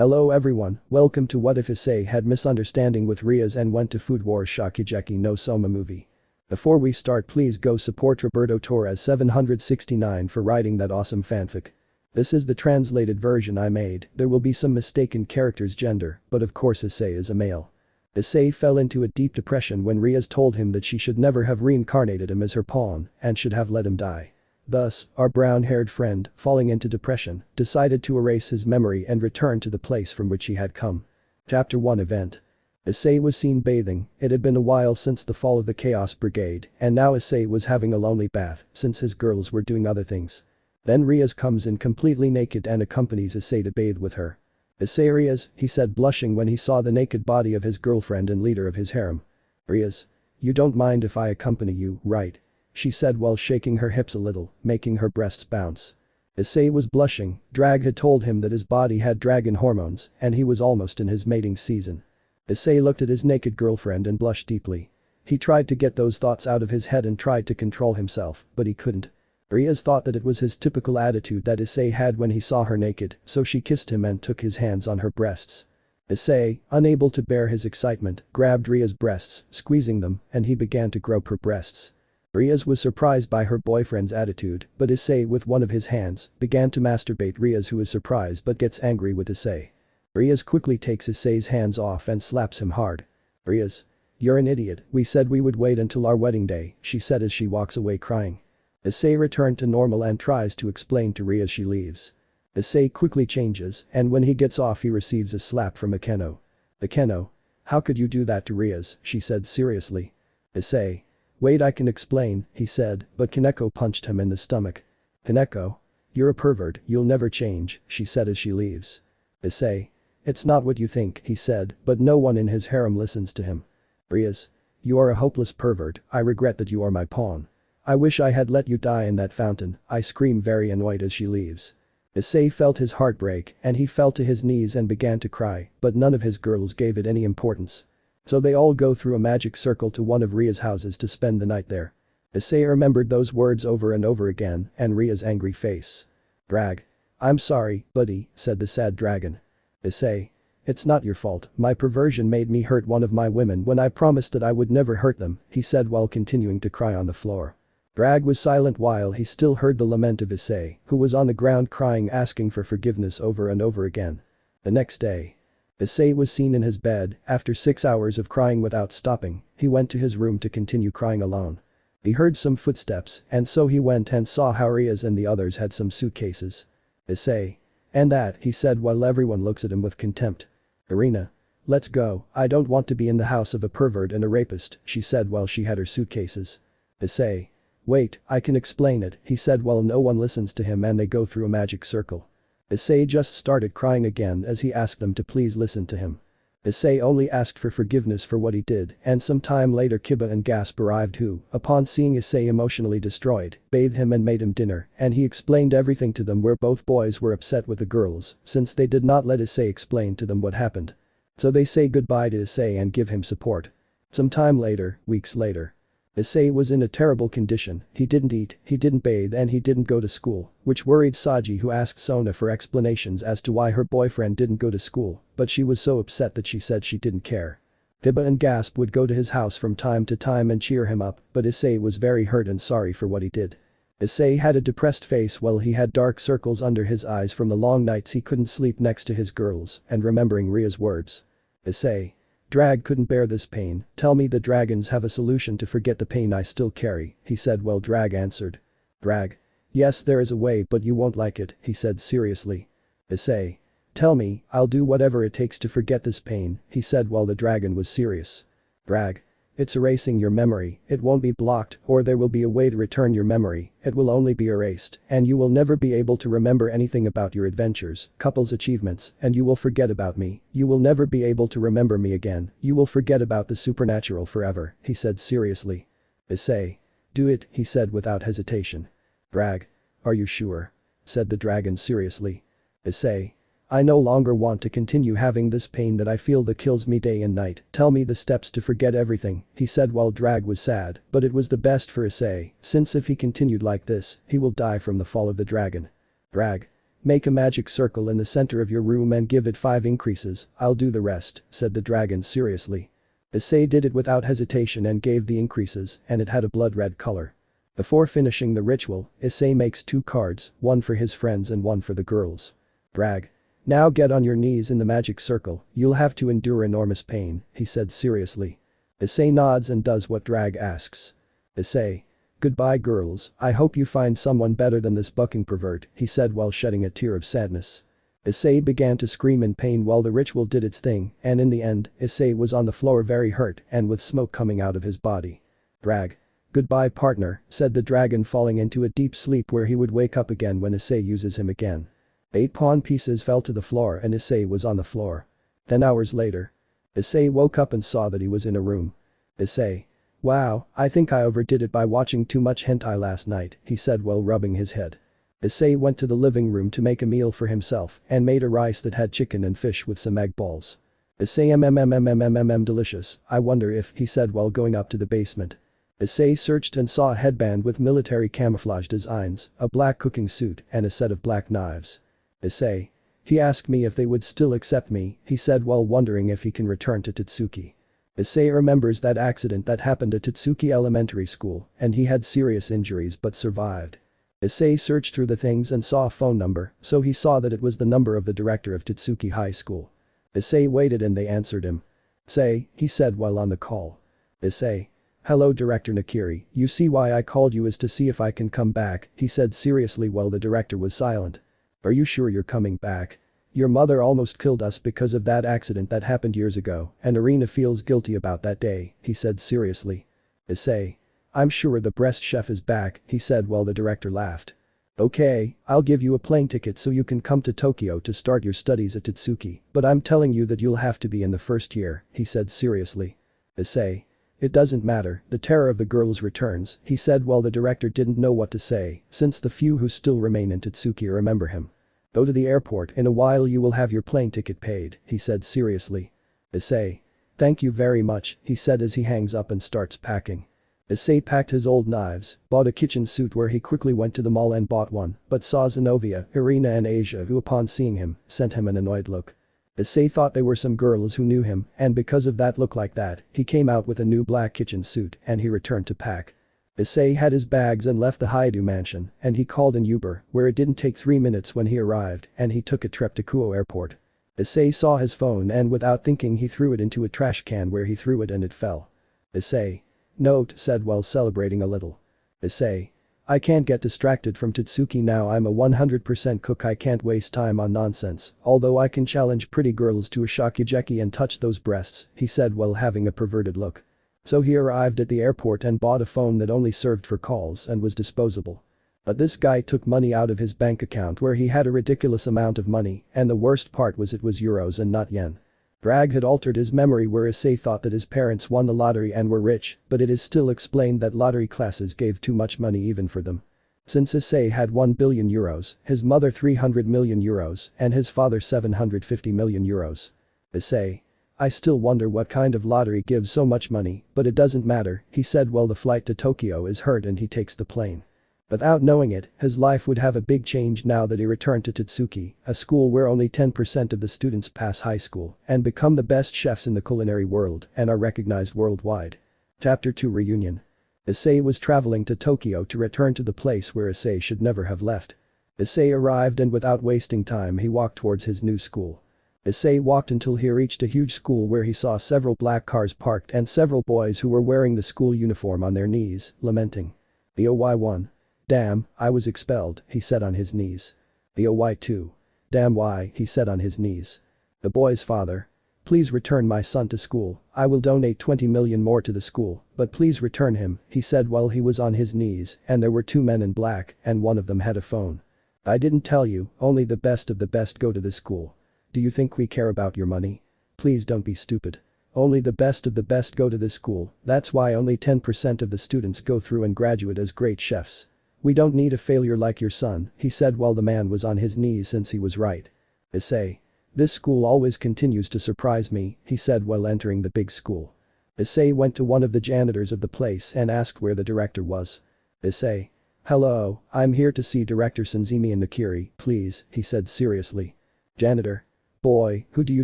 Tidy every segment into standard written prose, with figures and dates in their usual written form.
Hello everyone, welcome to What If Issei Had Misunderstanding with Rias and Went to Food Wars Shokugeki no Soma movie. Before we start, please go support Roberto Torres 769 for writing that awesome fanfic. This is the translated version I made. There will be some mistaken character's gender, but of course Issei is a male. Issei fell into a deep depression when Rias told him that she should never have reincarnated him as her pawn and should have let him die. Thus, our brown-haired friend, falling into depression, decided to erase his memory and return to the place from which he had come. Chapter 1 Event. Issei was seen bathing. It had been a while since the fall of the Chaos Brigade, and now Issei was having a lonely bath since his girls were doing other things. Then Rias comes in completely naked and accompanies Issei to bathe with her. "Issei, Rias," he said, blushing when he saw the naked body of his girlfriend and leader of his harem. "Rias, you don't mind if I accompany you, right?" she said while shaking her hips a little, making her breasts bounce. Issei was blushing. Drag had told him that his body had dragon hormones and he was almost in his mating season. Issei looked at his naked girlfriend and blushed deeply. He tried to get those thoughts out of his head and tried to control himself, but he couldn't. Rias thought that it was his typical attitude that Issei had when he saw her naked, so she kissed him and took his hands on her breasts. Issei, unable to bear his excitement, grabbed Rias' breasts, squeezing them, and he began to grope her breasts. Rias was surprised by her boyfriend's attitude, but Issei, with one of his hands, began to masturbate Rias, who is surprised but gets angry with Issei. Rias quickly takes Issei's hands off and slaps him hard. "Rias, you're an idiot, we said we would wait until our wedding day," she said as she walks away crying. Issei returned to normal and tries to explain to Rias. She leaves. Issei quickly changes, and when he gets off he receives a slap from Akeno. "Akeno, how could you do that to Rias?" she said seriously. Issei. "Wait, I can explain," he said, but Kaneko punched him in the stomach. "Kaneko, you're a pervert, you'll never change," she said as she leaves. Issei. "It's not what you think," he said, but no one in his harem listens to him. "Rias, you are a hopeless pervert, I regret that you are my pawn. I wish I had let you die in that fountain," I scream, very annoyed as she leaves. Issei felt his heart break and he fell to his knees and began to cry, but none of his girls gave it any importance. So they all go through a magic circle to one of Rias' houses to spend the night there. Issei remembered those words over and over again and Rias' angry face. "Drag. I'm sorry, buddy," said the sad dragon. Issei. "It's not your fault, my perversion made me hurt one of my women when I promised that I would never hurt them," he said while continuing to cry on the floor. Drag was silent while he still heard the lament of Issei, who was on the ground crying, asking for forgiveness over and over again. The next day. Issei was seen in his bed. After 6 hours of crying without stopping, he went to his room to continue crying alone. He heard some footsteps and so he went and saw how Rias and the others had some suitcases. "Issei. And that," he said while everyone looks at him with contempt. "Irina. Let's go, I don't want to be in the house of a pervert and a rapist," she said while she had her suitcases. Issei. "Wait, I can explain it," he said while no one listens to him and they go through a magic circle. Issei just started crying again as he asked them to please listen to him. Issei only asked for forgiveness for what he did, and some time later Kiba and Gasp arrived who, upon seeing Issei emotionally destroyed, bathed him and made him dinner, and he explained everything to them where both boys were upset with the girls since they did not let Issei explain to them what happened. So they say goodbye to Issei and give him support. Some time later, weeks later. Issei was in a terrible condition, he didn't eat, he didn't bathe and he didn't go to school, which worried Saji, who asked Sona for explanations as to why her boyfriend didn't go to school, but she was so upset that she said she didn't care. Kiba and Gasp would go to his house from time to time and cheer him up, but Issei was very hurt and sorry for what he did. Issei had a depressed face while he had dark circles under his eyes from the long nights he couldn't sleep next to his girls and remembering Ria's words. Issei. "Drag couldn't bear this pain, tell me the dragons have a solution to forget the pain I still carry," he said while Drag answered. Drag. "Yes, there is a way, but you won't like it," he said seriously. Issei. "Tell me, I'll do whatever it takes to forget this pain," he said while the dragon was serious. Drag. "It's erasing your memory, it won't be blocked or there will be a way to return your memory, it will only be erased and you will never be able to remember anything about your adventures, couples achievements and you will forget about me, you will never be able to remember me again, you will forget about the supernatural forever," he said seriously. Issei. "Do it," he said without hesitation. Drag. "Are you sure?" said the dragon seriously. Issei. "I no longer want to continue having this pain that I feel that kills me day and night, tell me the steps to forget everything," he said while Drag was sad, but it was the best for Issei, since if he continued like this, he will die from the fall of the dragon. Drag. Make a magic circle in the center of your room and give it 5 increases, I'll do the rest, said the dragon seriously. Issei did it without hesitation and gave the increases, and it had a blood red color. Before finishing the ritual, Issei makes 2 cards, one for his friends and one for the girls. Drag. Now get on your knees in the magic circle, you'll have to endure enormous pain, he said seriously. Issei nods and does what Drag asks. Issei. Goodbye girls, I hope you find someone better than this bucking pervert, he said while shedding a tear of sadness. Issei began to scream in pain while the ritual did its thing, and in the end, Issei was on the floor very hurt and with smoke coming out of his body. Drag. Goodbye partner, said the dragon falling into a deep sleep where he would wake up again when Issei uses him again. 8 pawn pieces fell to the floor and Issei was on the floor. 10 hours later. Issei woke up and saw that he was in a room. Issei. Wow, I think I overdid it by watching too much hentai last night, he said while rubbing his head. Issei went to the living room to make a meal for himself and made a rice that had chicken and fish with some egg balls. Issei delicious, I wonder if, he said while going up to the basement. Issei searched and saw a headband with military camouflage designs, a black cooking suit and a set of black knives. Issei. He asked me if they would still accept me, he said while wondering if he can return to Totsuki. Issei remembers that accident that happened at Totsuki Elementary School and he had serious injuries but survived. Issei searched through the things and saw a phone number, so he saw that it was the number of the director of Totsuki High School. Issei waited and they answered him. Issei, he said while on the call. Issei. Hello Director Nakiri, you see why I called you is to see if I can come back, he said seriously while the director was silent. Are you sure you're coming back? Your mother almost killed us because of that accident that happened years ago and Arena feels guilty about that day, he said seriously. Issei. I'm sure the breast chef is back, he said while the director laughed. Okay, I'll give you a plane ticket so you can come to Tokyo to start your studies at Totsuki, but I'm telling you that you'll have to be in the first year, he said seriously. Issei. It doesn't matter, the terror of the girls returns, he said while the director didn't know what to say, since the few who still remain in Totsuki remember him. Go to the airport, in a while you will have your plane ticket paid, he said seriously. Issei. Thank you very much, he said as he hangs up and starts packing. Issei packed his old knives, bought a kitchen suit where he quickly went to the mall and bought one, but saw Zenobia, Irina and Asia who upon seeing him, sent him an annoyed look. Issei thought they were some girls who knew him and because of that look like that, he came out with a new black kitchen suit and he returned to pack. Issei had his bags and left the Hyoudou mansion and he called an Uber where it didn't take 3 minutes when he arrived and he took a trip to Kuoh airport. Issei saw his phone and without thinking he threw it into a trash can where he threw it and it fell. Issei. Note said while celebrating a little. Issei. I can't get distracted from Totsuki now I'm a 100% cook I can't waste time on nonsense, although I can challenge pretty girls to a Shokugeki and touch those breasts, he said while having a perverted look. So he arrived at the airport and bought a phone that only served for calls and was disposable. But this guy took money out of his bank account where he had a ridiculous amount of money and the worst part was it was euros and not yen. Drag had altered his memory where Issei thought that his parents won the lottery and were rich, but it is still explained that lottery classes gave too much money even for them. Since Issei had 1 billion euros, his mother 300 million euros and his father 750 million euros. Issei. I still wonder what kind of lottery gives so much money, but it doesn't matter, he said while the flight to Tokyo is hurt and he takes the plane. Without knowing it, his life would have a big change now that he returned to Totsuki, a school where only 10% of the students pass high school and become the best chefs in the culinary world and are recognized worldwide. Chapter 2 Reunion. Issei was traveling to Tokyo to return to the place where Issei should never have left. Issei arrived and without wasting time he walked towards his new school. Issei walked until he reached a huge school where he saw several black cars parked and several boys who were wearing the school uniform on their knees, lamenting. The OY1. Damn, I was expelled, he said on his knees. The OY2. Damn why, he said on his knees. The boy's father. Please return my son to school, I will donate 20 million more to the school, but please return him, he said while he was on his knees and there were 2 men in black and one of them had a phone. I didn't tell you, only the best of the best go to this school. Do you think we care about your money? Please don't be stupid. Only the best of the best go to this school, that's why only 10% of the students go through and graduate as great chefs. We don't need a failure like your son, he said while the man was on his knees since he was right. Issei. This school always continues to surprise me, he said while entering the big school. Issei went to one of the janitors of the place and asked where the director was. Issei. Hello, I'm here to see Director Senzimi and Nakiri, please, he said seriously. Janitor. Boy, who do you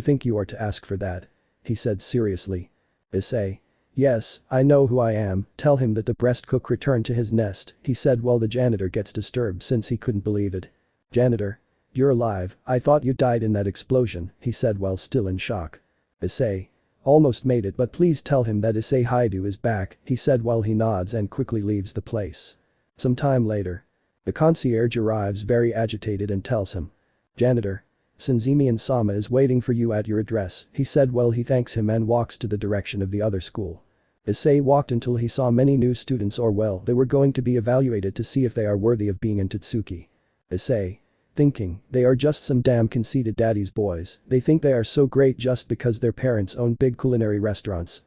think you are to ask for that? He said seriously. Issei. Yes, I know who I am, tell him that the breast cook returned to his nest, he said while the janitor gets disturbed since he couldn't believe it. Janitor. You're alive, I thought you died in that explosion, he said while still in shock. Issei. Almost made it, but please tell him that Issei Hyoudou is back, he said while he nods and quickly leaves the place. Some time later. The concierge arrives very agitated and tells him. Janitor. Senzimi and Soma is waiting for you at your address, he said while he thanks him and walks to the direction of the other school. Issei walked until he saw many new students they were going to be evaluated to see if they are worthy of being in Tatsuki. Issei. Thinking, they are just some damn conceited daddy's boys, they think they are so great just because their parents own big culinary restaurants,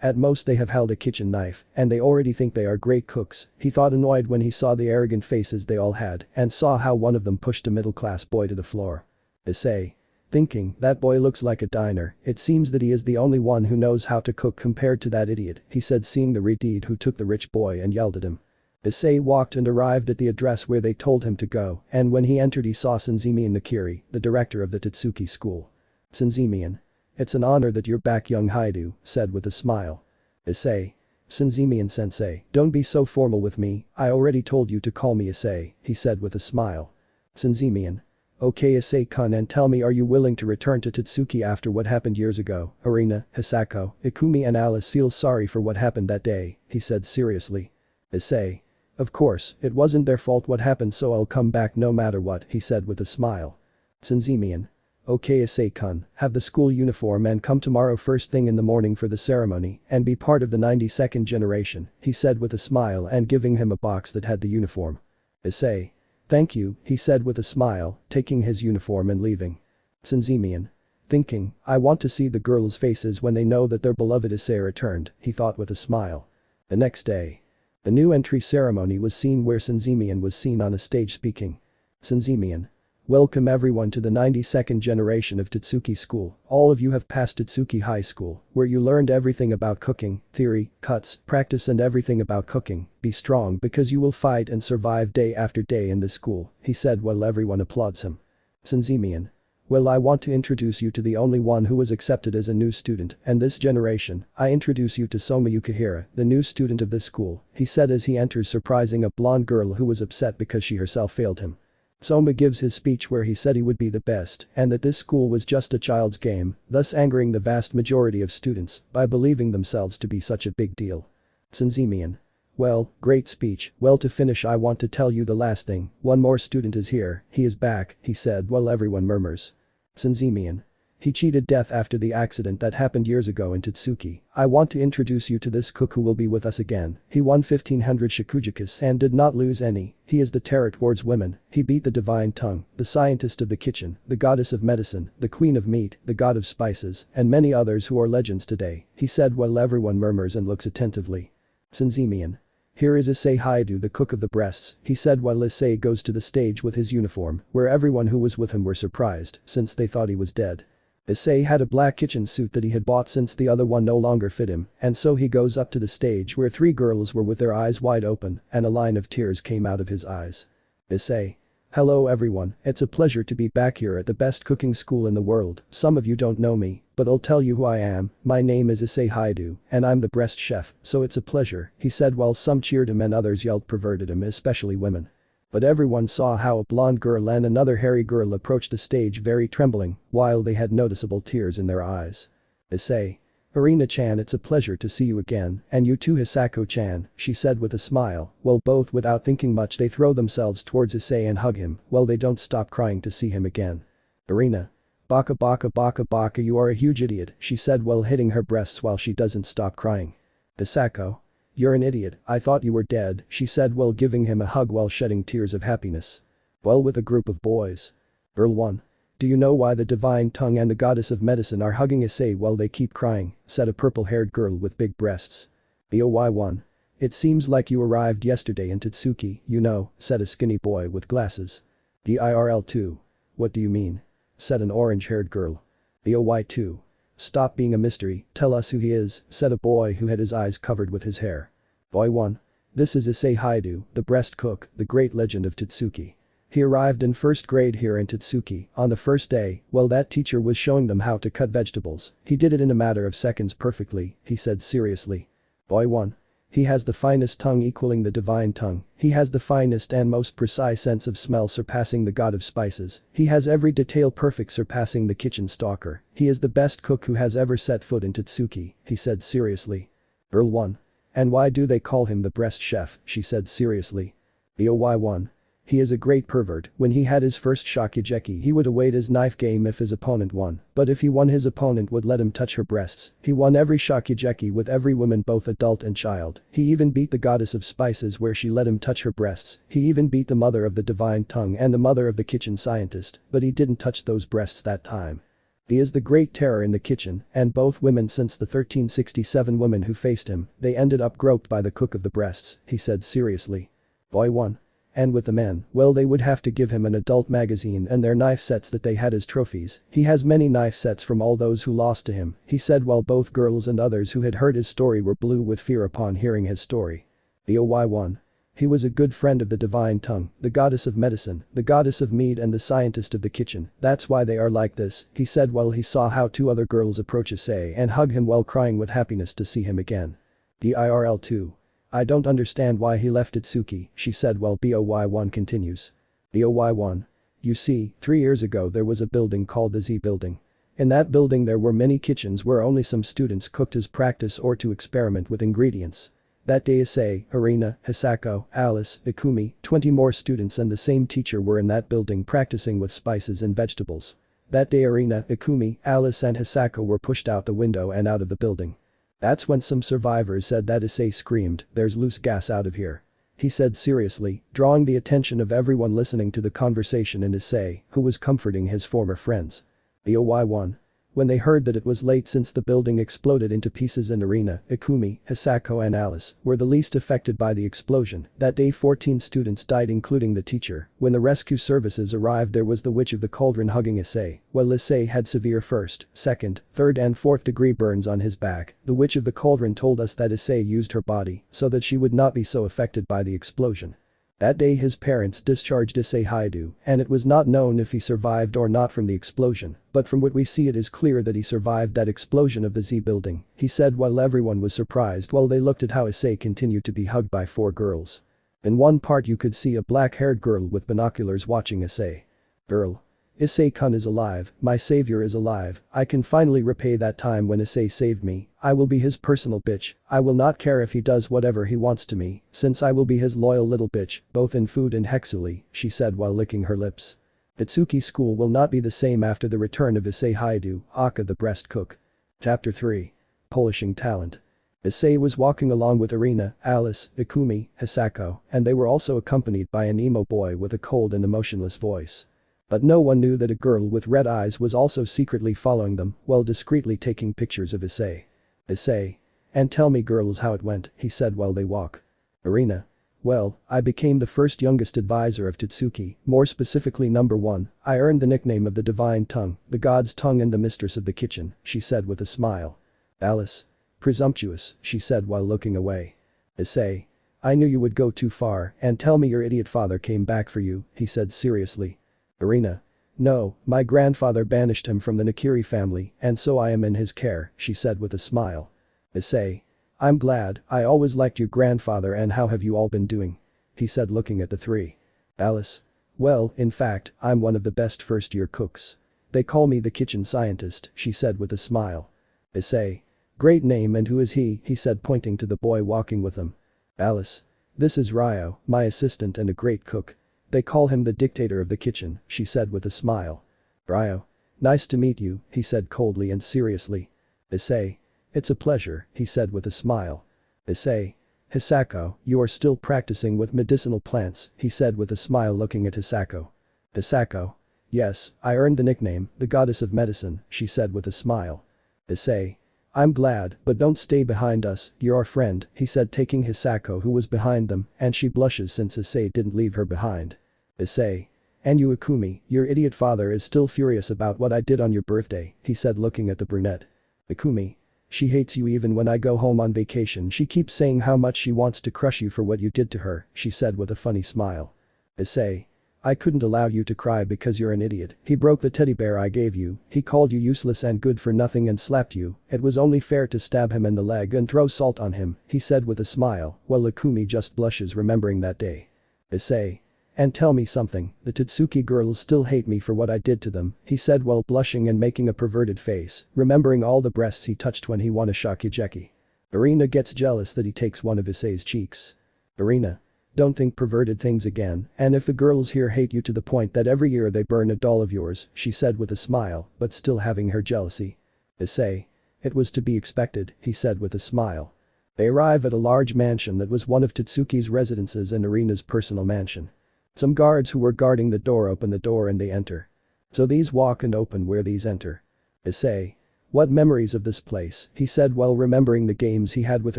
at most they have held a kitchen knife, and they already think they are great cooks, he thought annoyed when he saw the arrogant faces they all had and saw how one of them pushed a middle-class boy to the floor. Issei. Thinking, that boy looks like a diner, it seems that he is the only one who knows how to cook compared to that idiot, he said seeing the retard who took the rich boy and yelled at him. Issei walked and arrived at the address where they told him to go, and when he entered he saw Senzimi and Nakiri, the director of the Tatsuki school. Senzimian. It's an honor that you're back, young Hyoudou, said with a smile. Issei. Senzimian sensei, don't be so formal with me, I already told you to call me Issei, he said with a smile. Senzimian. Okay Issei-kun, and tell me, are you willing to return to Tatsuki after what happened years ago? Arina, Hisako, Ikumi and Alice feel sorry for what happened that day, he said seriously. Issei. Of course, it wasn't their fault what happened, so I'll come back no matter what, he said with a smile. Senzimian. Okay Issei-kun, have the school uniform and come tomorrow first thing in the morning for the ceremony and be part of the 92nd generation, he said with a smile and giving him a box that had the uniform. Issei. Thank you, he said with a smile, taking his uniform and leaving. Senzimian. Thinking, I want to see the girls' faces when they know that their beloved Issei returned, he thought with a smile. The next day. The new entry ceremony was seen where Senzimian was seen on a stage speaking. Senzimian. Welcome everyone to the 92nd generation of Tatsuki School, all of you have passed Tatsuki High School, where you learned everything about cooking, theory, cuts, practice and everything about cooking, be strong because you will fight and survive day after day in this school, he said while everyone applauds him. Senzimian. Well, I want to introduce you to the only one who was accepted as a new student, and this generation, I introduce you to Soma Yukihira, the new student of this school, he said as he enters surprising a blonde girl who was upset because she herself failed him. Soma gives his speech where he said he would be the best and that this school was just a child's game, thus angering the vast majority of students by believing themselves to be such a big deal. Senzimian. Well, great speech, well to finish I want to tell you the last thing, one more student is here, he is back, he said while everyone murmurs. Senzimian. He cheated death after the accident that happened years ago in Tatsuki. I want to introduce you to this cook who will be with us again. He won 1500 Shokugeki and did not lose any. He is the terror towards women. He beat the divine tongue, the scientist of the kitchen, the goddess of medicine, the queen of meat, the god of spices, and many others who are legends today, he said while everyone murmurs and looks attentively. Senzimian. Here is Issei Hyoudou, the cook of the breasts, he said while Issei goes to the stage with his uniform, where everyone who was with him were surprised since they thought he was dead. Issei had a black kitchen suit that he had bought since the other one no longer fit him, and so he goes up to the stage where three girls were with their eyes wide open and a line of tears came out of his eyes. Issei. Hello everyone, it's a pleasure to be back here at the best cooking school in the world, some of you don't know me, but I'll tell you who I am, my name is Issei Hyoudou, and I'm the breast chef, so it's a pleasure, he said while some cheered him and others yelled perverted him, especially women. But everyone saw how a blonde girl and another hairy girl approached the stage very trembling, while they had noticeable tears in their eyes. Issei. Arina-chan, it's a pleasure to see you again, and you too Hisako-chan, she said with a smile, while both without thinking much they throw themselves towards Issei and hug him, while they don't stop crying to see him again. Arina. Baka baka baka baka, you are a huge idiot, she said while hitting her breasts while she doesn't stop crying. Hisako. You're an idiot, I thought you were dead, she said while giving him a hug while shedding tears of happiness. Well, with a group of boys. Girl 1. Do you know why the divine tongue and the goddess of medicine are hugging Issei while they keep crying, said a purple-haired girl with big breasts. BOY1. It seems like you arrived yesterday in Tatsuki, you know, said a skinny boy with glasses. DIRL2. What do you mean? Said an orange-haired girl. BOY2. Stop being a mystery, tell us who he is, said a boy who had his eyes covered with his hair. Boy 1. This is Issei Hyoudou, the breast cook, the great legend of Totsuki. He arrived in first grade here in Totsuki. On the first day, well, that teacher was showing them how to cut vegetables. He did it in a matter of seconds perfectly, he said seriously. Boy 1. He has the finest tongue equaling the divine tongue. He has the finest and most precise sense of smell surpassing the god of spices. He has every detail perfect surpassing the kitchen stalker. He is the best cook who has ever set foot in Totsuki, he said seriously. Girl 1. And why do they call him the breast chef, she said seriously. Boy 1. He is a great pervert. When he had his first Shokugeki he would await his knife game if his opponent won, but if he won his opponent would let him touch her breasts. He won every Shokugeki with every woman both adult and child. He even beat the goddess of spices where she let him touch her breasts. He even beat the mother of the divine tongue and the mother of the kitchen scientist, but he didn't touch those breasts that time. He is the great terror in the kitchen, and both women since the 1367 women who faced him, they ended up groped by the cook of the breasts, he said seriously. Boy 1. And with the men, well, they would have to give him an adult magazine and their knife sets that they had as trophies. He has many knife sets from all those who lost to him, he said while both girls and others who had heard his story were blue with fear upon hearing his story. Boy 1. He was a good friend of the divine tongue, the goddess of medicine, the goddess of meat and the scientist of the kitchen. That's why they are like this, he said while he saw how 2 other girls approach Issei and hug him while crying with happiness to see him again. DIRL 2. I don't understand why he left Totsuki, she said while Boy 1 continues. Boy 1. You see, 3 years ago there was a building called the Z building. In that building there were many kitchens where only some students cooked as practice or to experiment with ingredients. That day Issei, Arina, Hisako, Alice, Ikumi, 20 more students and the same teacher were in that building practicing with spices and vegetables. That day Arina, Ikumi, Alice and Hisako were pushed out the window and out of the building. That's when some survivors said that Issei screamed, "There's loose gas out of here." He said seriously, drawing the attention of everyone listening to the conversation in Issei, who was comforting his former friends. Boy 1. When they heard that it was late since the building exploded into pieces and Arina, Ikumi, Hisako and Alice were the least affected by the explosion, that day 14 students died including the teacher. When the rescue services arrived there was the witch of the cauldron hugging Issei, while Issei had severe 1st, 2nd, 3rd and 4th degree burns on his back. The witch of the cauldron told us that Issei used her body so that she would not be so affected by the explosion. That day his parents discharged Issei Hyoudou, and it was not known if he survived or not from the explosion, but from what we see it is clear that he survived that explosion of the Z building, he said while everyone was surprised while they looked at how Issei continued to be hugged by 4 girls. In one part you could see a black-haired girl with binoculars watching Issei. Girl. Issei-kun is alive, my savior is alive, I can finally repay that time when Issei saved me, I will be his personal bitch, I will not care if he does whatever he wants to me, since I will be his loyal little bitch, both in food and sexually, she said while licking her lips. Totsuki school will not be the same after the return of Issei Hyoudou, Aka the breast cook. Chapter 3. Polishing talent. Issei was walking along with Arina, Alice, Ikumi, Hisako, and they were also accompanied by an emo boy with a cold and emotionless voice. But no one knew that a girl with red eyes was also secretly following them while discreetly taking pictures of Issei. Issei. And tell me girls how it went, he said while they walk. Arina. Well, I became the first youngest advisor of Totsuki, more specifically number 1, I earned the nickname of the divine tongue, the god's tongue and the mistress of the kitchen, she said with a smile. Alice. Presumptuous, she said while looking away. Issei. I knew you would go too far and tell me your idiot father came back for you, he said seriously. Arina. No, my grandfather banished him from the Nakiri family and so I am in his care, she said with a smile. Issei. I'm glad, I always liked your grandfather and how have you all been doing? He said looking at the 3. Alice. Well, in fact, I'm one of the best first-year cooks. They call me the kitchen scientist, she said with a smile. Issei. Great name and who is he said pointing to the boy walking with him. Alice. This is Ryo, my assistant and a great cook. They call him the dictator of the kitchen, she said with a smile. Ryo. Nice to meet you, he said coldly and seriously. Issei. It's a pleasure, he said with a smile. Issei. Hisako, you are still practicing with medicinal plants, he said with a smile looking at Hisako. Hisako. Yes, I earned the nickname, the goddess of medicine, she said with a smile. Issei. I'm glad, but don't stay behind us, you're our friend, he said taking Hisako who was behind them, and she blushes since Issei didn't leave her behind. Issei. And you Ikumi, your idiot father is still furious about what I did on your birthday, he said looking at the brunette. Ikumi. She hates you even when I go home on vacation. She keeps saying how much she wants to crush you for what you did to her, she said with a funny smile. Issei. I couldn't allow you to cry because you're an idiot. He broke the teddy bear I gave you, he called you useless and good for nothing and slapped you. It was only fair to stab him in the leg and throw salt on him, he said with a smile, while Ikumi just blushes remembering that day. Issei. And tell me something, the Totsuki girls still hate me for what I did to them, he said while blushing and making a perverted face, remembering all the breasts he touched when he won a Shokugeki. Irina gets jealous that he takes one of Issei's cheeks. Irina. Don't think perverted things again, and if the girls here hate you to the point that every year they burn a doll of yours, she said with a smile, but still having her jealousy. Issei. It was to be expected, he said with a smile. They arrive at a large mansion that was one of Totsuki's residences and Irina's personal mansion. Some guards who were guarding the door open the door and they enter. So these walk and open where these enter. Issei. What memories of this place, he said while remembering the games he had with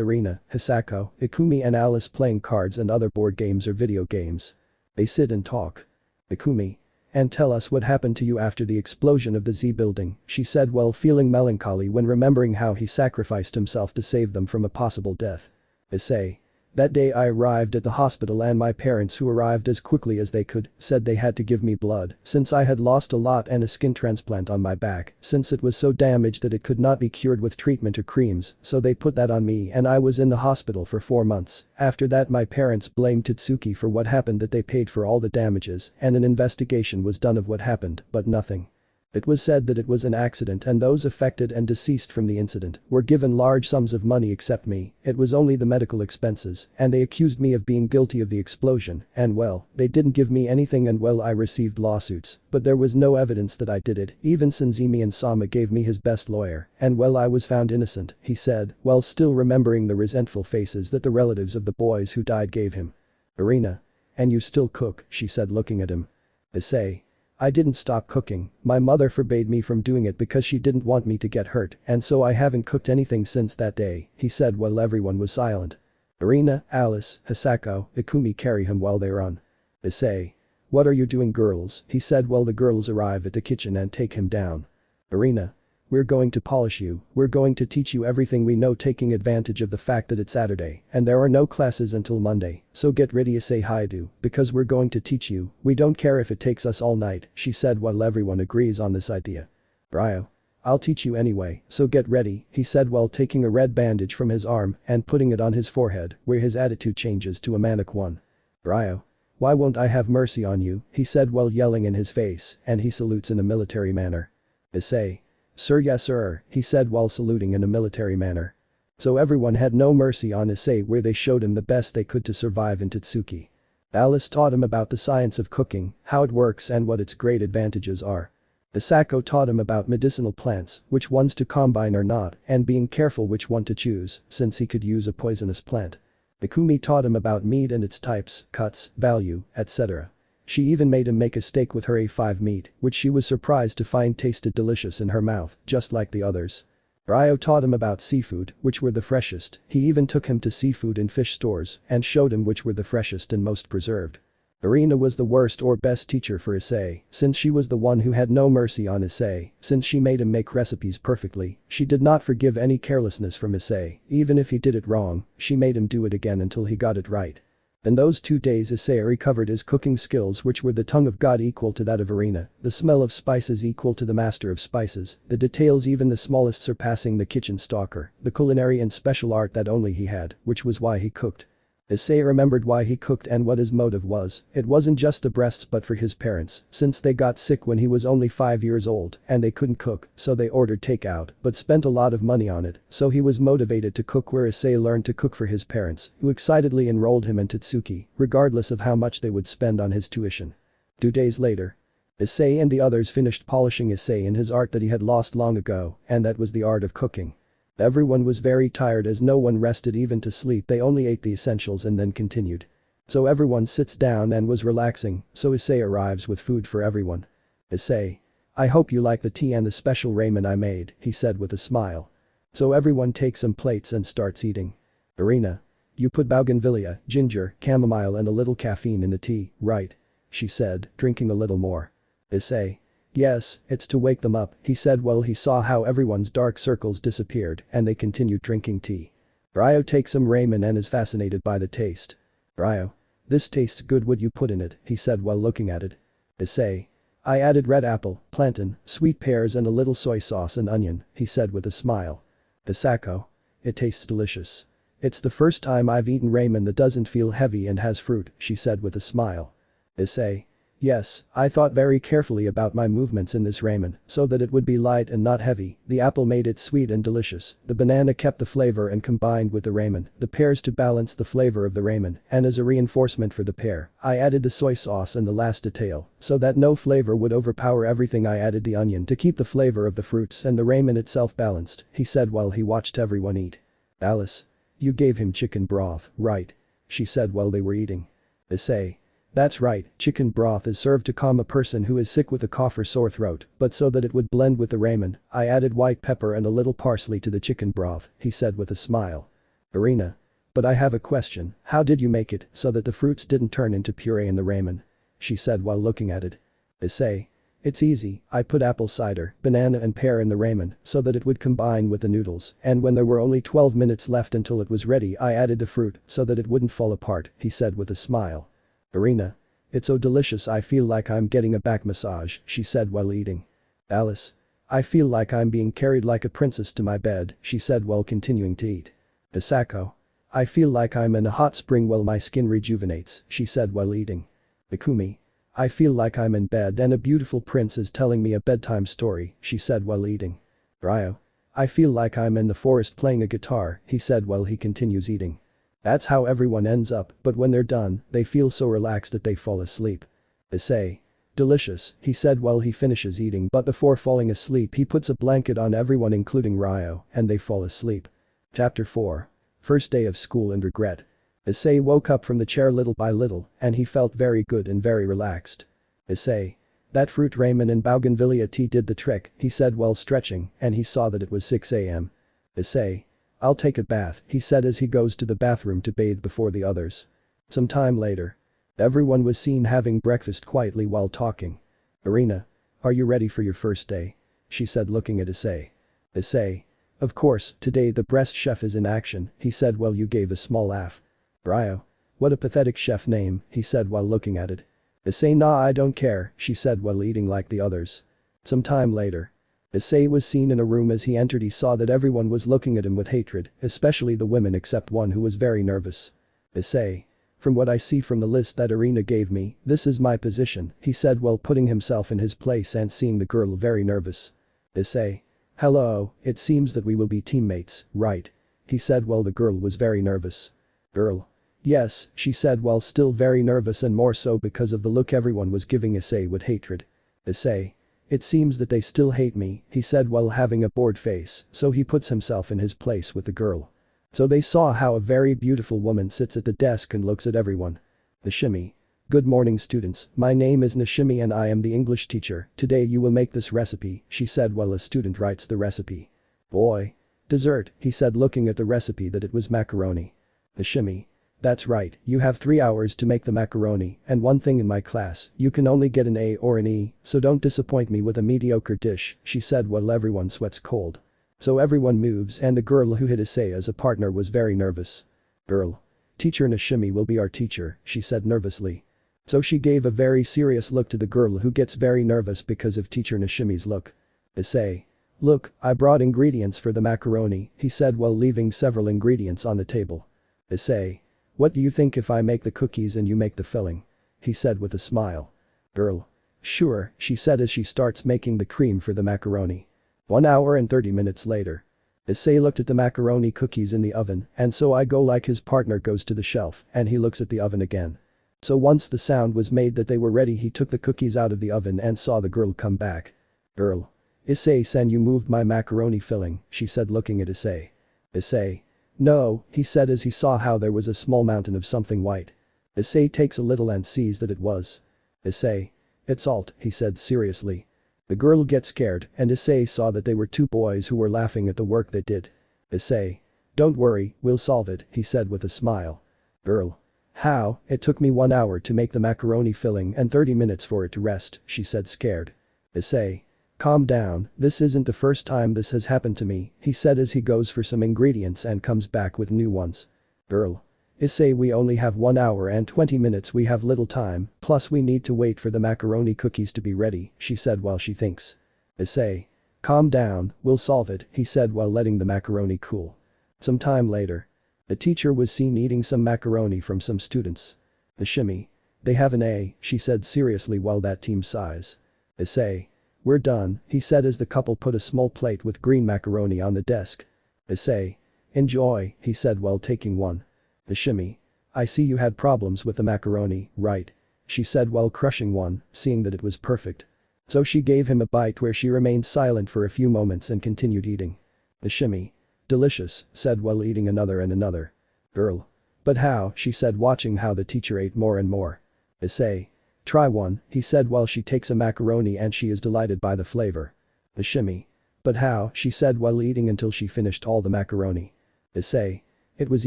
Irina, Hisako, Ikumi and Alice playing cards and other board games or video games. They sit and talk. Ikumi. And tell us what happened to you after the explosion of the Z building, she said while feeling melancholy when remembering how he sacrificed himself to save them from a possible death. Issei. That day I arrived at the hospital and my parents, who arrived as quickly as they could, said they had to give me blood since I had lost a lot and a skin transplant on my back since it was so damaged that it could not be cured with treatment or creams, so they put that on me and I was in the hospital for 4 months. After that my parents blamed Totsuki for what happened, that they paid for all the damages and an investigation was done of what happened, but nothing. It was said that it was an accident and those affected and deceased from the incident were given large sums of money except me. It was only the medical expenses and they accused me of being guilty of the explosion and well, they didn't give me anything and well I received lawsuits, but there was no evidence that I did it. Even Sanzimi and Soma gave me his best lawyer and well I was found innocent, he said, while still remembering the resentful faces that the relatives of the boys who died gave him. Irina. And you still cook, she said looking at him. Issei. I didn't stop cooking, my mother forbade me from doing it because she didn't want me to get hurt and so I haven't cooked anything since that day, he said while everyone was silent. Irina, Alice, Hisako, Ikumi carry him while they run. Issei. What are you doing girls, he said while the girls arrive at the kitchen and take him down. Irina. We're going to polish you, we're going to teach you everything we know, taking advantage of the fact that it's Saturday and there are no classes until Monday, so get ready Issei Hyoudou, because we're going to teach you, we don't care if it takes us all night, she said while everyone agrees on this idea. Ryo. I'll teach you anyway, so get ready, he said while taking a red bandage from his arm and putting it on his forehead where his attitude changes to a manic one. Ryo. Why won't I have mercy on you, he said while yelling in his face and he salutes in a military manner. Issei. Sir, yes sir, he said while saluting in a military manner. So everyone had no mercy on Issei where they showed him the best they could to survive in Totsuki. Alice taught him about the science of cooking, how it works and what its great advantages are. Hisako taught him about medicinal plants, which ones to combine or not, and being careful which one to choose, since he could use a poisonous plant. Ikumi taught him about meat and its types, cuts, value, etc. She even made him make a steak with her A5 meat, which she was surprised to find tasted delicious in her mouth, just like the others. Ryo taught him about seafood, which were the freshest, he even took him to seafood and fish stores and showed him which were the freshest and most preserved. Irina was the worst or best teacher for Issei, since she was the one who had no mercy on Issei, since she made him make recipes perfectly, she did not forgive any carelessness from Issei, even if he did it wrong, she made him do it again until he got it right. In those 2 days Issei recovered his cooking skills, which were the tongue of God equal to that of Irina, the smell of spices equal to the master of spices, the details even the smallest surpassing the kitchen stalker, the culinary and special art that only he had, which was why he cooked. Issei remembered why he cooked and what his motive was. It wasn't just the breasts but for his parents, since they got sick when he was only 5 years old and they couldn't cook, so they ordered takeout but spent a lot of money on it, so he was motivated to cook, where Issei learned to cook for his parents, who excitedly enrolled him in Totsuki, regardless of how much they would spend on his tuition. 2 days later. Issei and the others finished polishing Issei in his art that he had lost long ago, and that was the art of cooking. Everyone was very tired as no one rested even to sleep, they only ate the essentials and then continued. So everyone sits down and was relaxing, so Issei arrives with food for everyone. Issei. I hope you like the tea and the special ramen I made, he said with a smile. So everyone takes some plates and starts eating. Irina. You put bougainvillea, ginger, chamomile and a little caffeine in the tea, right? She said, drinking a little more. Issei. Yes, it's to wake them up, he said while he saw how everyone's dark circles disappeared and they continued drinking tea. Ryo takes some ramen and is fascinated by the taste. Ryo. This tastes good, what you put in it, he said while looking at it. Issei. I added red apple, plantain, sweet pears and a little soy sauce and onion, he said with a smile. Isako. It tastes delicious. It's the first time I've eaten ramen that doesn't feel heavy and has fruit, she said with a smile. Issei. Yes, I thought very carefully about my movements in this ramen so that it would be light and not heavy. The apple made it sweet and delicious, the banana kept the flavor and combined with the ramen, the pears to balance the flavor of the ramen, and as a reinforcement for the pear, I added the soy sauce and the last detail, so that no flavor would overpower everything. I added the onion to keep the flavor of the fruits and the ramen itself balanced, he said while he watched everyone eat. Alice. You gave him chicken broth, right? She said while they were eating. Issei. That's right, chicken broth is served to calm a person who is sick with a cough or sore throat, but so that it would blend with the ramen, I added white pepper and a little parsley to the chicken broth, he said with a smile. Irina. But I have a question, how did you make it so that the fruits didn't turn into puree in the ramen? She said while looking at it. Issei. It's easy, I put apple cider, banana and pear in the ramen so that it would combine with the noodles, and when there were only 12 minutes left until it was ready I added the fruit so that it wouldn't fall apart, he said with a smile. Irina. It's so delicious, I feel like I'm getting a back massage, she said while eating. Alice. I feel like I'm being carried like a princess to my bed, she said while continuing to eat. Isako. I feel like I'm in a hot spring while my skin rejuvenates, she said while eating. Ikumi. I feel like I'm in bed and a beautiful prince is telling me a bedtime story, she said while eating. Ryo. I feel like I'm in the forest playing a guitar, he said while he continues eating. That's how everyone ends up, but when they're done, they feel so relaxed that they fall asleep. Issei. Delicious, he said while he finishes eating, but before falling asleep he puts a blanket on everyone including Ryo, and they fall asleep. Chapter 4. First day of school and regret. Issei woke up from the chair little by little, and he felt very good and very relaxed. Issei. That fruit ramen and bougainvillea tea did the trick, he said while stretching, and he saw that it was 6 a.m. Issei. I'll take a bath, he said as he goes to the bathroom to bathe before the others. Some time later. Everyone was seen having breakfast quietly while talking. Irina. Are you ready for your first day? She said looking at Issei. Issei. Of course, today the breast chef is in action, he said while you gave a small laugh. Ryo. What a pathetic chef name, he said while looking at it. Issei. Nah, I don't care, she said while eating like the others. Some time later. Issei was seen in a room. As he entered he saw that everyone was looking at him with hatred, especially the women except one who was very nervous. Issei. From what I see from the list that Irina gave me, this is my position, he said while putting himself in his place and seeing the girl very nervous. Issei. Hello, it seems that we will be teammates, right? He said while the girl was very nervous. Girl. Yes, she said while still very nervous and more so because of the look everyone was giving Issei with hatred. Issei. It seems that they still hate me, he said while having a bored face, so he puts himself in his place with the girl. So they saw how a very beautiful woman sits at the desk and looks at everyone. Nishimi. Good morning students, my name is Nishimi and I am the English teacher. Today you will make this recipe, she said while a student writes the recipe. Boy. Dessert, he said looking at the recipe that it was macaroni. Nishimi. That's right, you have 3 hours to make the macaroni, and one thing in my class, you can only get an A or an E, so don't disappoint me with a mediocre dish, she said while everyone sweats cold. So everyone moves and the girl who had Issei as a partner was very nervous. Girl. Teacher Nishimi will be our teacher, she said nervously. So she gave a very serious look to the girl who gets very nervous because of teacher Nishimi's look. Issei. Look, I brought ingredients for the macaroni, he said while leaving several ingredients on the table. Issei. What do you think if I make the cookies and you make the filling? He said with a smile. Girl. Sure, she said as she starts making the cream for the macaroni. 1 hour and 30 minutes later. Issei looked at the macaroni cookies in the oven, and so I go like his partner goes to the shelf and he looks at the oven again. So once the sound was made that they were ready he took the cookies out of the oven and saw the girl come back. Girl. Issei-san, you moved my macaroni filling, she said looking at Issei. Issei. No, he said as he saw how there was a small mountain of something white. Issei takes a little and sees that it was. Issei. It's salt, he said seriously. The girl gets scared and Issei saw that they were 2 boys who were laughing at the work they did. Issei. Don't worry, we'll solve it, he said with a smile. Girl. How? It took me 1 hour to make the macaroni filling and 30 minutes for it to rest, she said scared. Issei. Calm down, this isn't the first time this has happened to me, he said as he goes for some ingredients and comes back with new ones. Girl. Issei, we only have 1 hour and 20 minutes, we have little time, plus we need to wait for the macaroni cookies to be ready, she said while she thinks. Issei. Calm down, we'll solve it, he said while letting the macaroni cool. Some time later. The teacher was seen eating some macaroni from some students. The shimmy. They have an A, she said seriously while that team sighs. Issei. We're done, he said as the couple put a small plate with green macaroni on the desk. Issei. Enjoy, he said while taking one. The shimmy. I see you had problems with the macaroni, right? She said while crushing one, seeing that it was perfect. So she gave him a bite where she remained silent for a few moments and continued eating. The shimmy. Delicious, said while eating another and another. Girl. But how, she said watching how the teacher ate more and more. Issei. Try one, he said while she takes a macaroni and she is delighted by the flavor. The shimmy. But how, she said while eating until she finished all the macaroni. Issei. It was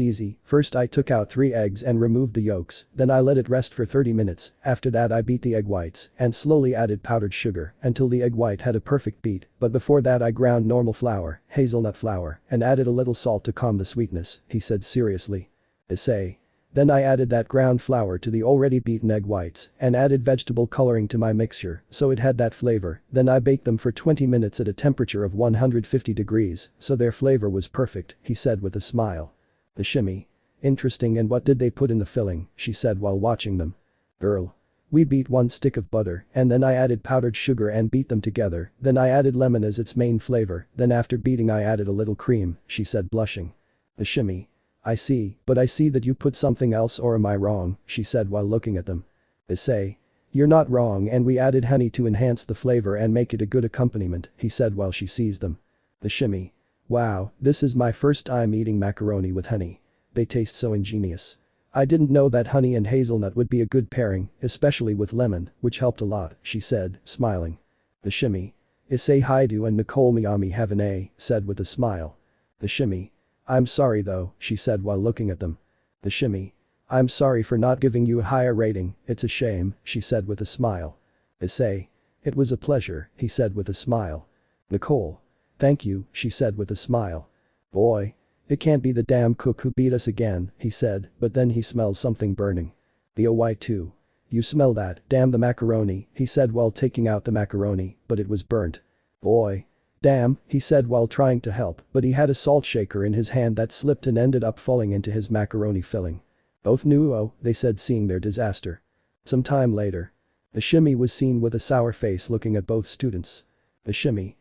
easy, first I took out 3 eggs and removed the yolks, then I let it rest for 30 minutes, after that I beat the egg whites and slowly added powdered sugar until the egg white had a perfect beat, but before that I ground normal flour, hazelnut flour, and added a little salt to calm the sweetness, he said seriously. Issei. Then I added that ground flour to the already beaten egg whites and added vegetable coloring to my mixture so it had that flavor, then I baked them for 20 minutes at a temperature of 150 degrees, so their flavor was perfect, he said with a smile. The shimmy. Interesting, and what did they put in the filling, she said while watching them. Girl. We beat 1 stick of butter and then I added powdered sugar and beat them together, then I added lemon as its main flavor, then after beating I added a little cream, she said blushing. The shimmy. I see, but I see that you put something else, or am I wrong, she said while looking at them. Issei. You're not wrong, and we added honey to enhance the flavor and make it a good accompaniment, he said while she seized them. The shimmy. Wow, this is my first time eating macaroni with honey. They taste so ingenious. I didn't know that honey and hazelnut would be a good pairing, especially with lemon, which helped a lot, she said, smiling. The shimmy. Issei, Hyoudou and Nicole Miami have an A, said with a smile. The shimmy. I'm sorry though, she said while looking at them. The shimmy. I'm sorry for not giving you a higher rating, it's a shame, she said with a smile. Issei. It was a pleasure, he said with a smile. Nicole. Thank you, she said with a smile. Boy. It can't be the damn cook who beat us again, he said, but then he smelled something burning. The OY2. You smell that, damn the macaroni, he said while taking out the macaroni, but it was burnt. Boy. Damn, he said while trying to help, but he had a salt shaker in his hand that slipped and ended up falling into his macaroni filling. Both knew, oh, they said seeing their disaster. Some time later. The shimmy was seen with a sour face looking at both students. The shimmy.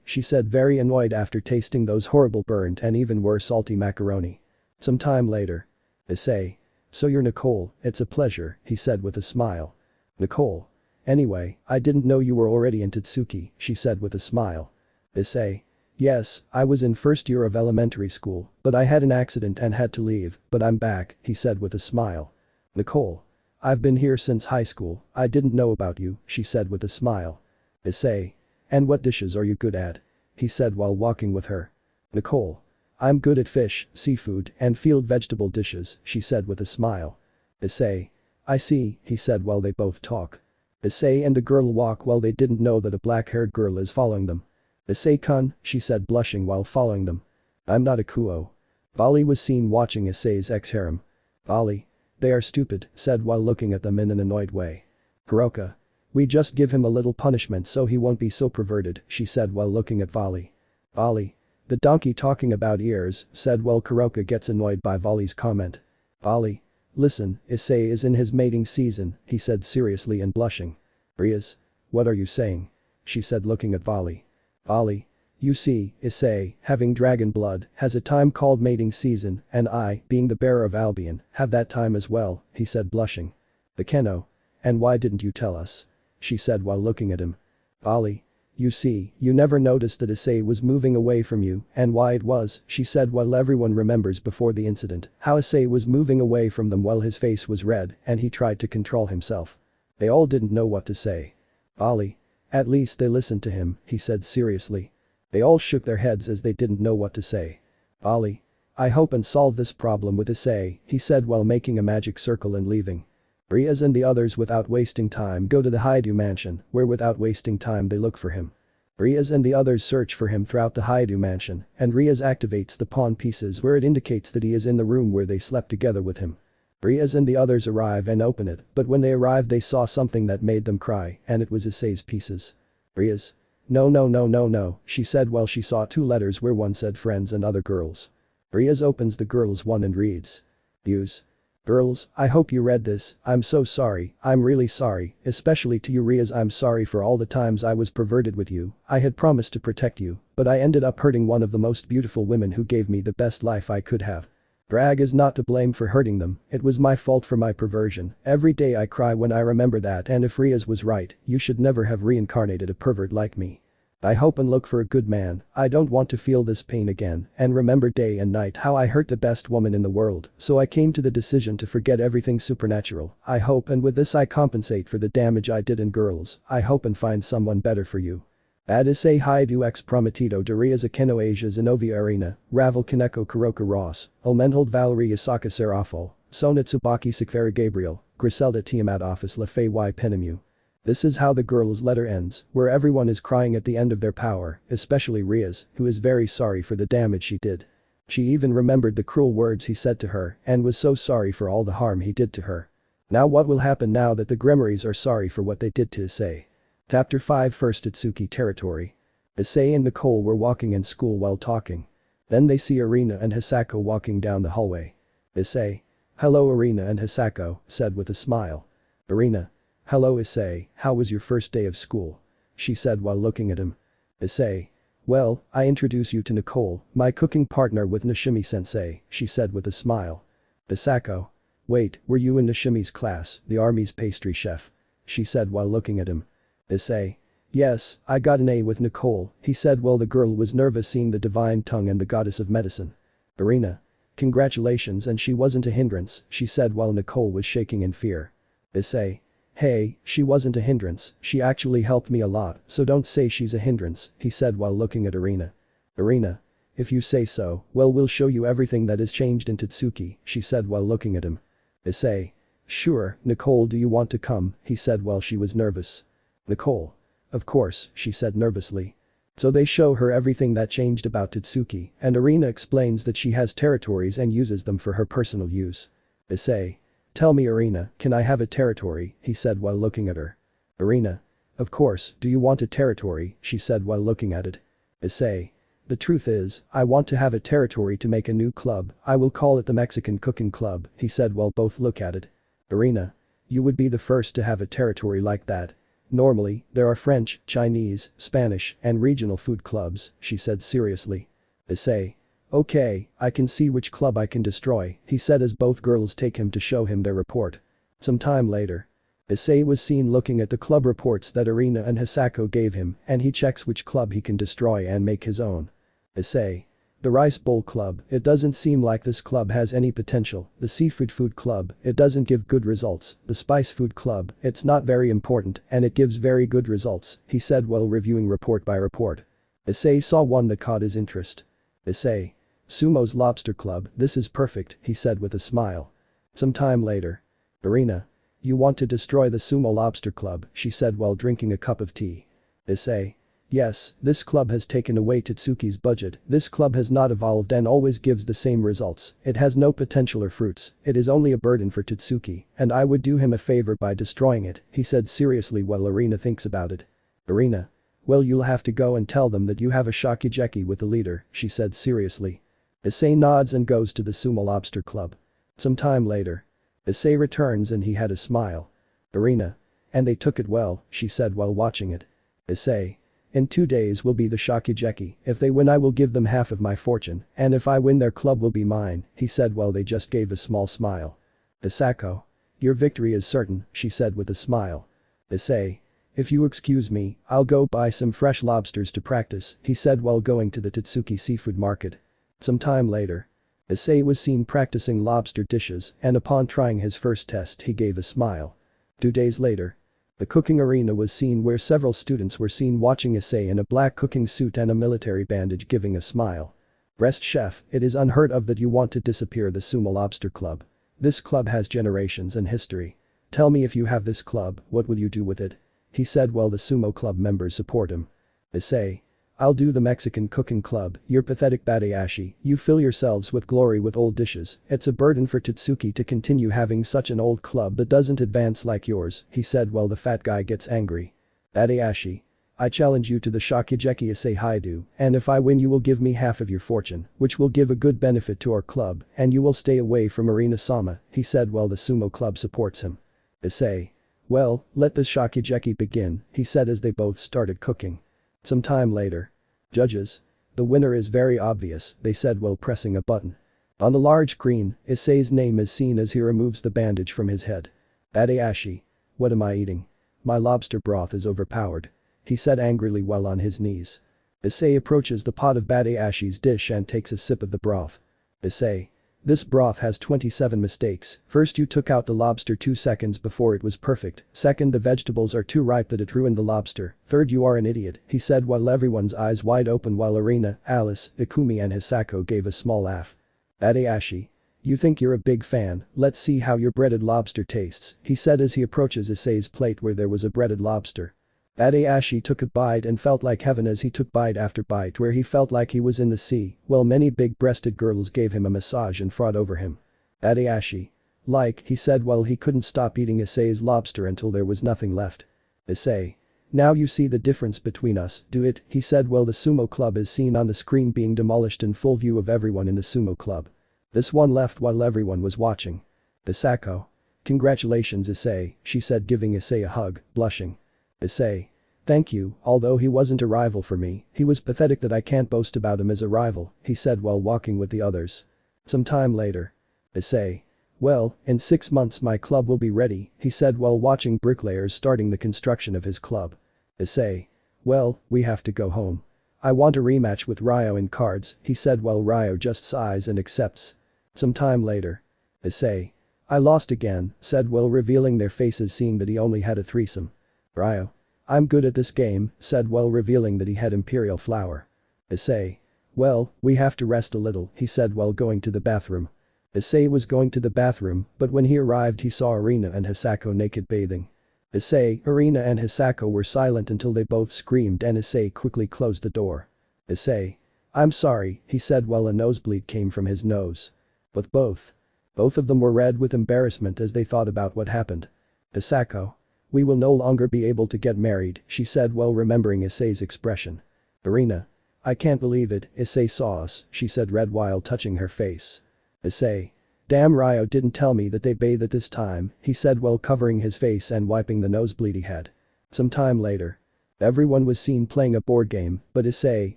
She said very annoyed after tasting those horrible burnt and even worse salty macaroni. Some time later. Issei. So you're Nicole, it's a pleasure, he said with a smile. Nicole. Anyway, I didn't know you were already in Totsuki, she said with a smile. Issei. Yes, I was in first year of elementary school, but I had an accident and had to leave, but I'm back, he said with a smile. Nicole. I've been here since high school, I didn't know about you, she said with a smile. Issei. And what dishes are you good at? He said while walking with her. Nicole. I'm good at fish, seafood, and field vegetable dishes, she said with a smile. Issei. I see, he said while they both talk. Issei and the girl walk while they didn't know that a black-haired girl is following them. Issei-kun, she said blushing while following them. I'm not a Kuoh. Bali was seen watching Issei's ex-harem. Bali. They are stupid, said while looking at them in an annoyed way. Kuroka. We just give him a little punishment so he won't be so perverted, she said while looking at Vali. Vali. The donkey talking about ears, said while Kuroka gets annoyed by Vali's comment. Vali. Listen, Issei is in his mating season, he said seriously and blushing. Rias. What are you saying? She said looking at Vali. Vali. You see, Issei, having dragon blood, has a time called mating season, and I, being the bearer of Albion, have that time as well, he said blushing. The Keno. And why didn't you tell us? She said while looking at him. Vali. You see, you never noticed that Issei was moving away from you, and why it was, she said while everyone remembers before the incident, how Issei was moving away from them while his face was red and he tried to control himself. They all didn't know what to say. Vali. At least they listened to him, he said seriously. They all shook their heads as they didn't know what to say. Vali. I hope and solve this problem with Issei, he said while making a magic circle and leaving. Rias and the others without wasting time go to the Hyoudou mansion, where without wasting time they look for him. Rias and the others search for him throughout the Hyoudou mansion, and Rias activates the pawn pieces where it indicates that he is in the room where they slept together with him. Rias and the others arrive and open it, but when they arrived they saw something that made them cry, and it was Issei's pieces. Rias. No no no no no, she said while she saw 2 letters where one said friends and other girls. Rias opens the girls one and reads. Use. Girls, I hope you read this, I'm so sorry, I'm really sorry, especially to you Rias, I'm sorry for all the times I was perverted with you, I had promised to protect you, but I ended up hurting one of the most beautiful women who gave me the best life I could have. Drag is not to blame for hurting them, it was my fault for my perversion, every day I cry when I remember that, and if Rias was right, you should never have reincarnated a pervert like me. I hope and look for a good man, I don't want to feel this pain again, and remember day and night how I hurt the best woman in the world, so I came to the decision to forget everything supernatural, I hope and with this I compensate for the damage I did in girls, I hope and find someone better for you. Ad Issei Hyoudou ex prometido de Rias Aquino Asia Zenovia Arena, Ravel Kaneko Kuroka Ross, Elmenhold Valerie Yasaka Serafol, Sona Tsubaki Seekvaira Gabriel, Griselda Tiamat Office La Fei y Penemu. This is how the girl's letter ends, where everyone is crying at the end of their power, especially Rias, who is very sorry for the damage she did. She even remembered the cruel words he said to her and was so sorry for all the harm he did to her. Now what will happen now that the Gremorys are sorry for what they did to Issei? Chapter 5 First Itsuki Territory. Issei and Nicole were walking in school while talking. Then they see Irina and Hisako walking down the hallway. Issei. Hello Irina and Hisako, said with a smile. Irina. Hello Issei, how was your first day of school? She said while looking at him. Issei. Well, I introduce you to Nicole, my cooking partner with Nishimi-sensei, she said with a smile. Hisako. Wait, were you in Nishimi's class, the army's pastry chef? She said while looking at him. Issei. Yes, I got an A with Nicole, he said while the girl was nervous seeing the divine tongue and the goddess of medicine. Irina. Congratulations, and she wasn't a hindrance, she said while Nicole was shaking in fear. Issei. Hey, she wasn't a hindrance, she actually helped me a lot, so don't say she's a hindrance, he said while looking at Irina. Irina. If you say so, well we'll show you everything that is changed in Totsuki, she said while looking at him. Issei. Sure, Nicole, do you want to come, he said while she was nervous. Nicole. Of course, she said nervously. So they show her everything that changed about Totsuki, and Irina explains that she has territories and uses them for her personal use. Issei. Tell me Irina, can I have a territory, he said while looking at her. Irina. Of course, do you want a territory, she said while looking at it. Issei. The truth is, I want to have a territory to make a new club, I will call it the Mexican Cooking Club, he said while both look at it. Irina. You would be the first to have a territory like that. Normally, there are French, Chinese, Spanish, and regional food clubs, she said seriously. Issei. Okay, I can see which club I can destroy, he said as both girls take him to show him their report. Some time later. Issei was seen looking at the club reports that Irina and Hisako gave him and he checks which club he can destroy and make his own. Issei. The Rice Bowl Club, it doesn't seem like this club has any potential, the Seafood Food Club, it doesn't give good results, the Spice Food Club, it's not very important and it gives very good results, he said while reviewing report by report. Issei saw one that caught his interest. Issei. Sumo's Lobster Club, this is perfect, he said with a smile. Some time later. Irina. You want to destroy the Sumo Lobster Club, she said while drinking a cup of tea. Issei. Yes, this club has taken away Totsuki's budget, this club has not evolved and always gives the same results, it has no potential or fruits, it is only a burden for Totsuki, and I would do him a favor by destroying it, he said seriously while Irina thinks about it. Irina. Well you'll have to go and tell them that you have a Shokugeki with the leader, she said seriously. Issei nods and goes to the Sumo Lobster Club. Some time later. Issei returns and he had a smile. Irina. And they took it well, she said while watching it. Issei. In 2 days will be the Shokugeki, if they win I will give them half of my fortune, and if I win their club will be mine, he said while they just gave a small smile. Hisako. Your victory is certain, she said with a smile. Issei. If you excuse me, I'll go buy some fresh lobsters to practice, he said while going to the Totsuki seafood market. Some time later. Issei was seen practicing lobster dishes and upon trying his first test he gave a smile. 2 days later. The cooking arena was seen where several students were seen watching Issei in a black cooking suit and a military bandage giving a smile. Rest chef, it is unheard of that you want to disappear the Sumo Lobster Club. This club has generations and history. Tell me if you have this club, what will you do with it? He said while the sumo club members support him. Issei. I'll do the Mexican cooking club, you're pathetic Badayashi, you fill yourselves with glory with old dishes, it's a burden for Totsuki to continue having such an old club that doesn't advance like yours, he said while the fat guy gets angry. Badayashi. I challenge you to the Shokugeki Issei Hyoudou, and if I win you will give me half of your fortune, which will give a good benefit to our club, and you will stay away from Arena Sama, he said while the sumo club supports him. Issei. Well, let the Shokugeki begin, he said as they both started cooking. Some time later. Judges. The winner is very obvious, they said while pressing a button. On the large screen, Issei's name is seen as he removes the bandage from his head. Badayashi. What am I eating? My lobster broth is overpowered. He said angrily while on his knees. Issei approaches the pot of Badayashi's dish and takes a sip of the broth. Issei. This broth has 27 mistakes. First you took out the lobster 2 seconds before it was perfect. Second the vegetables are too ripe that it ruined the lobster. Third you are an idiot, he said while everyone's eyes wide open while Arina, Alice, Ikumi and Hisako gave a small laugh. Badayashi. You think you're a big fan, let's see how your breaded lobster tastes, he said as he approaches Issei's plate where there was a breaded lobster. Badayashi took a bite and felt like heaven as he took bite after bite where he felt like he was in the sea, while many big-breasted girls gave him a massage and fought over him. Badayashi. Like, he said while he couldn't stop eating Issei's lobster until there was nothing left. Issei. Now you see the difference between us, do it, he said while the sumo club is seen on the screen being demolished in full view of everyone in the sumo club. This one left while everyone was watching. Hisako. Congratulations Issei, she said giving Issei a hug, blushing. Issei. Thank you, although he wasn't a rival for me, he was pathetic that I can't boast about him as a rival, he said while walking with the others. Some time later. Issei. Well, in 6 months my club will be ready, he said while watching bricklayers starting the construction of his club. Issei. Well, we have to go home. I want a rematch with Ryo in cards, he said while Ryo just sighs and accepts. Some time later. Issei. I lost again, said while revealing their faces seeing that he only had a threesome. Ryo. I'm good at this game, said while revealing that he had imperial flour. Issei. Well, we have to rest a little, he said while going to the bathroom. Issei was going to the bathroom, but when he arrived he saw Arina and Hisako naked bathing. Issei, Arina and Hisako were silent until they both screamed and Issei quickly closed the door. Issei. I'm sorry, he said while a nosebleed came from his nose. But both of them were red with embarrassment as they thought about what happened. Hisako. We will no longer be able to get married, she said while remembering Issei's expression. Arina. I can't believe it, Issei saw us, she said red while touching her face. Issei. Damn Ryo didn't tell me that they bathe at this time, he said while covering his face and wiping the nosebleed he had. Some time later. Everyone was seen playing a board game, but Issei,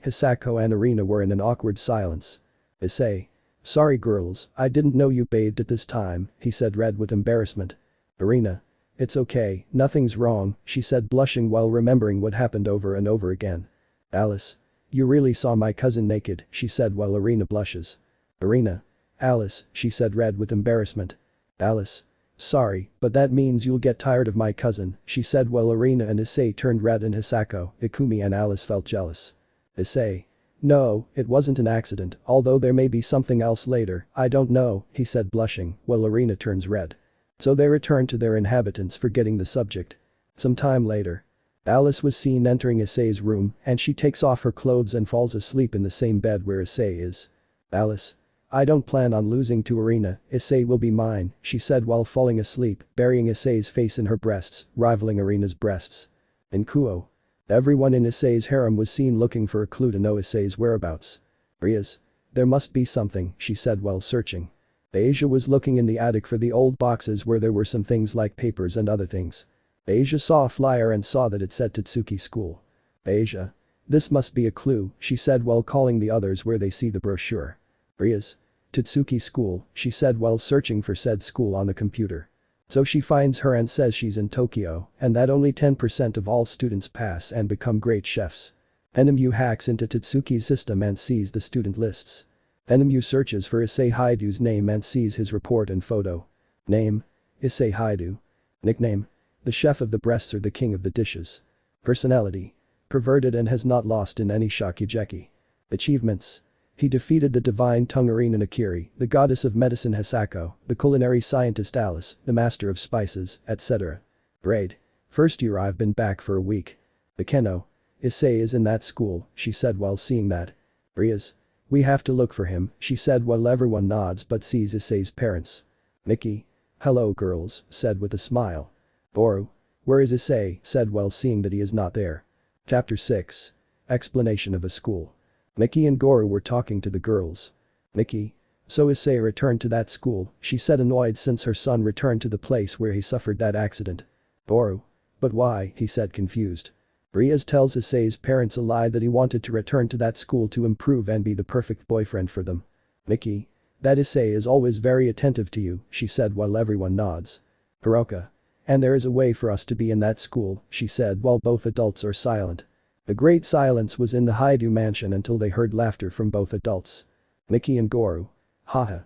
Hisako and Arina were in an awkward silence. Issei. Sorry girls, I didn't know you bathed at this time, he said red with embarrassment. Arina. It's okay, nothing's wrong, she said blushing while remembering what happened over and over again. Alice. You really saw my cousin naked, she said while Arina blushes. Arina. Alice, she said red with embarrassment. Alice. Sorry, but that means you'll get tired of my cousin, she said while Arina and Issei turned red and Hisako, Ikumi and Alice felt jealous. Issei. No, it wasn't an accident, although there may be something else later, I don't know, he said blushing, while Arina turns red. So they return to their inhabitants forgetting the subject. Some time later. Alice was seen entering Issei's room and she takes off her clothes and falls asleep in the same bed where Issei is. Alice. I don't plan on losing to Arina, Issei will be mine, she said while falling asleep, burying Issei's face in her breasts, rivaling Arina's breasts. In Kuoh. Everyone in Issei's harem was seen looking for a clue to know Issei's whereabouts. Rias. There must be something, she said while searching. Asia was looking in the attic for the old boxes where there were some things like papers and other things. Asia saw a flyer and saw that it said Totsuki School. Asia. This must be a clue, she said while calling the others where they see the brochure. Rias. Totsuki School, she said while searching for said school on the computer. So she finds her and says she's in Tokyo and that only 10% of all students pass and become great chefs. NMU hacks into Totsuki's system and sees the student lists. NMU searches for Issei Hyoudou's name and sees his report and photo. Name. Issei Hyoudou. Nickname. The chef of the breasts or the king of the dishes. Personality. Perverted and has not lost in any Shokugeki. Achievements. He defeated the divine tongue Arena Nakiri, the goddess of medicine Hisako, the culinary scientist Alice, the master of spices, etc. Great. First year I've been back for a week. Bekeno. Issei is in that school, she said while seeing that. Rias. We have to look for him, she said while everyone nods but sees Issei's parents. Nikki. Hello girls, said with a smile. Boru. Where is Issei, said while seeing that he is not there. Chapter 6. Explanation of a school. Nikki and Goru were talking to the girls. Nikki. So Issei returned to that school, she said annoyed since her son returned to the place where he suffered that accident. Boru. But why, he said confused. Rias tells Issei's parents a lie that he wanted to return to that school to improve and be the perfect boyfriend for them. Nikki. That Issei is always very attentive to you, she said while everyone nods. Hiroka. And there is a way for us to be in that school, she said while both adults are silent. A great silence was in the Hyoudou mansion until they heard laughter from both adults. Nikki and Goru. Haha.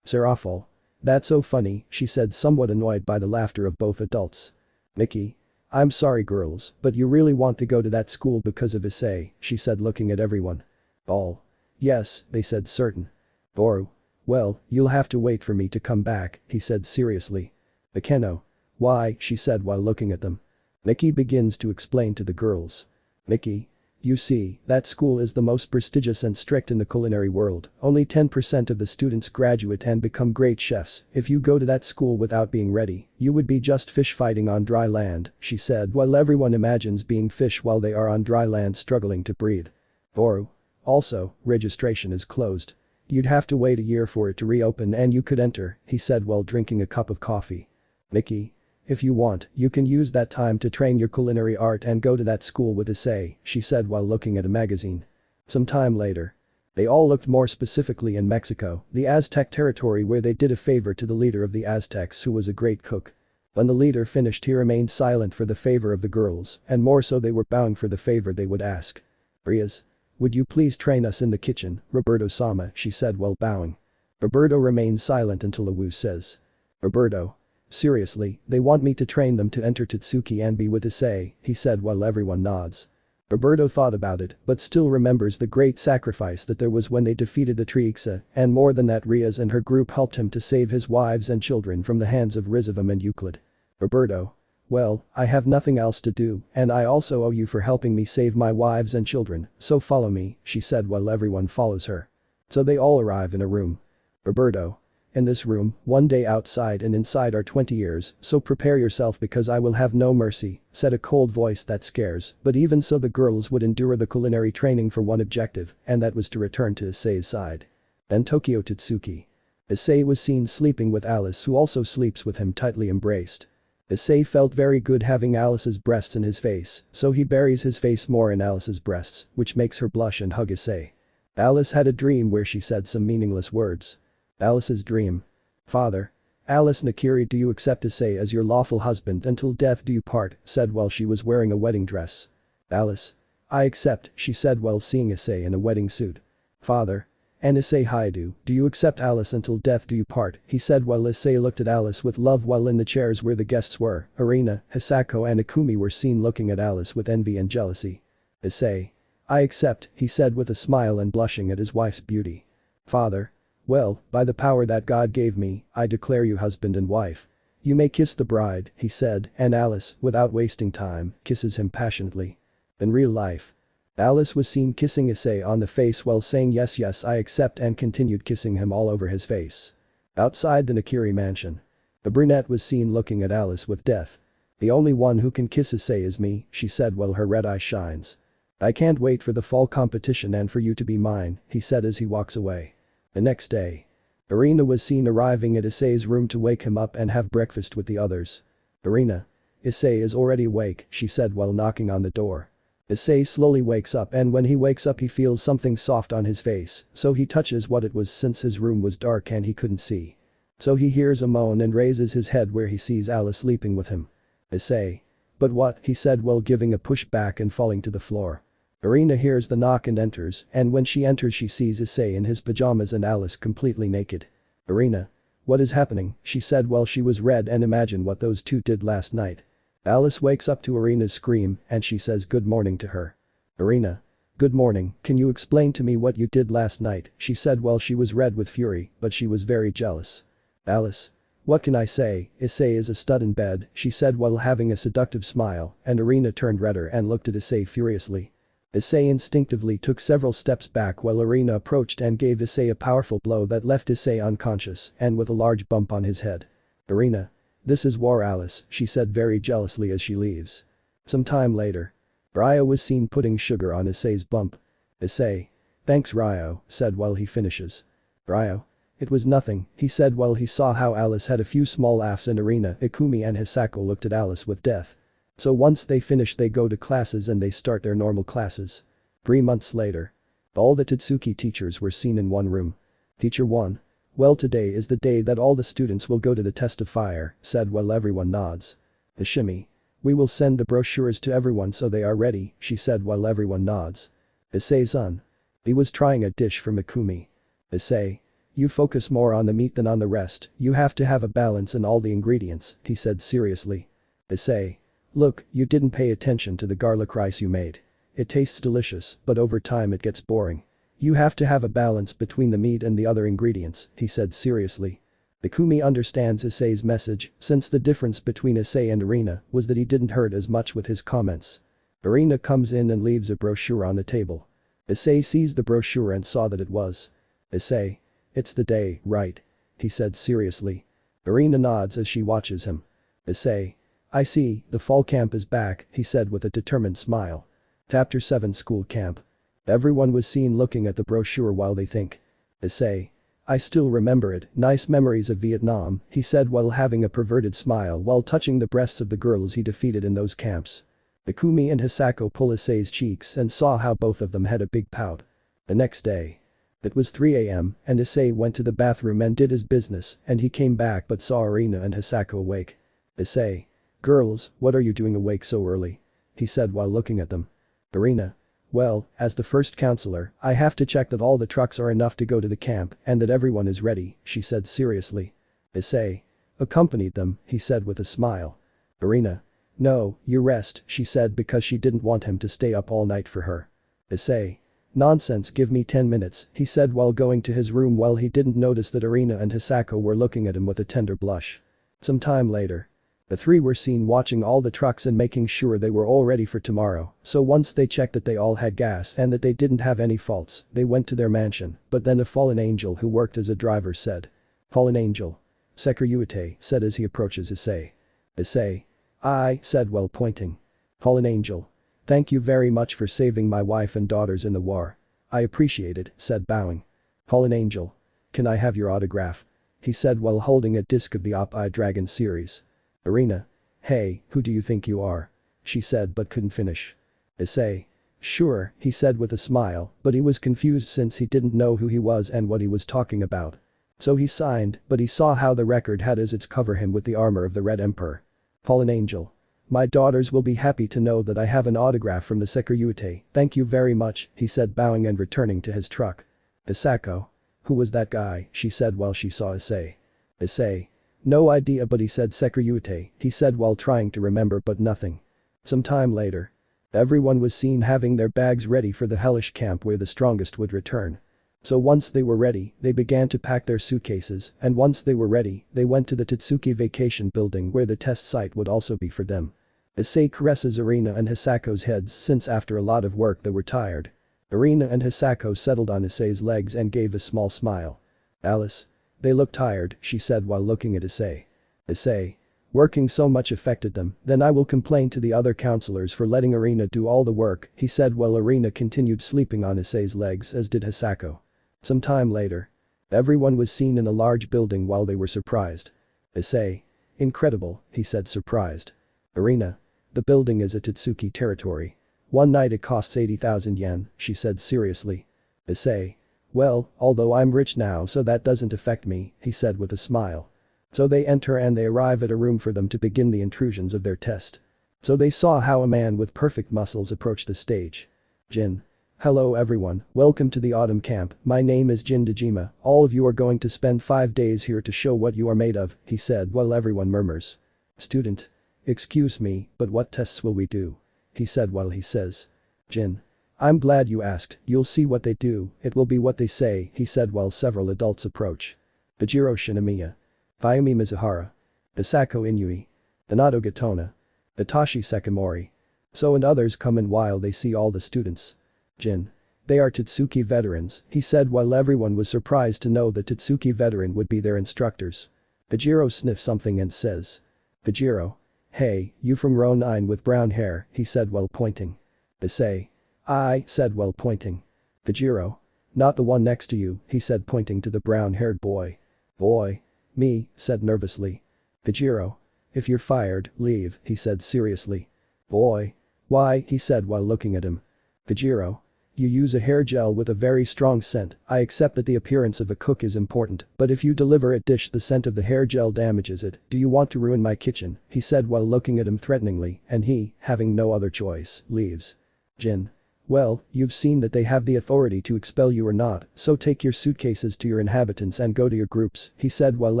Serafal. That's so funny, she said somewhat annoyed by the laughter of both adults. Nikki. I'm sorry girls, but you really want to go to that school because of Issei, she said looking at everyone. All. Yes, they said certain. Boru. Well, you'll have to wait for me to come back, he said seriously. Bekeno. Why, she said while looking at them. Nikki begins to explain to the girls. Nikki. You see, that school is the most prestigious and strict in the culinary world, only 10% of the students graduate and become great chefs. If you go to that school without being ready, you would be just fish fighting on dry land, she said while everyone imagines being fish while they are on dry land struggling to breathe. Boru. Also, registration is closed. You'd have to wait a year for it to reopen and you could enter, he said while drinking a cup of coffee. Nikki. If you want, you can use that time to train your culinary art and go to that school with Issei, she said while looking at a magazine. Some time later. They all looked more specifically in Mexico, the Aztec territory where they did a favor to the leader of the Aztecs who was a great cook. When the leader finished he remained silent for the favor of the girls, and more so they were bowing for the favor they would ask. Rias. Would you please train us in the kitchen, Roberto-sama, she said while bowing. Roberto remains silent until Awu says. Roberto. Seriously, they want me to train them to enter Totsuki and be with Issei, he said while everyone nods. Roberto thought about it, but still remembers the great sacrifice that there was when they defeated the Triixa, and more than that Rias and her group helped him to save his wives and children from the hands of Rizavam and Euclid. Roberto. Well, I have nothing else to do, and I also owe you for helping me save my wives and children, so follow me, she said while everyone follows her. So they all arrive in a room. Roberto. In this room, one day outside and inside are 20 years, so prepare yourself because I will have no mercy, said a cold voice that scares, but even so the girls would endure the culinary training for one objective, and that was to return to Issei's side. Then Tokyo Totsuki. Issei was seen sleeping with Alice who also sleeps with him tightly embraced. Issei felt very good having Alice's breasts in his face, so he buries his face more in Alice's breasts, which makes her blush and hug Issei. Alice had a dream where she said some meaningless words. Alice's dream. Father. Alice Nakiri, do you accept Issei as your lawful husband until death do you part, said while she was wearing a wedding dress. Alice. I accept, she said while seeing Issei in a wedding suit. Father. And Issei Hyoudou, do you accept Alice until death do you part, he said while Issei looked at Alice with love while in the chairs where the guests were, Arena, Hisako and Akumi were seen looking at Alice with envy and jealousy. Issei. I accept, he said with a smile and blushing at his wife's beauty. Father. Well, by the power that God gave me, I declare you husband and wife. You may kiss the bride, he said, and Alice, without wasting time, kisses him passionately. In real life. Alice was seen kissing Issei on the face while saying yes yes I accept and continued kissing him all over his face. Outside the Nakiri mansion. The brunette was seen looking at Alice with death. The only one who can kiss Issei is me, she said while her red eye shines. I can't wait for the fall competition and for you to be mine, he said as he walks away. The next day. Arena was seen arriving at Issei's room to wake him up and have breakfast with the others. Arena. Issei is already awake, she said while knocking on the door. Issei slowly wakes up and when he wakes up he feels something soft on his face, so he touches what it was since his room was dark and he couldn't see. So he hears a moan and raises his head where he sees Alice sleeping with him. Issei. But what, he said while giving a push back and falling to the floor. Arena hears the knock and enters, and when she enters she sees Issei in his pajamas and Alice completely naked. Arena. What is happening, she said while she was red and imagine what those two did last night. Alice wakes up to Arena's scream and she says good morning to her. Arena. Good morning, can you explain to me what you did last night, she said while she was red with fury, but she was very jealous. Alice. What can I say, Issei is a stud in bed, she said while having a seductive smile, and Irina turned redder and looked at Issei furiously. Issei instinctively took several steps back while Irina approached and gave Issei a powerful blow that left Issei unconscious and with a large bump on his head. Irina. This is war, Alice, she said very jealously as she leaves. Some time later. Ryo was seen putting sugar on Issei's bump. Issei. Thanks Ryo, said while he finishes. Ryo. It was nothing, he said while he saw how Alice had a few small laughs and Irina, Ikumi and Hisako looked at Alice with death. So once they finish they go to classes and they start their normal classes. 3 months later. All the Tatsuki teachers were seen in one room. Teacher 1. Well, today is the day that all the students will go to the test of fire, said while everyone nods. Ishimi. We will send the brochures to everyone so they are ready, she said while everyone nods. Issei-san. He was trying a dish for Mikumi. Issei. You focus more on the meat than on the rest, you have to have a balance in all the ingredients, he said seriously. Issei. Look, you didn't pay attention to the garlic rice you made. It tastes delicious, but over time it gets boring. You have to have a balance between the meat and the other ingredients, he said seriously. Ikumi understands Issei's message, since the difference between Issei and Irina was that he didn't hurt as much with his comments. Irina comes in and leaves a brochure on the table. Issei sees the brochure and saw that it was. Issei. It's the day, right? He said seriously. Irina nods as she watches him. Issei. I see, the fall camp is back, he said with a determined smile. Chapter 7 School Camp. Everyone was seen looking at the brochure while they think. Issei. I still remember it, nice memories of Vietnam, he said while having a perverted smile while touching the breasts of the girls he defeated in those camps. Ikumi and Hisako pull Issei's cheeks and saw how both of them had a big pout. The next day. It was 3 a.m. and Issei went to the bathroom and did his business and he came back but saw Irina and Hisako awake. Issei. Girls, what are you doing awake so early? He said while looking at them. Irina. Well, as the first counselor, I have to check that all the trucks are enough to go to the camp and that everyone is ready, she said seriously. Issei. Accompanied them, he said with a smile. Irina. No, you rest, she said because she didn't want him to stay up all night for her. Issei. Nonsense, give me 10 minutes, he said while going to his room while he didn't notice that Irina and Hisako were looking at him with a tender blush. Some time later. The three were seen watching all the trucks and making sure they were all ready for tomorrow, so once they checked that they all had gas and that they didn't have any faults, they went to their mansion, but then a fallen angel who worked as a driver said. Fallen angel. Sekiryuutei said as he approaches Issei. Issei. I said while pointing. Fallen angel. Thank you very much for saving my wife and daughters in the war. I appreciate it, said bowing. Fallen angel. Can I have your autograph? He said while holding a disc of the Op-I Dragon series. Irina. Hey, who do you think you are? She said but couldn't finish. Issei. Sure, he said with a smile, but he was confused since he didn't know who he was and what he was talking about. So he signed, but he saw how the record had as its cover him with the armor of the Red Emperor. Fallen angel. My daughters will be happy to know that I have an autograph from the Sekiryuutei, thank you very much, he said bowing and returning to his truck. Hisako. Who was that guy, she said while she saw Issei. Issei. No idea but he said Sekiryuutei, he said while trying to remember but nothing. Some time later. Everyone was seen having their bags ready for the hellish camp where the strongest would return. So once they were ready, they began to pack their suitcases and once they were ready, they went to the Tatsuki vacation building where the test site would also be for them. Issei caresses Irina and Hisako's heads since after a lot of work they were tired. Irina and Hisako settled on Issei's legs and gave a small smile. Alice. They look tired, she said while looking at Issei. Issei. Working so much affected them, then I will complain to the other counselors for letting Irina do all the work, he said while Irina continued sleeping on Issei's legs as did Hisako. Some time later. Everyone was seen in a large building while they were surprised. Issei. Incredible, he said surprised. Irina. The building is a Tatsuki territory. One night it costs 80,000 yen, she said seriously. Issei. Well, although I'm rich now so that doesn't affect me, he said with a smile. So they enter and they arrive at a room for them to begin the intrusions of their test. So they saw how a man with perfect muscles approached the stage. Jin. Hello everyone, welcome to the autumn camp, my name is Jin Dejima, all of you are going to spend 5 days here to show what you are made of, he said while everyone murmurs. Student. Excuse me, but what tests will we do? He said while he says. Jin. I'm glad you asked, you'll see what they do, it will be what they say, he said while several adults approach. Bajiro Shinomiya. Bayumi Mizuhara. Isako Inui. Minato Gatona. Itachi Sekimori. So and others come in while they see all the students. Jin. They are Totsuki veterans, he said while everyone was surprised to know that Totsuki veteran would be their instructors. Bajiro sniffs something and says. Bajiro. Hey, you from row 9 with brown hair, he said while pointing. Issei. I said while pointing. Bajiro. Not the one next to you, he said pointing to the brown-haired boy. Boy. Me, said nervously. Bajiro. If you're fired, leave, he said seriously. Boy. Why, he said while looking at him. Bajiro. You use a hair gel with a very strong scent, I accept that the appearance of a cook is important, but if you deliver a dish the scent of the hair gel damages it, do you want to ruin my kitchen, he said while looking at him threateningly, and he, having no other choice, leaves. Jin. Well, you've seen that they have the authority to expel you or not, so take your suitcases to your inhabitants and go to your groups, he said while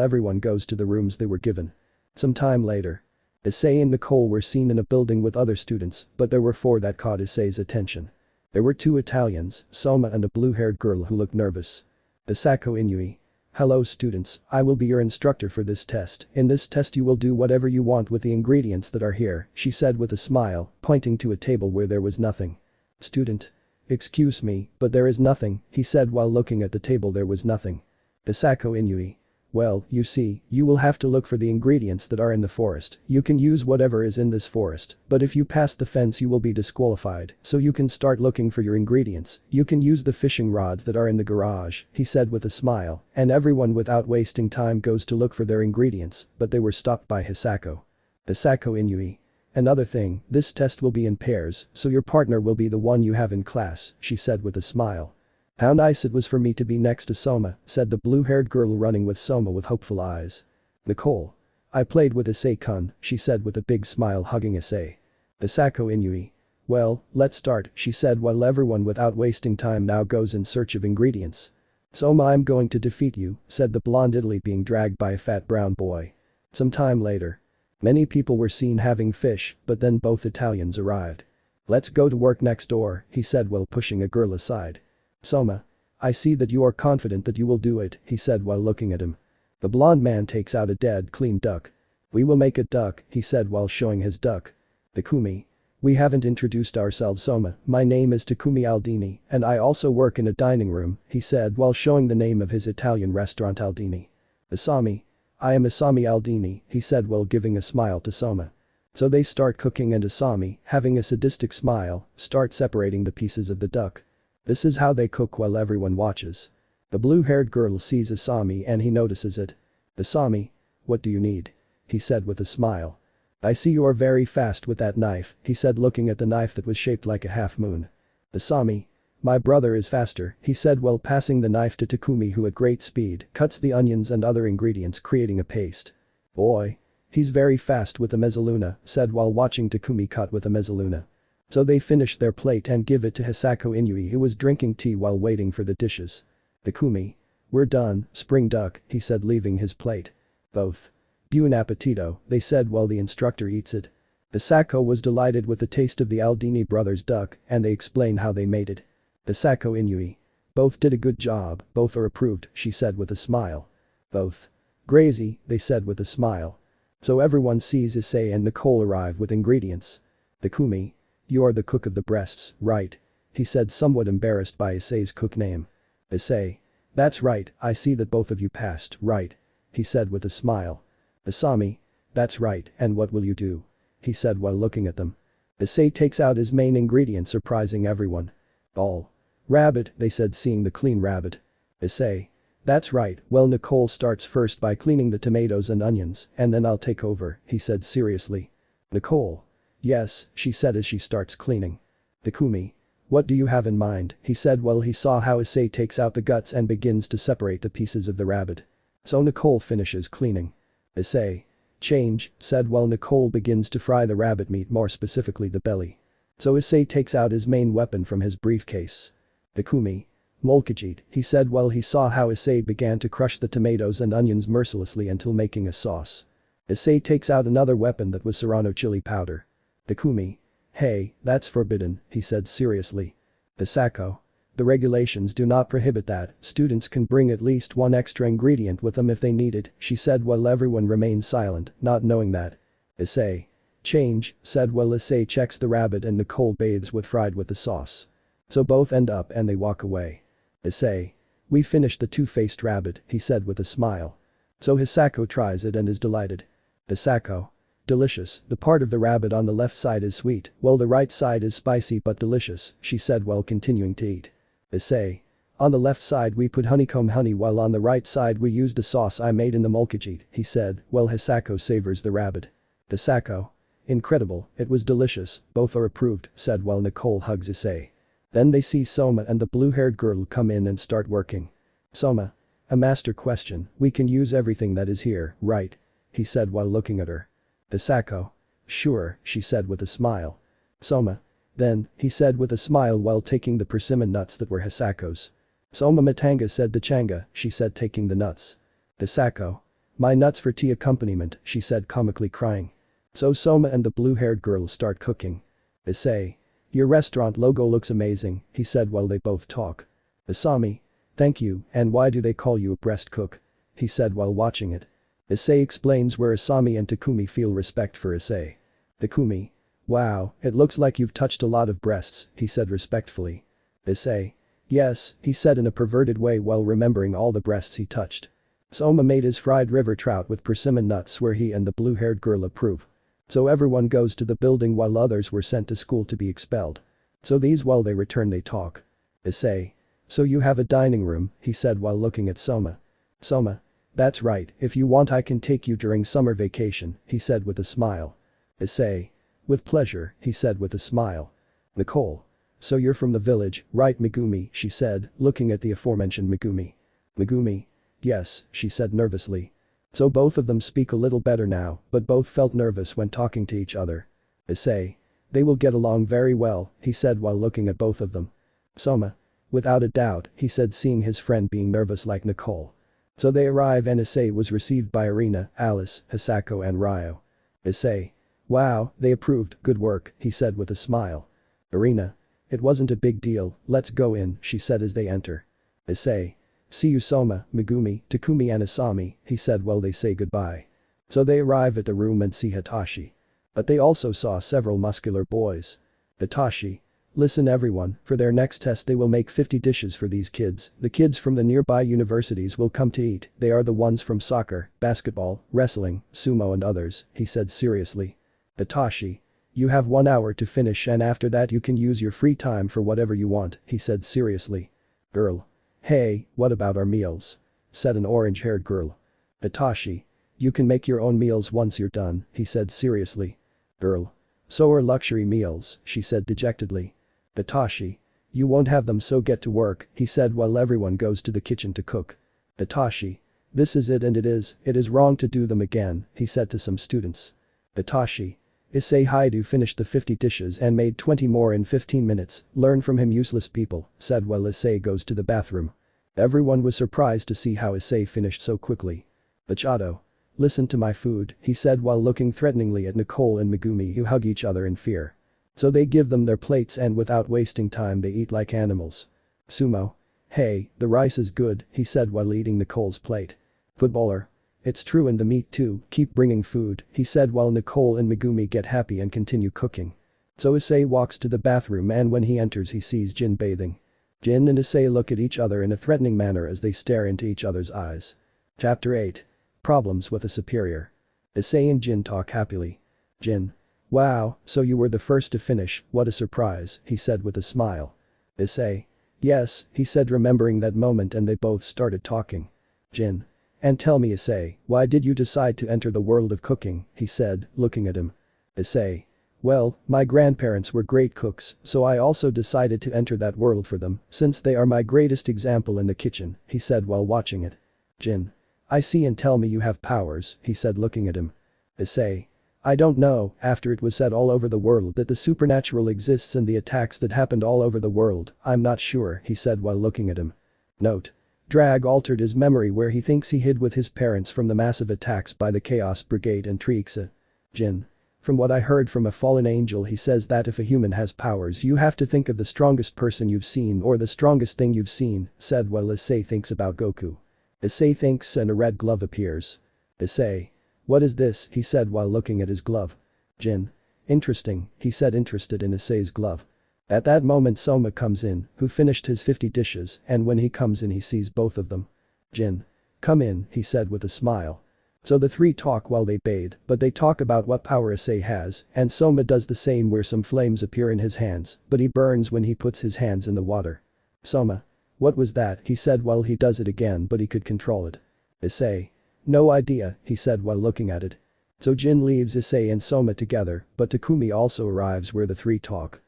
everyone goes to the rooms they were given. Some time later. Issei and Nicole were seen in a building with other students, but there were 4 that caught Issei's attention. There were 2 Italians, Soma and a blue-haired girl who looked nervous. Isako Inui. Hello students, I will be your instructor for this test. In this test you will do whatever you want with the ingredients that are here, she said with a smile, pointing to a table where there was nothing. Student. Excuse me, but there is nothing, he said while looking at the table there was nothing. Isako Inui. Well, you see, you will have to look for the ingredients that are in the forest, you can use whatever is in this forest, but if you pass the fence you will be disqualified, so you can start looking for your ingredients, you can use the fishing rods that are in the garage, he said with a smile, and everyone without wasting time goes to look for their ingredients, but they were stopped by Hisako. Hisako Inui. Another thing, this test will be in pairs, so your partner will be the one you have in class, she said with a smile. How nice it was for me to be next to Soma, said the blue-haired girl running with Soma with hopeful eyes. Nicole. I played with Issei-kun, she said with a big smile hugging Issei. Isako Inui. Well, let's start, she said while everyone without wasting time now goes in search of ingredients. Soma, I'm going to defeat you, said the blonde Italy being dragged by a fat brown boy. Some time later. Many people were seen having fish, but then both Italians arrived. Let's go to work next door, he said while pushing a girl aside. Soma. I see that you are confident that you will do it, he said while looking at him. The blonde man takes out a dead clean duck. We will make a duck, he said while showing his duck. Takumi. We haven't introduced ourselves Soma, my name is Takumi Aldini, and I also work in a dining room, he said while showing the name of his Italian restaurant Aldini. Asami. I am Asami Aldini, he said while giving a smile to Soma. So they start cooking and Asami, having a sadistic smile, start separating the pieces of the duck. This is how they cook while everyone watches. The blue-haired girl sees Asami and he notices it. Asami. What do you need? He said with a smile. I see you are very fast with that knife, he said looking at the knife that was shaped like a half-moon. Asami. My brother is faster, he said while passing the knife to Takumi who at great speed cuts the onions and other ingredients creating a paste. Boy. He's very fast with a mezzaluna, said while watching Takumi cut with a mezzaluna. So they finish their plate and give it to Hisako Inui who was drinking tea while waiting for the dishes. Takumi. We're done, spring duck, he said leaving his plate. Both. Buon appetito, they said while the instructor eats it. Hisako was delighted with the taste of the Aldini brothers' duck and they explained how they made it. Hisako Inui. Both did a good job, both are approved, she said with a smile. Both. Crazy, they said with a smile. So everyone sees Issei and Nicole arrive with ingredients. Takumi. You are the cook of the breasts, right? He said somewhat embarrassed by Issei's cook name. Issei. That's right, I see that both of you passed, right? He said with a smile. Asami. That's right, and what will you do? He said while looking at them. Issei takes out his main ingredient surprising everyone. All. Rabbit, they said seeing the clean rabbit. Issei. That's right, well Nicole starts first by cleaning the tomatoes and onions, and then I'll take over, he said seriously. Nicole. Yes, she said as she starts cleaning. Takumi. What do you have in mind, he said while he saw how Issei takes out the guts and begins to separate the pieces of the rabbit. So Nicole finishes cleaning. Issei. Change, said while Nicole begins to fry the rabbit meat more specifically the belly. So Issei takes out his main weapon from his briefcase. Takumi. Molkajit, he said while he saw how Issei began to crush the tomatoes and onions mercilessly until making a sauce. Issei takes out another weapon that was serrano chili powder. Takumi. Hey, that's forbidden, he said seriously. Hisako. The regulations do not prohibit that, students can bring at least one extra ingredient with them if they need it, she said while everyone remained silent, not knowing that. Issei. Change, said while Issei checks the rabbit and Nicole bathes with fried with the sauce. So both end up and they walk away. Issei. We finished the two-faced rabbit, he said with a smile. So Hisako tries it and is delighted. Hisako. Delicious, the part of the rabbit on the left side is sweet, while the right side is spicy but delicious, she said while continuing to eat. Issei. On the left side we put honeycomb honey while on the right side we used a sauce I made in the molkajit, he said, while Hisako savors the rabbit. Hisako. Incredible, it was delicious, both are approved, said while Nicole hugs Issei. Then they see Soma and the blue-haired girl come in and start working. Soma. A master question, we can use everything that is here, right? He said while looking at her. Hisako. Sure, she said with a smile. Soma. Then, he said with a smile while taking the persimmon nuts that were Hisako's. Soma Matanga said the changa, she said taking the nuts. Hisako. My nuts for tea accompaniment, she said comically crying. So Soma and the blue-haired girl start cooking. Issei. Your restaurant logo looks amazing, he said while they both talk. Isami. Thank you, and why do they call you a breast cook? He said while watching it. Issei explains where Isami and Takumi feel respect for Issei. Takumi. Wow, it looks like you've touched a lot of breasts, he said respectfully. Issei. Yes, he said in a perverted way while remembering all the breasts he touched. Soma made his fried river trout with persimmon nuts where he and the blue-haired girl approve. So everyone goes to the building while others were sent to school to be expelled. So these while they return they talk. Issei. So you have a dining room, he said while looking at Soma. Soma. That's right, if you want I can take you during summer vacation, he said with a smile. Issei. With pleasure, he said with a smile. Nicole. So you're from the village, right Megumi, she said, looking at the aforementioned Megumi. Megumi. Yes, she said nervously. So both of them speak a little better now, but both felt nervous when talking to each other. Issei. They will get along very well, he said while looking at both of them. Soma. Without a doubt, he said seeing his friend being nervous like Nicole. So they arrive and Issei was received by Irina, Alice, Hisako and Ryo. Issei. Wow, they approved, good work, he said with a smile. Irina. It wasn't a big deal, let's go in, she said as they enter. Issei. See you Soma, Megumi, Takumi and Isami, he said while they say goodbye. So they arrive at the room and see Hitachi. But they also saw several muscular boys. Hitachi. Listen everyone, for their next test they will make 50 dishes for these kids, the kids from the nearby universities will come to eat, they are the ones from soccer, basketball, wrestling, sumo and others, he said seriously. Hitachi. You have 1 hour to finish and after that you can use your free time for whatever you want, he said seriously. Girl. Hey, what about our meals? Said an orange-haired girl. Hitachi. You can make your own meals once you're done, he said seriously. Girl. So are luxury meals, she said dejectedly. Hitachi. You won't have them so get to work, he said while everyone goes to the kitchen to cook. Hitachi. This is it and it is wrong to do them again, he said to some students. Hitachi. Issei Hyoudou finished the 50 dishes and made 20 more in 15 minutes, learn from him useless people, said while Issei goes to the bathroom. Everyone was surprised to see how Issei finished so quickly. Machado. Listen to my food, he said while looking threateningly at Nicole and Megumi who hug each other in fear. So they give them their plates and without wasting time they eat like animals. Sumo. Hey, the rice is good, he said while eating Nicole's plate. Footballer. It's true and the meat too, keep bringing food, he said while Nicole and Megumi get happy and continue cooking. So Issei walks to the bathroom and when he enters he sees Jin bathing. Jin and Issei look at each other in a threatening manner as they stare into each other's eyes. Chapter 8. Problems with a superior. Issei and Jin talk happily. Jin. Wow, so you were the first to finish, what a surprise, he said with a smile. Issei. Yes, he said remembering that moment and they both started talking. Jin. And tell me Issei, why did you decide to enter the world of cooking, he said, looking at him. Issei. Well, my grandparents were great cooks, so I also decided to enter that world for them, since they are my greatest example in the kitchen, he said while watching it. Jin. I see and tell me you have powers, he said looking at him. Issei. I don't know, after it was said all over the world that the supernatural exists and the attacks that happened all over the world, I'm not sure, he said while looking at him. Note. Drag altered his memory where he thinks he hid with his parents from the massive attacks by the Chaos Brigade and Trixa. Jin. From what I heard from a fallen angel, he says that if a human has powers you have to think of the strongest person you've seen or the strongest thing you've seen, said while Issei thinks about Goku. Issei thinks and a red glove appears. Issei. What is this, he said while looking at his glove. Jin. Interesting, he said, interested in Issei's glove. At that moment Soma comes in, who finished his 50 dishes, and when he comes in he sees both of them. Jin. Come in, he said with a smile. So the three talk while they bathe, but they talk about what power Issei has, and Soma does the same where some flames appear in his hands, but he burns when he puts his hands in the water. Soma. What was that, he said while he does it again, but he could control it. Issei. No idea, he said while looking at it. So Jin leaves Issei and Soma together, but Takumi also arrives where the three talk.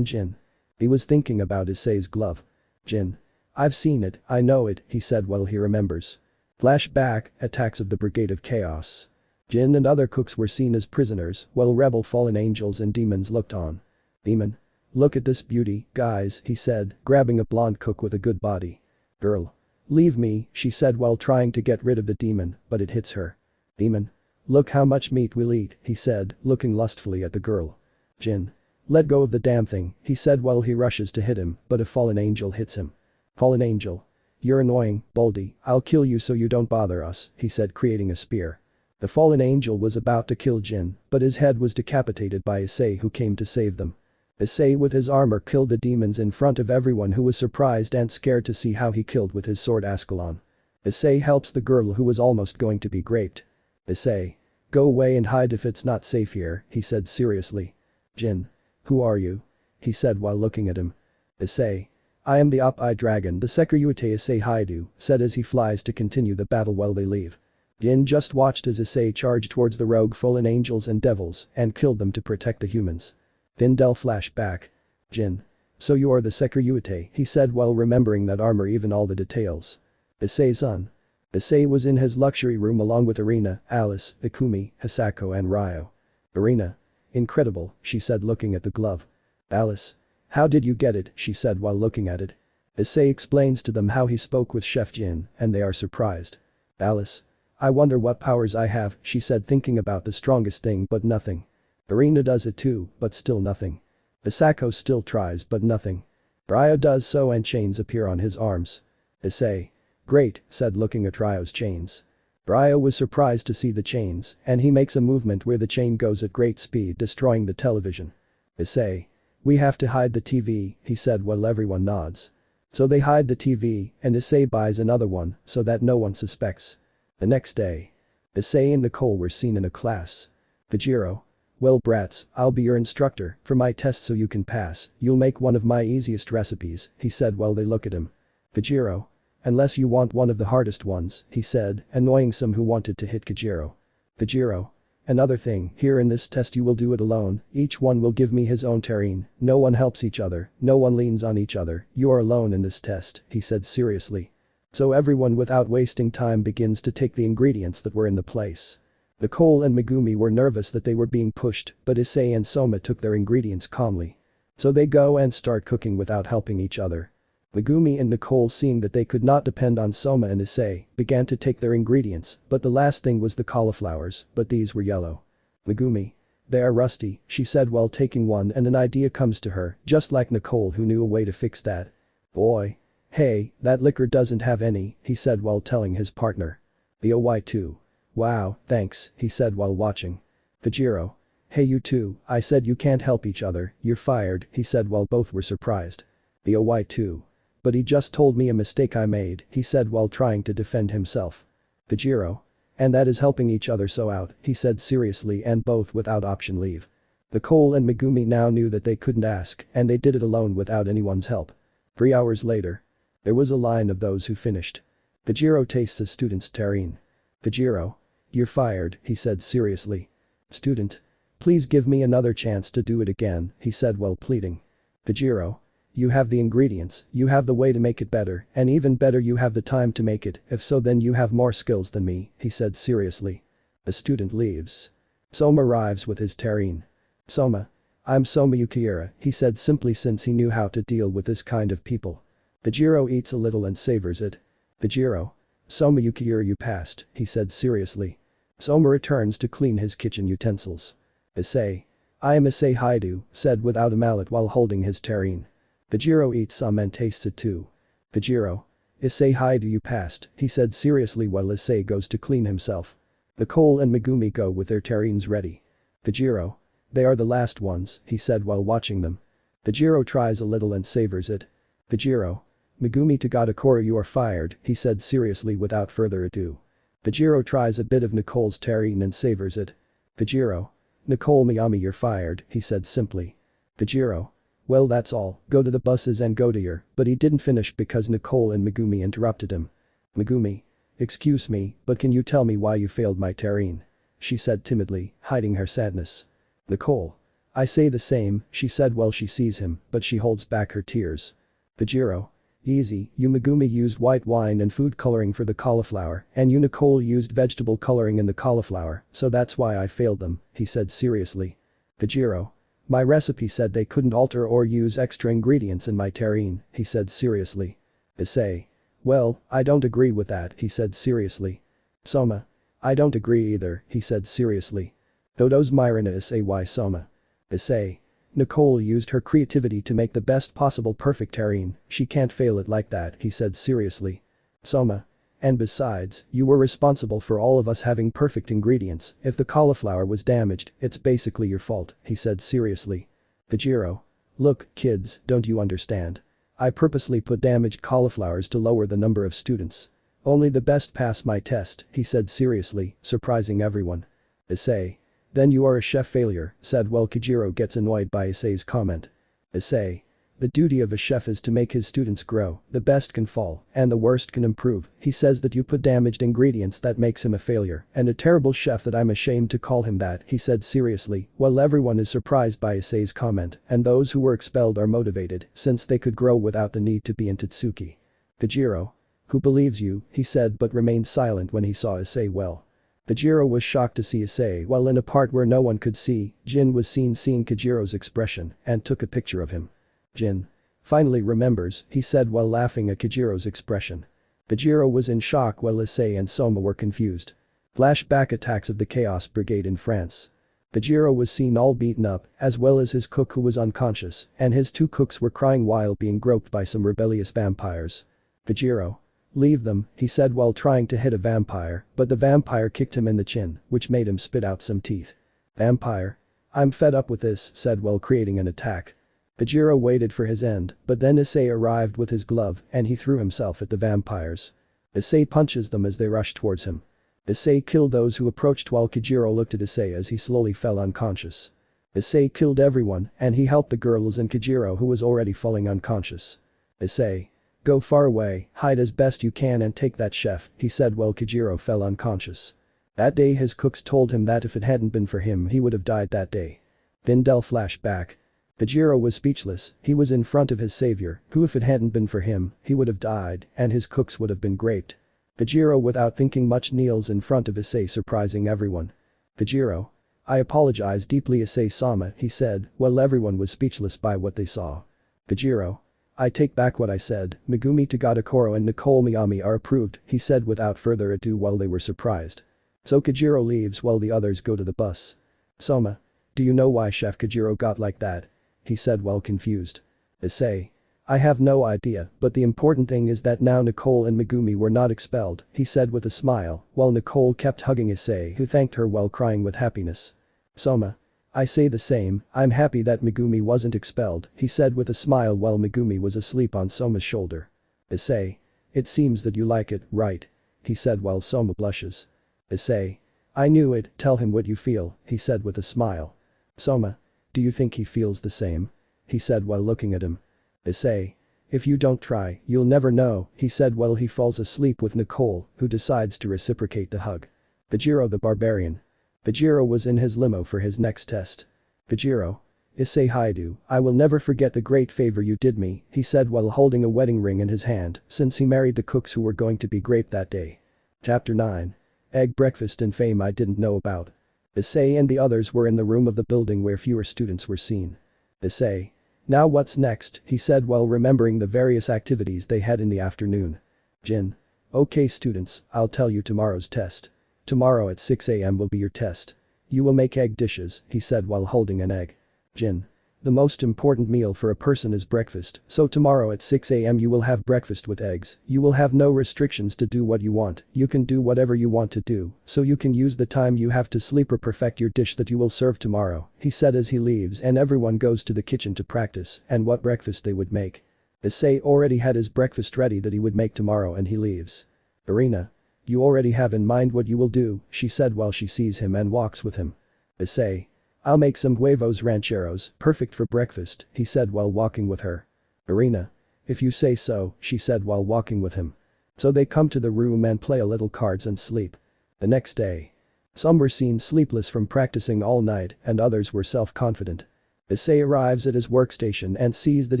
Jin. He was thinking about Issei's glove. Jin. I've seen it, I know it, he said while he remembers. Flashback, attacks of the Brigade of Chaos. Jin and other cooks were seen as prisoners, while rebel fallen angels and demons looked on. Demon. Look at this beauty, guys, he said, grabbing a blonde cook with a good body. Girl. Leave me, she said while trying to get rid of the demon, but it hits her. Demon. Look how much meat we'll eat, he said, looking lustfully at the girl. Jin. Let go of the damn thing, he said while he rushes to hit him, but a fallen angel hits him. Fallen angel. You're annoying, Baldy, I'll kill you so you don't bother us, he said, creating a spear. The fallen angel was about to kill Jin, but his head was decapitated by Issei, who came to save them. Issei with his armor killed the demons in front of everyone, who was surprised and scared to see how he killed with his sword Ascalon. Issei helps the girl who was almost going to be raped. Issei. Go away and hide if it's not safe here, he said seriously. Jin. Who are you? He said while looking at him. Issei. I am the Op-Eye Dragon, the Sekiryuutei, Issei Hyoudou said as he flies to continue the battle while they leave. Jin just watched as Issei charged towards the rogue fallen angels and devils and killed them to protect the humans. Vindel flashback. Jin. So you are the Sekiryuutei, he said while remembering that armor, even all the details. Issei's son. Issei was in his luxury room along with Irina, Alice, Ikumi, Hisako and Ryo. Irina. Incredible, she said looking at the glove. Alice. How did you get it, she said while looking at it. Issei explains to them how he spoke with Chef Jin, and they are surprised. Alice. I wonder what powers I have, she said, thinking about the strongest thing, but nothing. Irina does it too, but still nothing. Hisako still tries, but nothing. Ryo does so and chains appear on his arms. Issei. Great, said looking at Ryo's chains. Ryo was surprised to see the chains, and he makes a movement where the chain goes at great speed, destroying the television. Issei. We have to hide the TV, he said while everyone nods. So they hide the TV, and Issei buys another one so that no one suspects. The next day. Issei and Nicole were seen in a class. Kajiro. Well brats, I'll be your instructor for my test so you can pass, you'll make one of my easiest recipes, he said while they look at him. Kajiro. Unless you want one of the hardest ones, he said, annoying some who wanted to hit Kajiro. Kajiro. Another thing, here in this test you will do it alone, each one will give me his own terrine, no one helps each other, no one leans on each other, you are alone in this test, he said seriously. So everyone without wasting time begins to take the ingredients that were in the place. Nicole and Megumi were nervous that they were being pushed, but Issei and Soma took their ingredients calmly. So they go and start cooking without helping each other. Megumi and Nicole, seeing that they could not depend on Soma and Issei, began to take their ingredients, but the last thing was the cauliflowers, but these were yellow. Megumi. They are rusty, she said while taking one, and an idea comes to her, just like Nicole who knew a way to fix that. Boy. Hey, that liquor doesn't have any, he said while telling his partner. The OY2. Wow, thanks, he said while watching. Kajiro. Hey you two, I said you can't help each other, you're fired, he said while both were surprised. The OY2. But he just told me a mistake I made, he said while trying to defend himself. Kajiro. And that is helping each other so out, he said seriously, and both without option leave. Nicole and Megumi now knew that they couldn't ask, and they did it alone without anyone's help. 3 hours later. There was a line of those who finished. Kajiro tastes a student's terrine. Kajiro. You're fired, he said seriously. Student. Please give me another chance to do it again, he said while pleading. Kajiro. You have the ingredients, you have the way to make it better, and even better you have the time to make it, if so then you have more skills than me, he said seriously. The student leaves. Soma arrives with his terrine. Soma. I'm Soma Yukiura, he said simply since he knew how to deal with this kind of people. Kajiro eats a little and savors it. Kajiro. Soma Yukiura, you passed, he said seriously. Soma returns to clean his kitchen utensils. Issei. I am Issei Hyoudou, said without a mallet while holding his terrine. Pajiro eats some and tastes it too. Pajiro. Issei Hyoudou you passed, he said seriously while Issei goes to clean himself. Nicole and Megumi go with their terrines ready. Pajiro. They are the last ones, he said while watching them. Pajiro tries a little and savors it. Pajiro. Megumi Tagadakoro you are fired, he said seriously without further ado. Pajiro tries a bit of Nicole's terrine and savors it. Pajiro. Nicole Miyami you're fired, he said simply. Pajiro. Well that's all, go to the buses and go to your, but he didn't finish because Nicole and Megumi interrupted him. Megumi. Excuse me, but can you tell me why you failed my terrine? She said timidly, hiding her sadness. Nicole. I say the same, she said while she sees him, but she holds back her tears. Pajiro. Easy, you Megumi used white wine and food coloring for the cauliflower, and you Nicole used vegetable coloring in the cauliflower, so that's why I failed them, he said seriously. Pajiro. My recipe said they couldn't alter or use extra ingredients in my terrine, he said seriously. Issei. Well, I don't agree with that, he said seriously. Soma. I don't agree either, he said seriously. Dodo's Myrina Issei why Soma? Issei. Nicole used her creativity to make the best possible perfect terrine, she can't fail it like that, he said seriously. Soma. And besides, you were responsible for all of us having perfect ingredients, if the cauliflower was damaged, it's basically your fault, he said seriously. Pajiro. Look, kids, don't you understand? I purposely put damaged cauliflowers to lower the number of students. Only the best pass my test, he said seriously, surprising everyone. Issei. Then you are a chef failure, said while Kajiro gets annoyed by Issei's comment. Issei. The duty of a chef is to make his students grow, the best can fall, and the worst can improve. He says that you put damaged ingredients that makes him a failure, and a terrible chef that I'm ashamed to call him that, he said seriously, while everyone is surprised by Issei's comment, and those who were expelled are motivated, since they could grow without the need to be in Tatsuki. Kajiro. Who believes you, he said but remained silent when he saw Issei well. Kajiro was shocked to see Issei while in a part where no one could see, Jin was seen seeing Kajiro's expression, and took a picture of him. Jin. Finally remembers, he said while laughing at Kajiro's expression. Kajiro was in shock while Issei and Soma were confused. Flashback attacks of the Chaos Brigade in France. Kajiro was seen all beaten up, as well as his cook who was unconscious, and his two cooks were crying while being groped by some rebellious vampires. Kajiro. Leave them, he said while trying to hit a vampire, but the vampire kicked him in the chin, which made him spit out some teeth. Vampire. I'm fed up with this, said while creating an attack. Kajiro waited for his end, but then Issei arrived with his glove and he threw himself at the vampires. Issei punches them as they rush towards him. Issei killed those who approached while Kajiro looked at Issei as he slowly fell unconscious. Issei killed everyone and he helped the girls and Kajiro who was already falling unconscious. Issei. Go far away, hide as best you can and take that chef, he said while Kajiro fell unconscious. That day his cooks told him that if it hadn't been for him he would have died that day. Vindel flashback. Kajiro was speechless, he was in front of his savior, who if it hadn't been for him, he would have died, and his cooks would have been graped. Kajiro without thinking much kneels in front of Issei surprising everyone. Kajiro. I apologize deeply Issei Sama, he said, while everyone was speechless by what they saw. Kajiro. I take back what I said, Megumi Tagadakoro and Nicole Miyami are approved, he said without further ado while they were surprised. So Kajiro leaves while the others go to the bus. Soma. Do you know why Chef Kajiro got like that? He said while confused. Issei. I have no idea, but the important thing is that now Nicole and Megumi were not expelled, he said with a smile, while Nicole kept hugging Issei who thanked her while crying with happiness. Soma. I say the same, I'm happy that Megumi wasn't expelled, he said with a smile while Megumi was asleep on Soma's shoulder. Issei. It seems that you like it, right? He said while Soma blushes. Issei. I knew it, tell him what you feel, he said with a smile. Soma. Do you think he feels the same? He said while looking at him. Issei. If you don't try, you'll never know, he said while he falls asleep with Nicole, who decides to reciprocate the hug. Kajiro the Barbarian. Kajiro was in his limo for his next test. Kajiro. Issei Hyoudou, I will never forget the great favor you did me, he said while holding a wedding ring in his hand, since he married the cooks who were going to be graped that day. Chapter 9. Egg breakfast and fame I didn't know about. Issei and the others were in the room of the building where fewer students were seen. Issei. Now what's next, he said while remembering the various activities they had in the afternoon. Jin. Okay students, I'll tell you tomorrow's test. Tomorrow at 6 AM will be your test. you will make egg dishes, he said while holding an egg. Jin. The most important meal for a person is breakfast, so tomorrow at 6 AM you will have breakfast with eggs. You will have no restrictions to do what you want, you can do whatever you want to do, so you can use the time you have to sleep or perfect your dish that you will serve tomorrow, he said as he leaves and everyone goes to the kitchen to practice and what breakfast they would make. Issei already had his breakfast ready that he would make tomorrow and he leaves. Arena. You already have in mind what you will do, she said while she sees him and walks with him. Issei. I'll make some huevos rancheros, perfect for breakfast, he said while walking with her. Arena. If you say so, she said while walking with him. So they come to the room and play a little cards and sleep. The next day. Some were seen sleepless from practicing all night and others were self-confident. Issei arrives at his workstation and sees that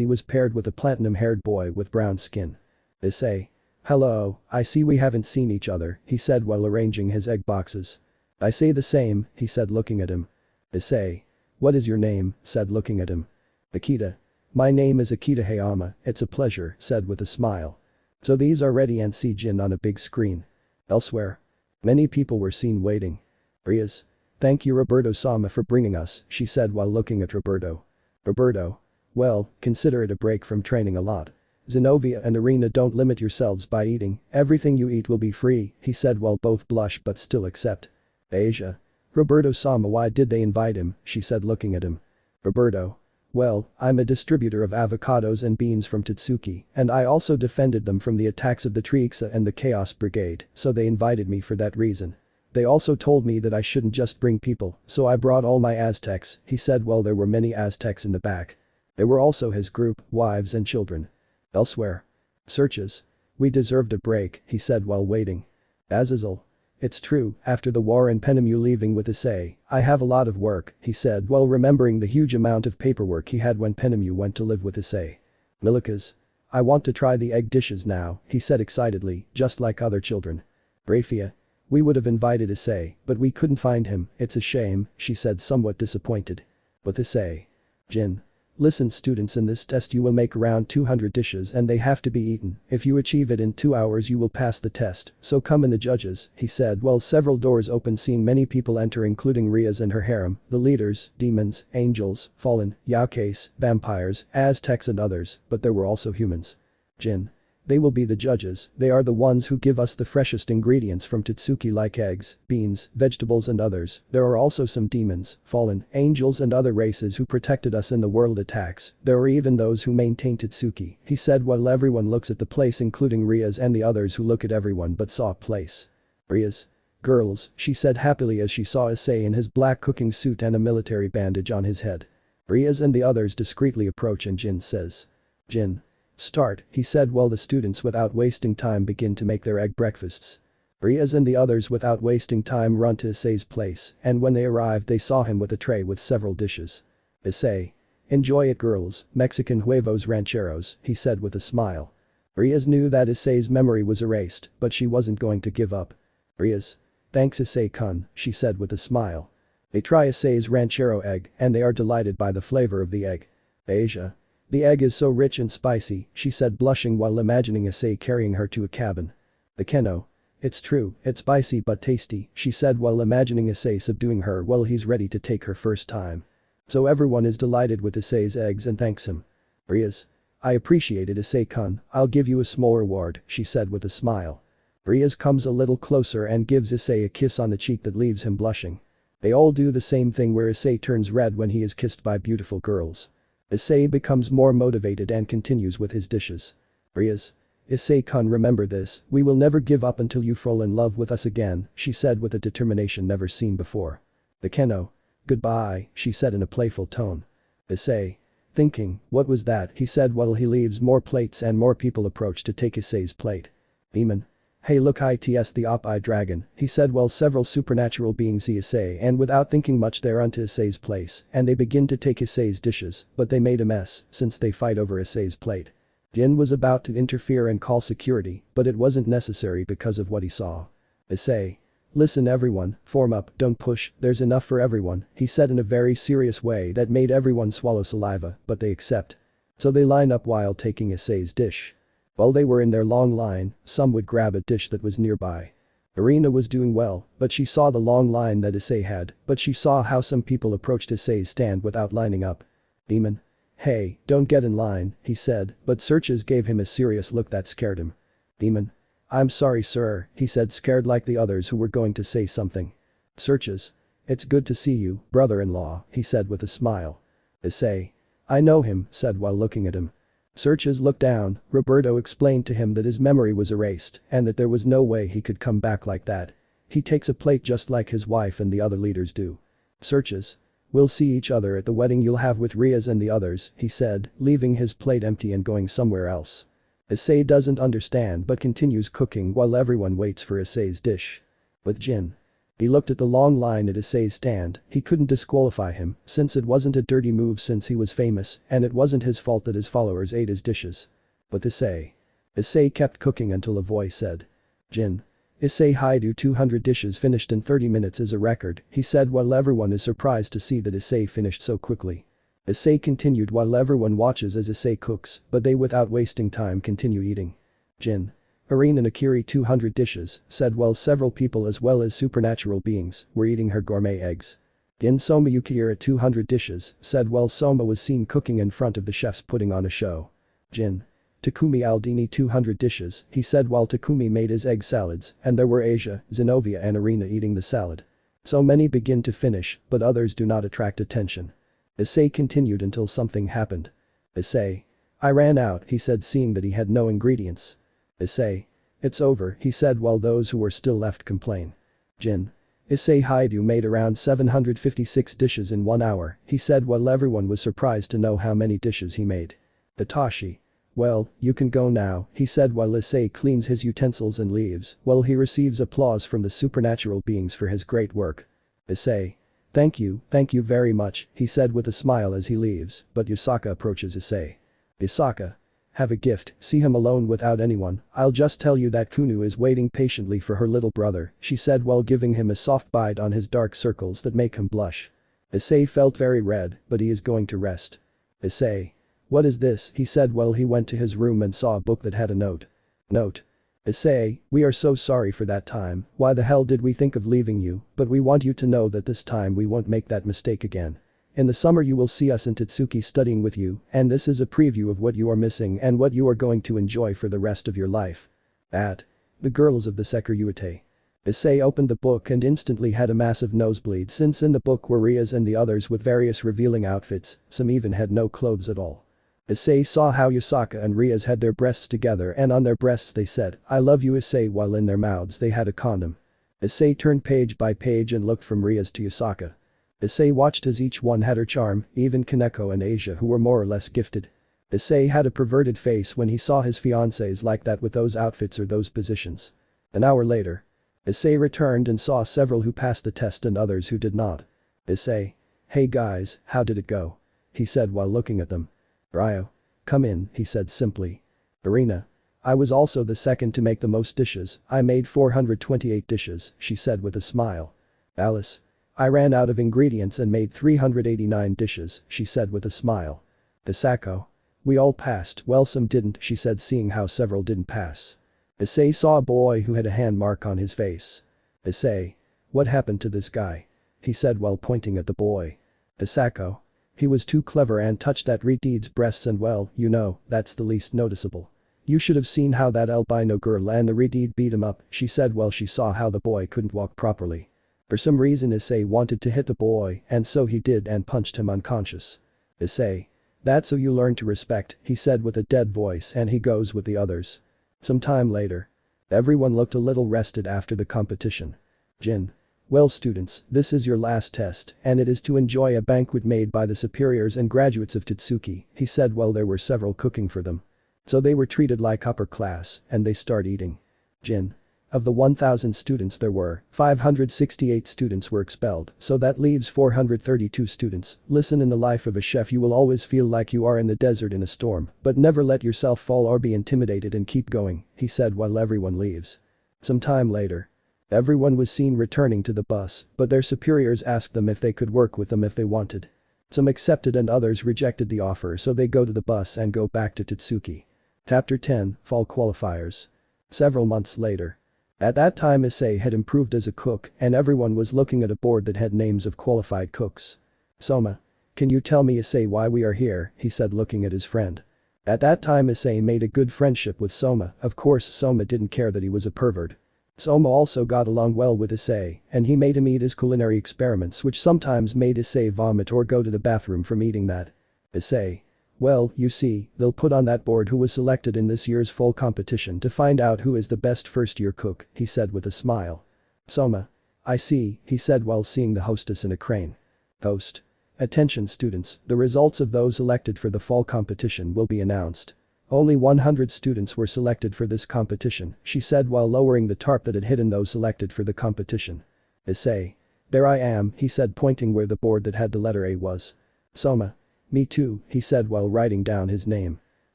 he was paired with a platinum-haired boy with brown skin. Issei. Hello, I see we haven't seen each other, he said while arranging his egg boxes. I say the same, he said looking at him. Issei. What is your name, said looking at him. Akita. My name is Akita Hayama, it's a pleasure, said with a smile. So these are ready and see Jin on a big screen. Elsewhere. Many people were seen waiting. Rias. Thank you Roberto-sama for bringing us, she said while looking at Roberto. Roberto. Well, consider it a break from training a lot. Zenobia and Arena don't limit yourselves by eating, everything you eat will be free, he said while both blush but still accept. Asia. Roberto-sama why did they invite him, she said looking at him. Roberto. Well, I'm a distributor of avocados and beans from Tatsuki, and I also defended them from the attacks of the Trixa and the Chaos Brigade, so they invited me for that reason. They also told me that I shouldn't just bring people, so I brought all my Aztecs, he said while there were many Aztecs in the back. There were also his group, wives and children. Elsewhere. Searches. We deserved a break, he said while waiting. Azazel. It's true, after the war and Penemu leaving with Issei, I have a lot of work, he said while remembering the huge amount of paperwork he had when Penemu went to live with Issei. Milikas. I want to try the egg dishes now, he said excitedly, just like other children. Grayfia. We would have invited Issei, but we couldn't find him, it's a shame, she said somewhat disappointed. With Issei. Jin. Listen students, in this test you will make around 200 dishes and they have to be eaten, if you achieve it in 2 hours you will pass the test, so come in the judges, he said while several doors opened seeing many people enter including Rias and her harem, the leaders, demons, angels, fallen, yaokays, vampires, Aztecs and others, but there were also humans. Jin. They will be the judges, they are the ones who give us the freshest ingredients from Tatsuki like eggs, beans, vegetables and others. There are also some demons, fallen, angels and other races who protected us in the world attacks. There are even those who maintain Tatsuki, he said while everyone looks at the place including Rias and the others who look at everyone but saw a place. Rias. Girls, she said happily as she saw Issei in his black cooking suit and a military bandage on his head. Rias and the others discreetly approach and Jin says. Jin. Start, he said while the students without wasting time begin to make their egg breakfasts. Rias and the others without wasting time run to Issei's place and when they arrived they saw him with a tray with several dishes. Issei. Enjoy it girls, Mexican huevos rancheros, he said with a smile. Rias knew that Issei's memory was erased, but she wasn't going to give up. Rias. Thanks Issei-kun, she said with a smile. They try Issei's ranchero egg and they are delighted by the flavor of the egg. Asia. The egg is so rich and spicy, she said blushing while imagining Issei carrying her to a cabin. The Keno. It's true, it's spicy but tasty, she said while imagining Issei subduing her while he's ready to take her first time. So everyone is delighted with Issei's eggs and thanks him. Rias. I appreciate it Issei-kun, I'll give you a small reward, she said with a smile. Rias comes a little closer and gives Issei a kiss on the cheek that leaves him blushing. They all do the same thing where Issei turns red when he is kissed by beautiful girls. Issei becomes more motivated and continues with his dishes. Rias. Issei-kun remember this, we will never give up until you fall in love with us again, she said with a determination never seen before. The Keno. Goodbye, she said in a playful tone. Issei. Thinking, what was that, he said while he leaves more plates and more people approach to take Issei's plate. Demon. Hey look it's the op-eye dragon, he said while several supernatural beings see Issei and without thinking much they're onto Issei's place and they begin to take Issei's dishes, but they made a mess since they fight over Issei's plate. Jin was about to interfere and call security, but it wasn't necessary because of what he saw. Issei. Listen everyone, form up, don't push, there's enough for everyone, he said in a very serious way that made everyone swallow saliva, but they accept. So they line up while taking Issei's dish. While they were in their long line, some would grab a dish that was nearby. Irina was doing well, but she saw the long line that Issei had, but she saw how some people approached Issei's stand without lining up. Demon. Hey, don't get in line, he said, but Sirzechs gave him a serious look that scared him. Demon. I'm sorry sir, he said scared like the others who were going to say something. Sirzechs. It's good to see you, brother-in-law, he said with a smile. Issei. I know him, said while looking at him. Sirzechs looked down. Roberto explained to him that his memory was erased and that there was no way he could come back like that. He takes a plate just like his wife and the other leaders do. Sirzechs. We'll see each other at the wedding you'll have with Rias and the others, he said, leaving his plate empty and going somewhere else. Issei doesn't understand but continues cooking while everyone waits for Issei's dish. With Jin. He looked at the long line at Issei's stand. He couldn't disqualify him since it wasn't a dirty move since he was famous and it wasn't his fault that his followers ate his dishes. But Issei. Issei kept cooking until a voice said. Jin. Issei Hyoudou 200 dishes finished in 30 minutes is a record, he said while everyone is surprised to see that Issei finished so quickly. Issei continued while everyone watches as Issei cooks, but they without wasting time continue eating. Jin. Irina Nakiri 200 dishes, said while several people as well as supernatural beings were eating her gourmet eggs. Gin Soma Yukira 200 dishes, said while Soma was seen cooking in front of the chefs putting on a show. Jin. Takumi Aldini 200 dishes, he said while Takumi made his egg salads and there were Asia, Zenobia and Irina eating the salad. So many begin to finish, but others do not attract attention. Issei continued until something happened. Issei. I ran out, he said seeing that he had no ingredients. Issei. It's over, he said while those who were still left complain. Jin. Issei Hyoudou made around 756 dishes in 1 hour, he said while everyone was surprised to know how many dishes he made. Itachi. Well, you can go now, he said while Issei cleans his utensils and leaves while he receives applause from the supernatural beings for his great work. Issei. Thank you very much, he said with a smile as he leaves, but Yusaka approaches Issei. Yusaka. Have a gift, see him alone without anyone, I'll just tell you that Kuoh is waiting patiently for her little brother, she said while giving him a soft bite on his dark circles that make him blush. Issei felt very red, but he is going to rest. Issei. What is this, he said while he went to his room and saw a book that had a note. Note. Issei, we are so sorry for that time, why the hell did we think of leaving you, but we want you to know that this time we won't make that mistake again. In the summer you will see us in Tatsuki studying with you, and this is a preview of what you are missing and what you are going to enjoy for the rest of your life. At. The girls of the Sekiryuutei. Issei opened the book and instantly had a massive nosebleed since in the book were Rias and the others with various revealing outfits, some even had no clothes at all. Issei saw how Yusaka and Rias had their breasts together and on their breasts they said, I love you Issei while in their mouths they had a condom. Issei turned page by page and looked from Rias to Yusaka. Issei watched as each one had her charm, even Kaneko and Asia who were more or less gifted. Issei had a perverted face when he saw his fiancés like that with those outfits or those positions. An hour later. Issei returned and saw several who passed the test and others who did not. Issei. Hey guys, how did it go? He said while looking at them. Ryo. Come in, he said simply. Irina. I was also the second to make the most dishes, I made 428 dishes, she said with a smile. Alice. I ran out of ingredients and made 389 dishes, she said with a smile. Isako. We all passed, well some didn't, she said seeing how several didn't pass. Issei saw a boy who had a hand mark on his face. Issei. What happened to this guy? He said while pointing at the boy. Isako. He was too clever and touched that Redeed's breasts and well, you know, that's the least noticeable. You should have seen how that albino girl and the Redeed beat him up, she said while she saw how the boy couldn't walk properly. For some reason Issei wanted to hit the boy and so he did and punched him unconscious. Issei. That's how you learn to respect, he said with a dead voice and he goes with the others. Some time later. Everyone looked a little rested after the competition. Jin. Well students, this is your last test and it is to enjoy a banquet made by the superiors and graduates of Tatsuki, he said while there were several cooking for them. So they were treated like upper class and they start eating. Jin. Of the 1000 students there were, 568 students were expelled, so that leaves 432 students. Listen, in the life of a chef you will always feel like you are in the desert in a storm, but never let yourself fall or be intimidated and keep going, he said while everyone leaves. Some time later. Everyone was seen returning to the bus, but their superiors asked them if they could work with them if they wanted. Some accepted and others rejected the offer so they go to the bus and go back to Tatsuki. Chapter 10, Fall Qualifiers. Several months later. At that time Issei had improved as a cook and everyone was looking at a board that had names of qualified cooks. Soma. Can you tell me Issei why we are here, he said looking at his friend. At that time Issei made a good friendship with Soma, of course Soma didn't care that he was a pervert. Soma also got along well with Issei and he made him eat his culinary experiments which sometimes made Issei vomit or go to the bathroom from eating that. Issei. Well, you see, they'll put on that board who was selected in this year's fall competition to find out who is the best first-year cook, he said with a smile. Soma. I see, he said while seeing the hostess in a crane. Host. Attention students, the results of those elected for the fall competition will be announced. Only 100 students were selected for this competition, she said while lowering the tarp that had hidden those selected for the competition. Issei. There I am, he said pointing where the board that had the letter A was. Soma. Me too, he said while writing down his name.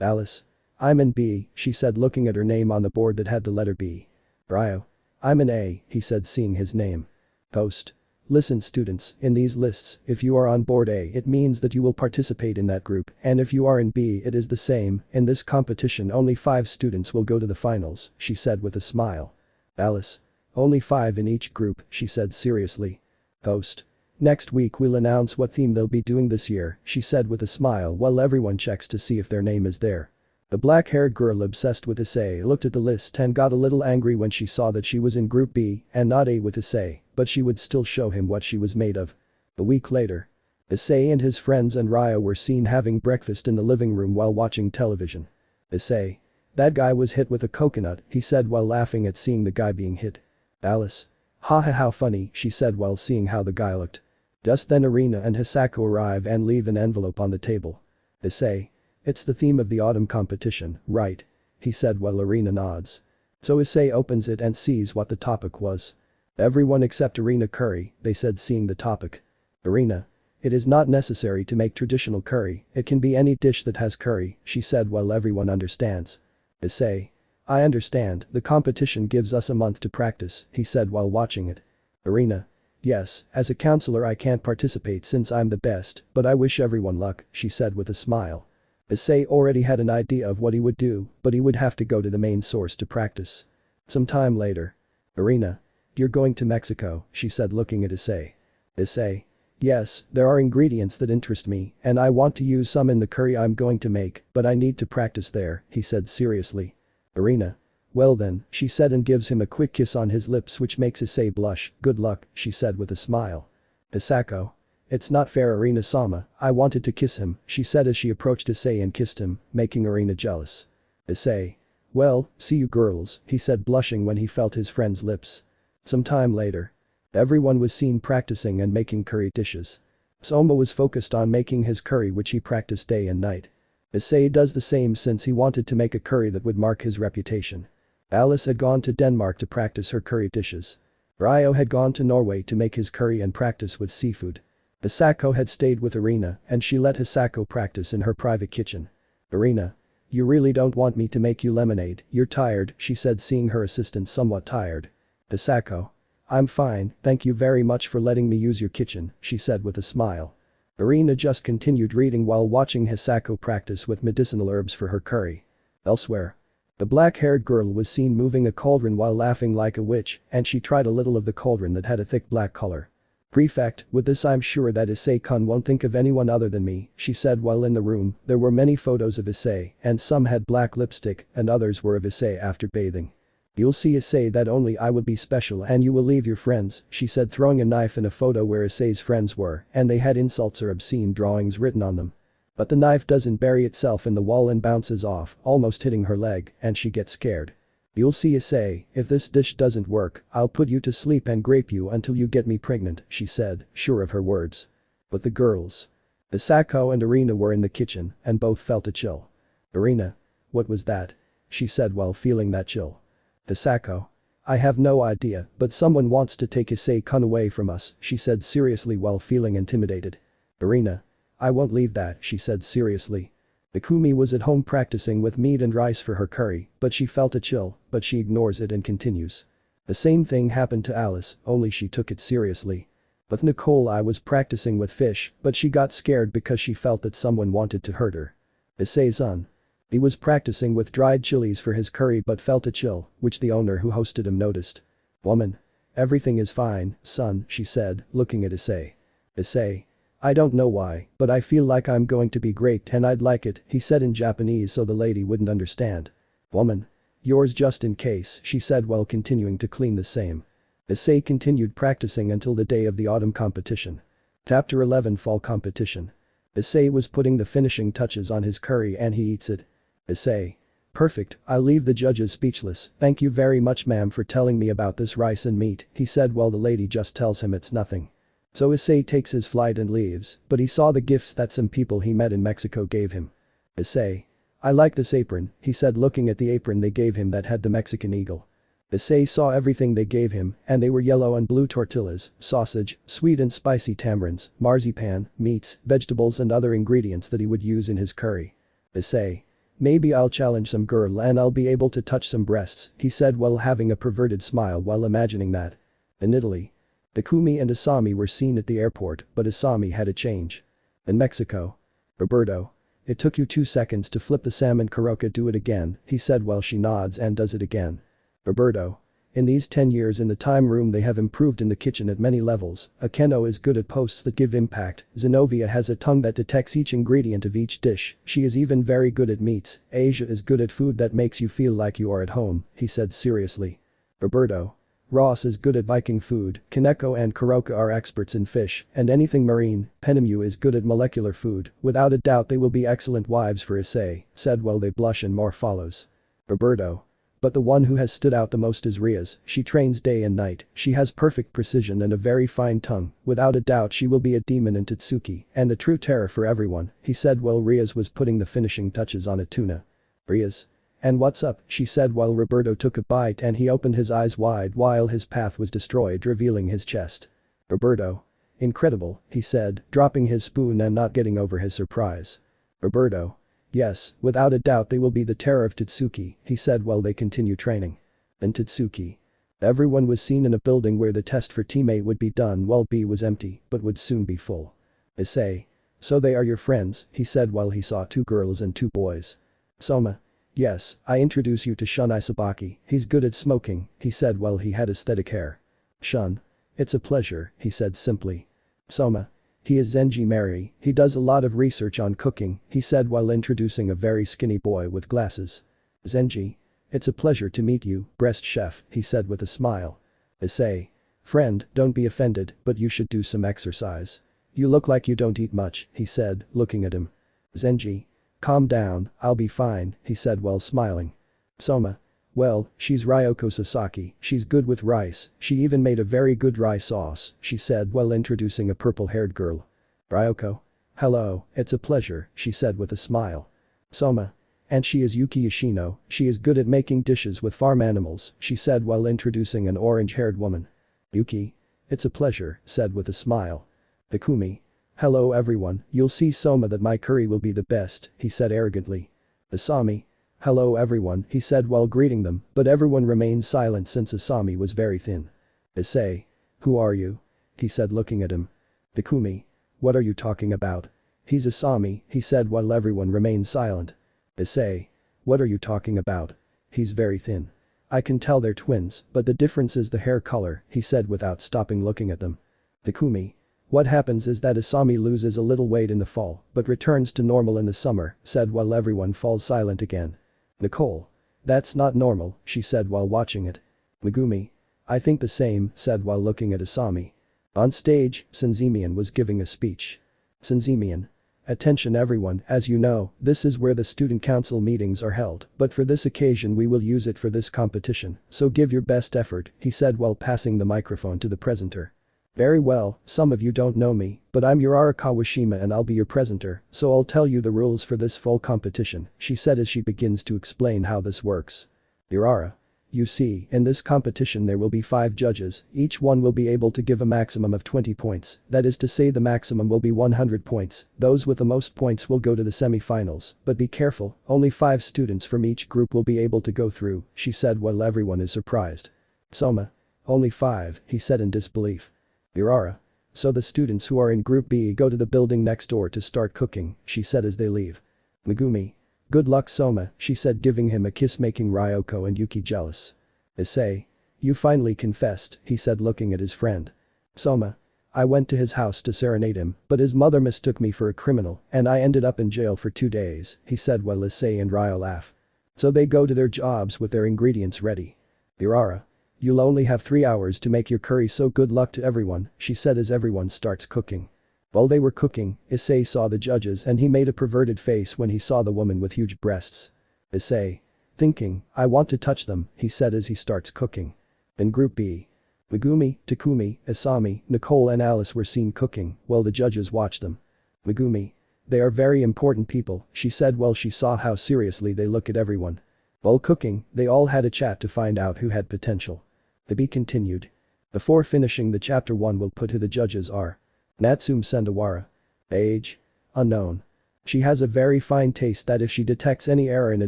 Alice. I'm in B, she said looking at her name on the board that had the letter B. Ryo. I'm in A, he said seeing his name. Host. Listen students, in these lists, if you are on board A it means that you will participate in that group and if you are in B it is the same, in this competition only 5 students will go to the finals, she said with a smile. Alice. Only 5 in each group, she said seriously. Host. Next week we'll announce what theme they'll be doing this year, she said with a smile while everyone checks to see if their name is there. The black-haired girl obsessed with Issei looked at the list and got a little angry when she saw that she was in group B and not A with Issei, but she would still show him what she was made of. A week later. Issei and his friends and Ryo were seen having breakfast in the living room while watching television. Issei. That guy was hit with a coconut, he said while laughing at seeing the guy being hit. Alice. Ha ha how funny, she said while seeing how the guy looked. Just then Irina and Hisako arrive and leave an envelope on the table. Issei. It's the theme of the autumn competition, right? He said while Irina nods. So Issei opens it and sees what the topic was. Everyone except Irina curry, they said seeing the topic. Irina. It is not necessary to make traditional curry, it can be any dish that has curry, she said while everyone understands. Issei. I understand, the competition gives us a month to practice, he said while watching it. Irina. Yes, as a counselor I can't participate since I'm the best, but I wish everyone luck, she said with a smile. Issei already had an idea of what he would do, but he would have to go to the main source to practice. Some time later. Irina. You're going to Mexico, she said looking at Issei. Issei. Yes, there are ingredients that interest me, and I want to use some in the curry I'm going to make, but I need to practice there, he said seriously. Irina. Well then, she said and gives him a quick kiss on his lips which makes Issei blush, good luck, she said with a smile. Hisako. It's not fair Irina-sama, I wanted to kiss him, she said as she approached Issei and kissed him, making Irina jealous. Issei. Well, see you girls, he said blushing when he felt his friend's lips. Some time later. Everyone was seen practicing and making curry dishes. Soma was focused on making his curry which he practiced day and night. Issei does the same since he wanted to make a curry that would mark his reputation. Alice had gone to Denmark to practice her curry dishes. Ryo had gone to Norway to make his curry and practice with seafood. Hisako had stayed with Irina and she let Hisako practice in her private kitchen. Irina. You really don't want me to make you lemonade, you're tired, she said seeing her assistant somewhat tired. Hisako. I'm fine, thank you very much for letting me use your kitchen, she said with a smile. Irina just continued reading while watching Hisako practice with medicinal herbs for her curry. Elsewhere. The black-haired girl was seen moving a cauldron while laughing like a witch and she tried a little of the cauldron that had a thick black color. Prefect, with this I'm sure that Issei-kun won't think of anyone other than me, she said while in the room there were many photos of Issei and some had black lipstick and others were of Issei after bathing. You'll see Issei that only I will be special and you will leave your friends, she said throwing a knife in a photo where Issei's friends were and they had insults or obscene drawings written on them. But the knife doesn't bury itself in the wall and bounces off, almost hitting her leg, and she gets scared. You'll see Issei, if this dish doesn't work, I'll put you to sleep and grape you until you get me pregnant, she said, sure of her words. But the girls. Hisako and Irina were in the kitchen and both felt a chill. Irina. What was that? She said while feeling that chill. Hisako. I have no idea, but someone wants to take Issei-kun away from us, she said seriously while feeling intimidated. Irina. I won't leave that, she said seriously. Ikumi was at home practicing with meat and rice for her curry, but she felt a chill, but she ignores it and continues. The same thing happened to Alice, only she took it seriously. With Nicole I was practicing with fish, but she got scared because she felt that someone wanted to hurt her. Issei-san. He was practicing with dried chilies for his curry but felt a chill, which the owner who hosted him noticed. "Woman. Everything is fine, son," she said, looking at Issei. Issei. "I don't know why, but I feel like I'm going to be great and I'd like it," he said in Japanese so the lady wouldn't understand. "Woman. Yours just in case," she said while continuing to clean the same. Issei continued practicing until the day of the autumn competition. Chapter 11 Fall Competition. Issei was putting the finishing touches on his curry and he eats it. Issei. "Perfect, I'll leave the judges speechless, thank you very much ma'am for telling me about this rice and meat," he said while the lady just tells him it's nothing. So Issei takes his flight and leaves, but he saw the gifts that some people he met in Mexico gave him. Issei. "I like this apron," he said looking at the apron they gave him that had the Mexican eagle. Issei saw everything they gave him, and they were yellow and blue tortillas, sausage, sweet and spicy tamarinds, marzipan, meats, vegetables and other ingredients that he would use in his curry. Issei. "Maybe I'll challenge some girl and I'll be able to touch some breasts," he said while having a perverted smile while imagining that. In Italy. Takumi and Asami were seen at the airport, but Asami had a change. In Mexico. Roberto. "It took you 2 seconds to flip the salmon Kuroka, do it again," he said while she nods and does it again. Roberto. "In these 10 years in the time room they have improved in the kitchen at many levels, Akeno is good at posts that give impact, Zenobia has a tongue that detects each ingredient of each dish, she is even very good at meats, Asia is good at food that makes you feel like you are at home," he said seriously. Roberto. "Ross is good at Viking food, Kaneko and Kuroka are experts in fish and anything marine, Penemu is good at molecular food, without a doubt they will be excellent wives for Issei," said while they blush and more follows. Roberto. "But the one who has stood out the most is Rias, she trains day and night, she has perfect precision and a very fine tongue, without a doubt she will be a demon in Tatsuki and the true terror for everyone," he said while Rias was putting the finishing touches on a tuna. Rias. "And what's up?" she said while Roberto took a bite and he opened his eyes wide while his path was destroyed revealing his chest. Roberto. "Incredible," he said, dropping his spoon and not getting over his surprise. Roberto. "Yes, without a doubt they will be the terror of Tatsuki," he said while they continue training. In Tatsuki. Everyone was seen in a building where the test for teammate would be done while B was empty but would soon be full. Issei. "So they are your friends," he said while he saw 2 girls and 2 boys. Soma. "Yes, I introduce you to Shun Isabaki, he's good at smoking," he said while he had aesthetic hair. Shun. "It's a pleasure," he said simply. Soma. "He is Zenji Mary, he does a lot of research on cooking," he said while introducing a very skinny boy with glasses. Zenji. "It's a pleasure to meet you, breast chef," he said with a smile. Issei. "Friend, don't be offended, but you should do some exercise. You look like you don't eat much," he said, looking at him. Zenji. "Calm down, I'll be fine," he said while smiling. Soma. "Well, she's Ryoko Sasaki, she's good with rice, she even made a very good rice sauce," she said while introducing a purple-haired girl. Ryoko. "Hello, it's a pleasure," she said with a smile. Soma. "And she is Yuki Yoshino, she is good at making dishes with farm animals," she said while introducing an orange-haired woman. Yuki. "It's a pleasure," said with a smile. Takumi. "Hello everyone, you'll see Soma that my curry will be the best," he said arrogantly. Asami. "Hello everyone," he said while greeting them, but everyone remained silent since Asami was very thin. Issei. "Who are you?" he said looking at him. Takumi. "What are you talking about?" "He's Asami," he said while everyone remained silent. Issei. "What are you talking about?" "He's very thin. I can tell they're twins, but the difference is the hair color," he said without stopping looking at them. Takumi. "What happens is that Asami loses a little weight in the fall, but returns to normal in the summer," said while everyone falls silent again. Nicole. "That's not normal," she said while watching it. Megumi. "I think the same," said while looking at Asami. On stage, Senzimian was giving a speech. Senzimian. "Attention everyone, as you know, this is where the student council meetings are held, but for this occasion we will use it for this competition, so give your best effort," he said while passing the microphone to the presenter. "Very well, some of you don't know me, but I'm Yurara Kawashima and I'll be your presenter, so I'll tell you the rules for this full competition," she said as she begins to explain how this works. Yurara. "You see, in this competition there will be 5 judges, each one will be able to give a maximum of 20 points, that is to say the maximum will be 100 points, those with the most points will go to the semi-finals, but be careful, only 5 students from each group will be able to go through," she said while everyone is surprised. Soma. "Only 5, he said in disbelief. Yurara. "So the students who are in Group B go to the building next door to start cooking," she said as they leave. Megumi. Good luck Soma, she said giving him a kiss making Ryoko and Yuki jealous. Issei. You finally confessed, he said looking at his friend. Soma. I went to his house to serenade him, but his mother mistook me for a criminal and I ended up in jail for 2 days, he said while Issei and Ryo laugh. So they go to their jobs with their ingredients ready. Urara. You'll only have 3 hours to make your curry so good luck to everyone, she said as everyone starts cooking. While they were cooking, Issei saw the judges and he made a perverted face when he saw the woman with huge breasts. Issei. Thinking, I want to touch them, he said as he starts cooking. In Group B. Megumi, Takumi, Asami, Nicole and Alice were seen cooking while the judges watched them. Megumi. They are very important people, she said while she saw how seriously they look at everyone. While cooking, they all had a chat to find out who had potential. To be continued. Before finishing the chapter 1 will put who the judges are. Natsume Sendawara. Age. Unknown. She has a very fine taste that if she detects any error in a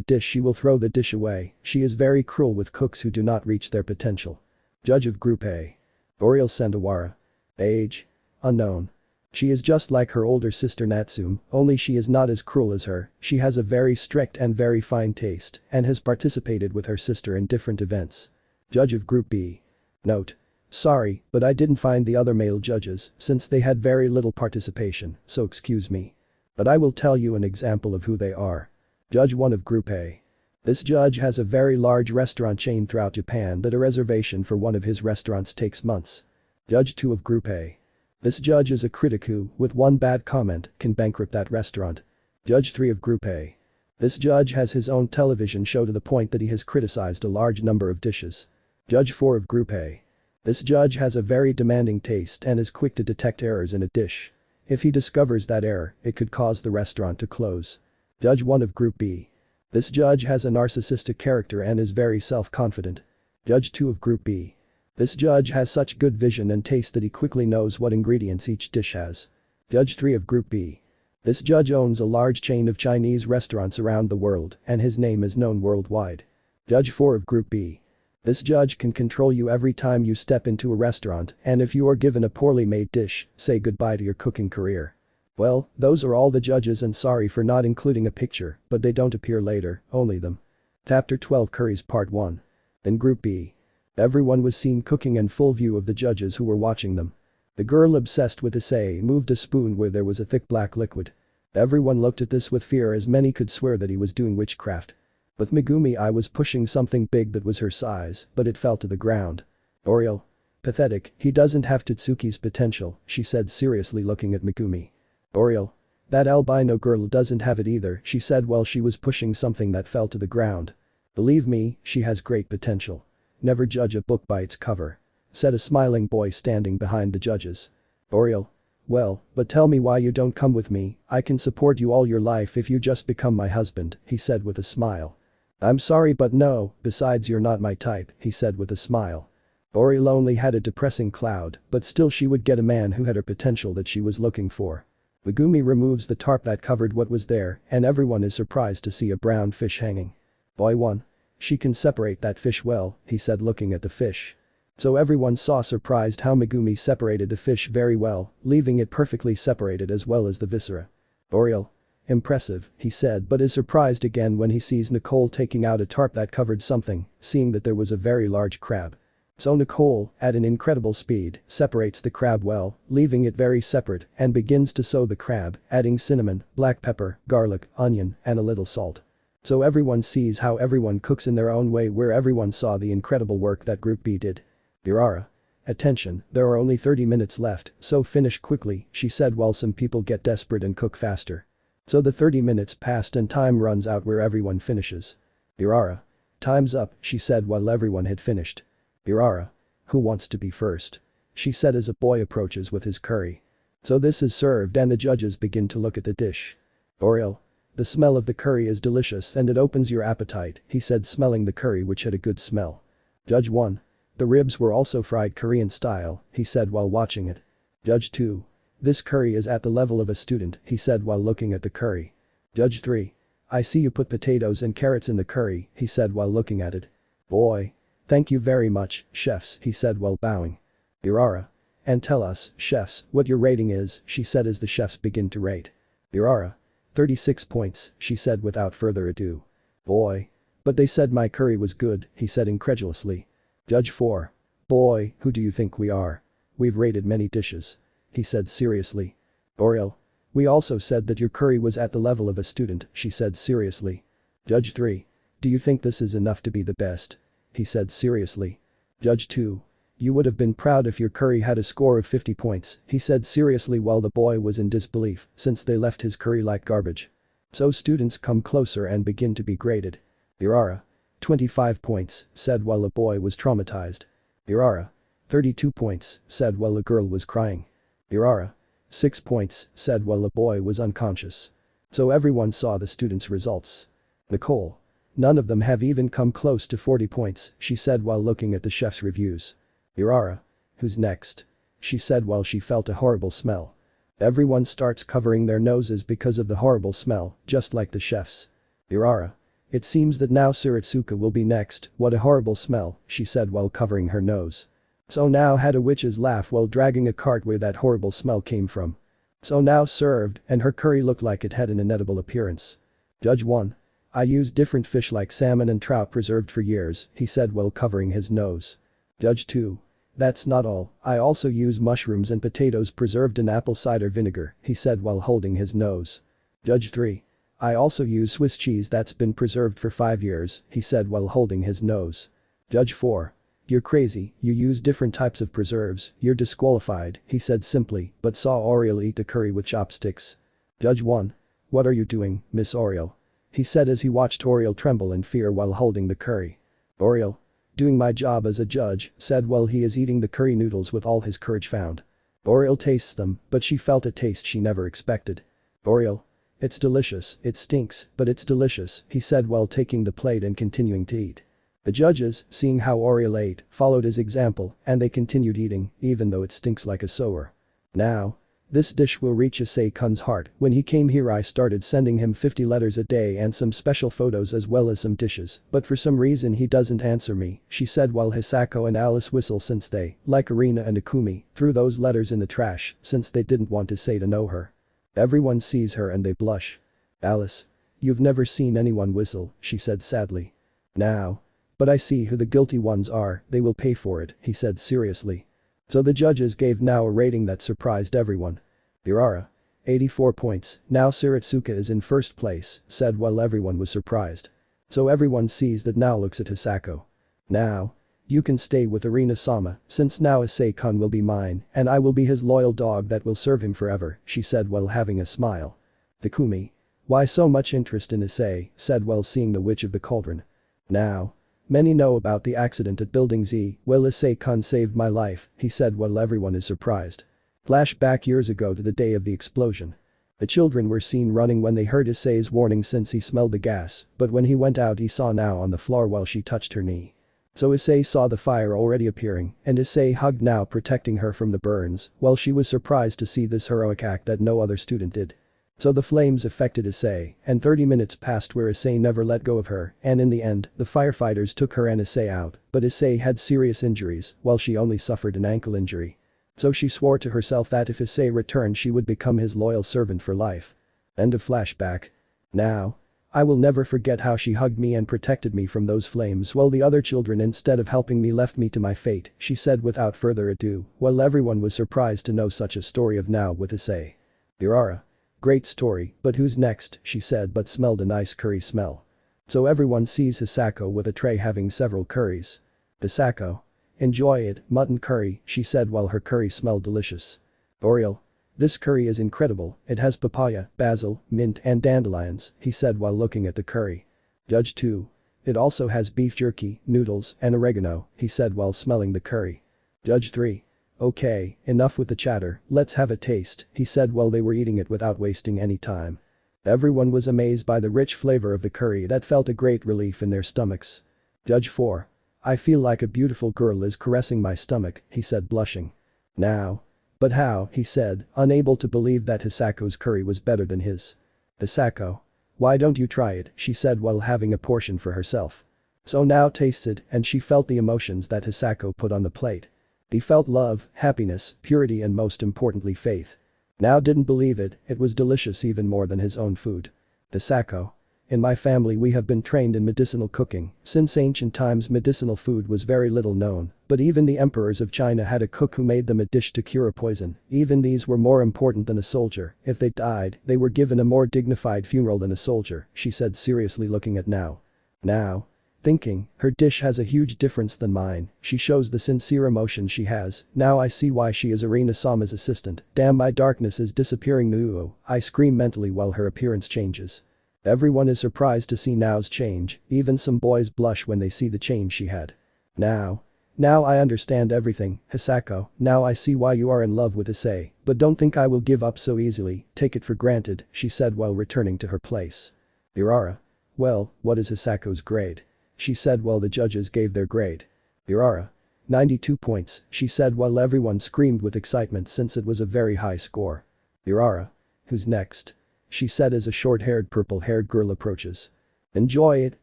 dish she will throw the dish away, she is very cruel with cooks who do not reach their potential. Judge of Group A. Oriel Sendawara. Age. Unknown. She is just like her older sister Natsume, only she is not as cruel as her, she has a very strict and very fine taste and has participated with her sister in different events. Judge of Group B. Note. Sorry, but I didn't find the other male judges since they had very little participation, so excuse me. But I will tell you an example of who they are. Judge 1 of Group A. This judge has a very large restaurant chain throughout Japan that a reservation for one of his restaurants takes months. Judge 2 of Group A. This judge is a critic who, with one bad comment, can bankrupt that restaurant. Judge 3 of Group A. This judge has his own television show to the point that he has criticized a large number of dishes. Judge 4 of Group A. This judge has a very demanding taste and is quick to detect errors in a dish. If he discovers that error, it could cause the restaurant to close. Judge 1 of Group B. This judge has a narcissistic character and is very self-confident. Judge 2 of Group B. This judge has such good vision and taste that he quickly knows what ingredients each dish has. Judge 3 of Group B. This judge owns a large chain of Chinese restaurants around the world and his name is known worldwide. Judge 4 of Group B. This judge can control you every time you step into a restaurant and if you are given a poorly made dish, say goodbye to your cooking career. Well, those are all the judges and sorry for not including a picture, but they don't appear later, only them. Chapter 12 Curries Part 1. In Group B. Everyone was seen cooking in full view of the judges who were watching them. The girl obsessed with Issei moved a spoon where there was a thick black liquid. Everyone looked at this with fear as many could swear that he was doing witchcraft. With Megumi I was pushing something big that was her size, but it fell to the ground. Oriel. Pathetic, he doesn't have Totsuki's potential, she said seriously looking at Megumi. Oriel. That albino girl doesn't have it either, she said while she was pushing something that fell to the ground. Believe me, she has great potential. Never judge a book by its cover. Said a smiling boy standing behind the judges. Oriel. Well, but tell me why you don't come with me, I can support you all your life if you just become my husband, he said with a smile. I'm sorry but no, besides you're not my type, he said with a smile. Oriel only had a depressing cloud, but still she would get a man who had her potential that she was looking for. Megumi removes the tarp that covered what was there and everyone is surprised to see a brown fish hanging. Boy 1. She can separate that fish well, he said looking at the fish. So everyone saw surprised how Megumi separated the fish very well, leaving it perfectly separated as well as the viscera. Oriel. Impressive, he said but is surprised again when he sees Nicole taking out a tarp that covered something, seeing that there was a very large crab. So Nicole, at an incredible speed, separates the crab well, leaving it very separate and begins to sew the crab, adding cinnamon, black pepper, garlic, onion, and a little salt. So everyone sees how everyone cooks in their own way where everyone saw the incredible work that Group B did. Birara. Attention, there are only 30 minutes left, so finish quickly, she said while some people get desperate and cook faster. So the 30 minutes passed and time runs out where everyone finishes. Birara. Time's up, she said while everyone had finished. Birara. Who wants to be first? She said as a boy approaches with his curry. So this is served and the judges begin to look at the dish. Oriel. The smell of the curry is delicious and it opens your appetite, he said smelling the curry which had a good smell. Judge 1. The ribs were also fried Korean style, he said while watching it. Judge 2. This curry is at the level of a student, he said while looking at the curry. Judge 3. I see you put potatoes and carrots in the curry, he said while looking at it. Boy. Thank you very much, chefs, he said while bowing. Birara. And tell us, chefs, what your rating is, she said as the chefs begin to rate. Birara. 36 points, she said without further ado. Boy. But they said my curry was good, he said incredulously. Judge 4. Boy, who do you think we are? We've rated many dishes. He said seriously. Oriel. We also said that your curry was at the level of a student, she said seriously. Judge 3. Do you think this is enough to be the best? He said seriously. Judge 2. You would have been proud if your curry had a score of 50 points, he said seriously while the boy was in disbelief since they left his curry like garbage. So students come closer and begin to be graded. Irara. 25 points, said while the boy was traumatized. Irara. 32 points, said while the girl was crying. Irara. 6 points, said while the boy was unconscious. So everyone saw the students' results. Nicole. None of them have even come close to 40 points, she said while looking at the chef's reviews. Irara. Who's next? She said while she felt a horrible smell. Everyone starts covering their noses because of the horrible smell, just like the chefs. Irara. It seems that now Sirzechs will be next, what a horrible smell, she said while covering her nose. So now had a witch's laugh while dragging a cart where that horrible smell came from. So now served, and her curry looked like it had an inedible appearance. Judge 1. I used different fish like salmon and trout preserved for years, he said while covering his nose. Judge 2. That's not all, I also use mushrooms and potatoes preserved in apple cider vinegar, he said while holding his nose. Judge 3. I also use Swiss cheese that's been preserved for 5 years, he said while holding his nose. Judge 4. You're crazy, you use different types of preserves, you're disqualified, he said simply, but saw Oriel eat the curry with chopsticks. Judge 1. What are you doing, Miss Oriel? He said as he watched Oriel tremble in fear while holding the curry. Oriel. Doing my job as a judge, said while he is eating the curry noodles with all his courage found. Oriel tastes them, but she felt a taste she never expected. Oriel. It's delicious, it stinks, but it's delicious, he said while taking the plate and continuing to eat. The judges, seeing how Oriel ate, followed his example, and they continued eating, even though it stinks like a sewer. Now. This dish will reach Issei-kun's heart. When he came here I started sending him 50 letters a day and some special photos as well as some dishes, but for some reason he doesn't answer me, she said while Hisako and Alice whistle since they, like Arina and Akumi, threw those letters in the trash since they didn't want Issei to know her. Everyone sees her and they blush. Alice. You've never seen anyone whistle, she said sadly. Now. But I see who the guilty ones are, they will pay for it, he said seriously. So the judges gave now a rating that surprised everyone. Irara. 84 points, now Sirzechs is in first place, said while everyone was surprised. So everyone sees that now looks at Hisako. Now. You can stay with Arina-sama, since now Issei-kun will be mine, and I will be his loyal dog that will serve him forever, she said while having a smile. Takumi. Why so much interest in Issei, said while seeing the Witch of the Cauldron. Now. Many know about the accident at Building Z, well Issei-kun saved my life, he said while everyone is surprised. Flashback years ago to the day of the explosion. The children were seen running when they heard Issei's warning since he smelled the gas, but when he went out he saw now on the floor while she touched her knee. So Issei saw the fire already appearing, and Issei hugged now protecting her from the burns, while she was surprised to see this heroic act that no other student did. So the flames affected Issei, and 30 minutes passed where Issei never let go of her, and in the end, the firefighters took her and Issei out, but Issei had serious injuries, while she only suffered an ankle injury. So she swore to herself that if Issei returned she would become his loyal servant for life. End of flashback. Now. I will never forget how she hugged me and protected me from those flames while the other children instead of helping me left me to my fate, she said without further ado, while everyone was surprised to know such a story of now with Issei. Irara. Great story, but who's next, she said but smelled a nice curry smell. So everyone sees Hisako with a tray having several curries. Hisako. Enjoy it, mutton curry, she said while her curry smelled delicious. Oriel. This curry is incredible, it has papaya, basil, mint and dandelions, he said while looking at the curry. Judge 2. It also has beef jerky, noodles and oregano, he said while smelling the curry. Judge 3. Okay, enough with the chatter, let's have a taste, he said while they were eating it without wasting any time. Everyone was amazed by the rich flavor of the curry that felt a great relief in their stomachs. Judge 4. I feel like a beautiful girl is caressing my stomach, he said blushing. Now. But how, he said, unable to believe that Hisako's curry was better than his. Hisako. Why don't you try it, she said while having a portion for herself. So now tasted and she felt the emotions that Hisako put on the plate. He felt love, happiness, purity and most importantly faith. Now didn't believe it, it was delicious even more than his own food. Hisako. In my family we have been trained in medicinal cooking, since ancient times medicinal food was very little known, but even the emperors of China had a cook who made them a dish to cure a poison, even these were more important than a soldier, if they died, they were given a more dignified funeral than a soldier, she said seriously looking at Now. Now. Thinking, her dish has a huge difference than mine, she shows the sincere emotion she has, now I see why she is Arina-sama's assistant, damn my darkness is disappearing Nuo, I scream mentally while her appearance changes. Everyone is surprised to see Nao's change, even some boys blush when they see the change she had. Now. Now I understand everything, Hisako, now I see why you are in love with Issei, but don't think I will give up so easily, take it for granted, she said while returning to her place. Irara. Well, what is Hisako's grade? She said while the judges gave their grade. Irara. 92 points, she said while everyone screamed with excitement since it was a very high score. Irara. Who's next? She said as a short-haired purple-haired girl approaches. Enjoy it,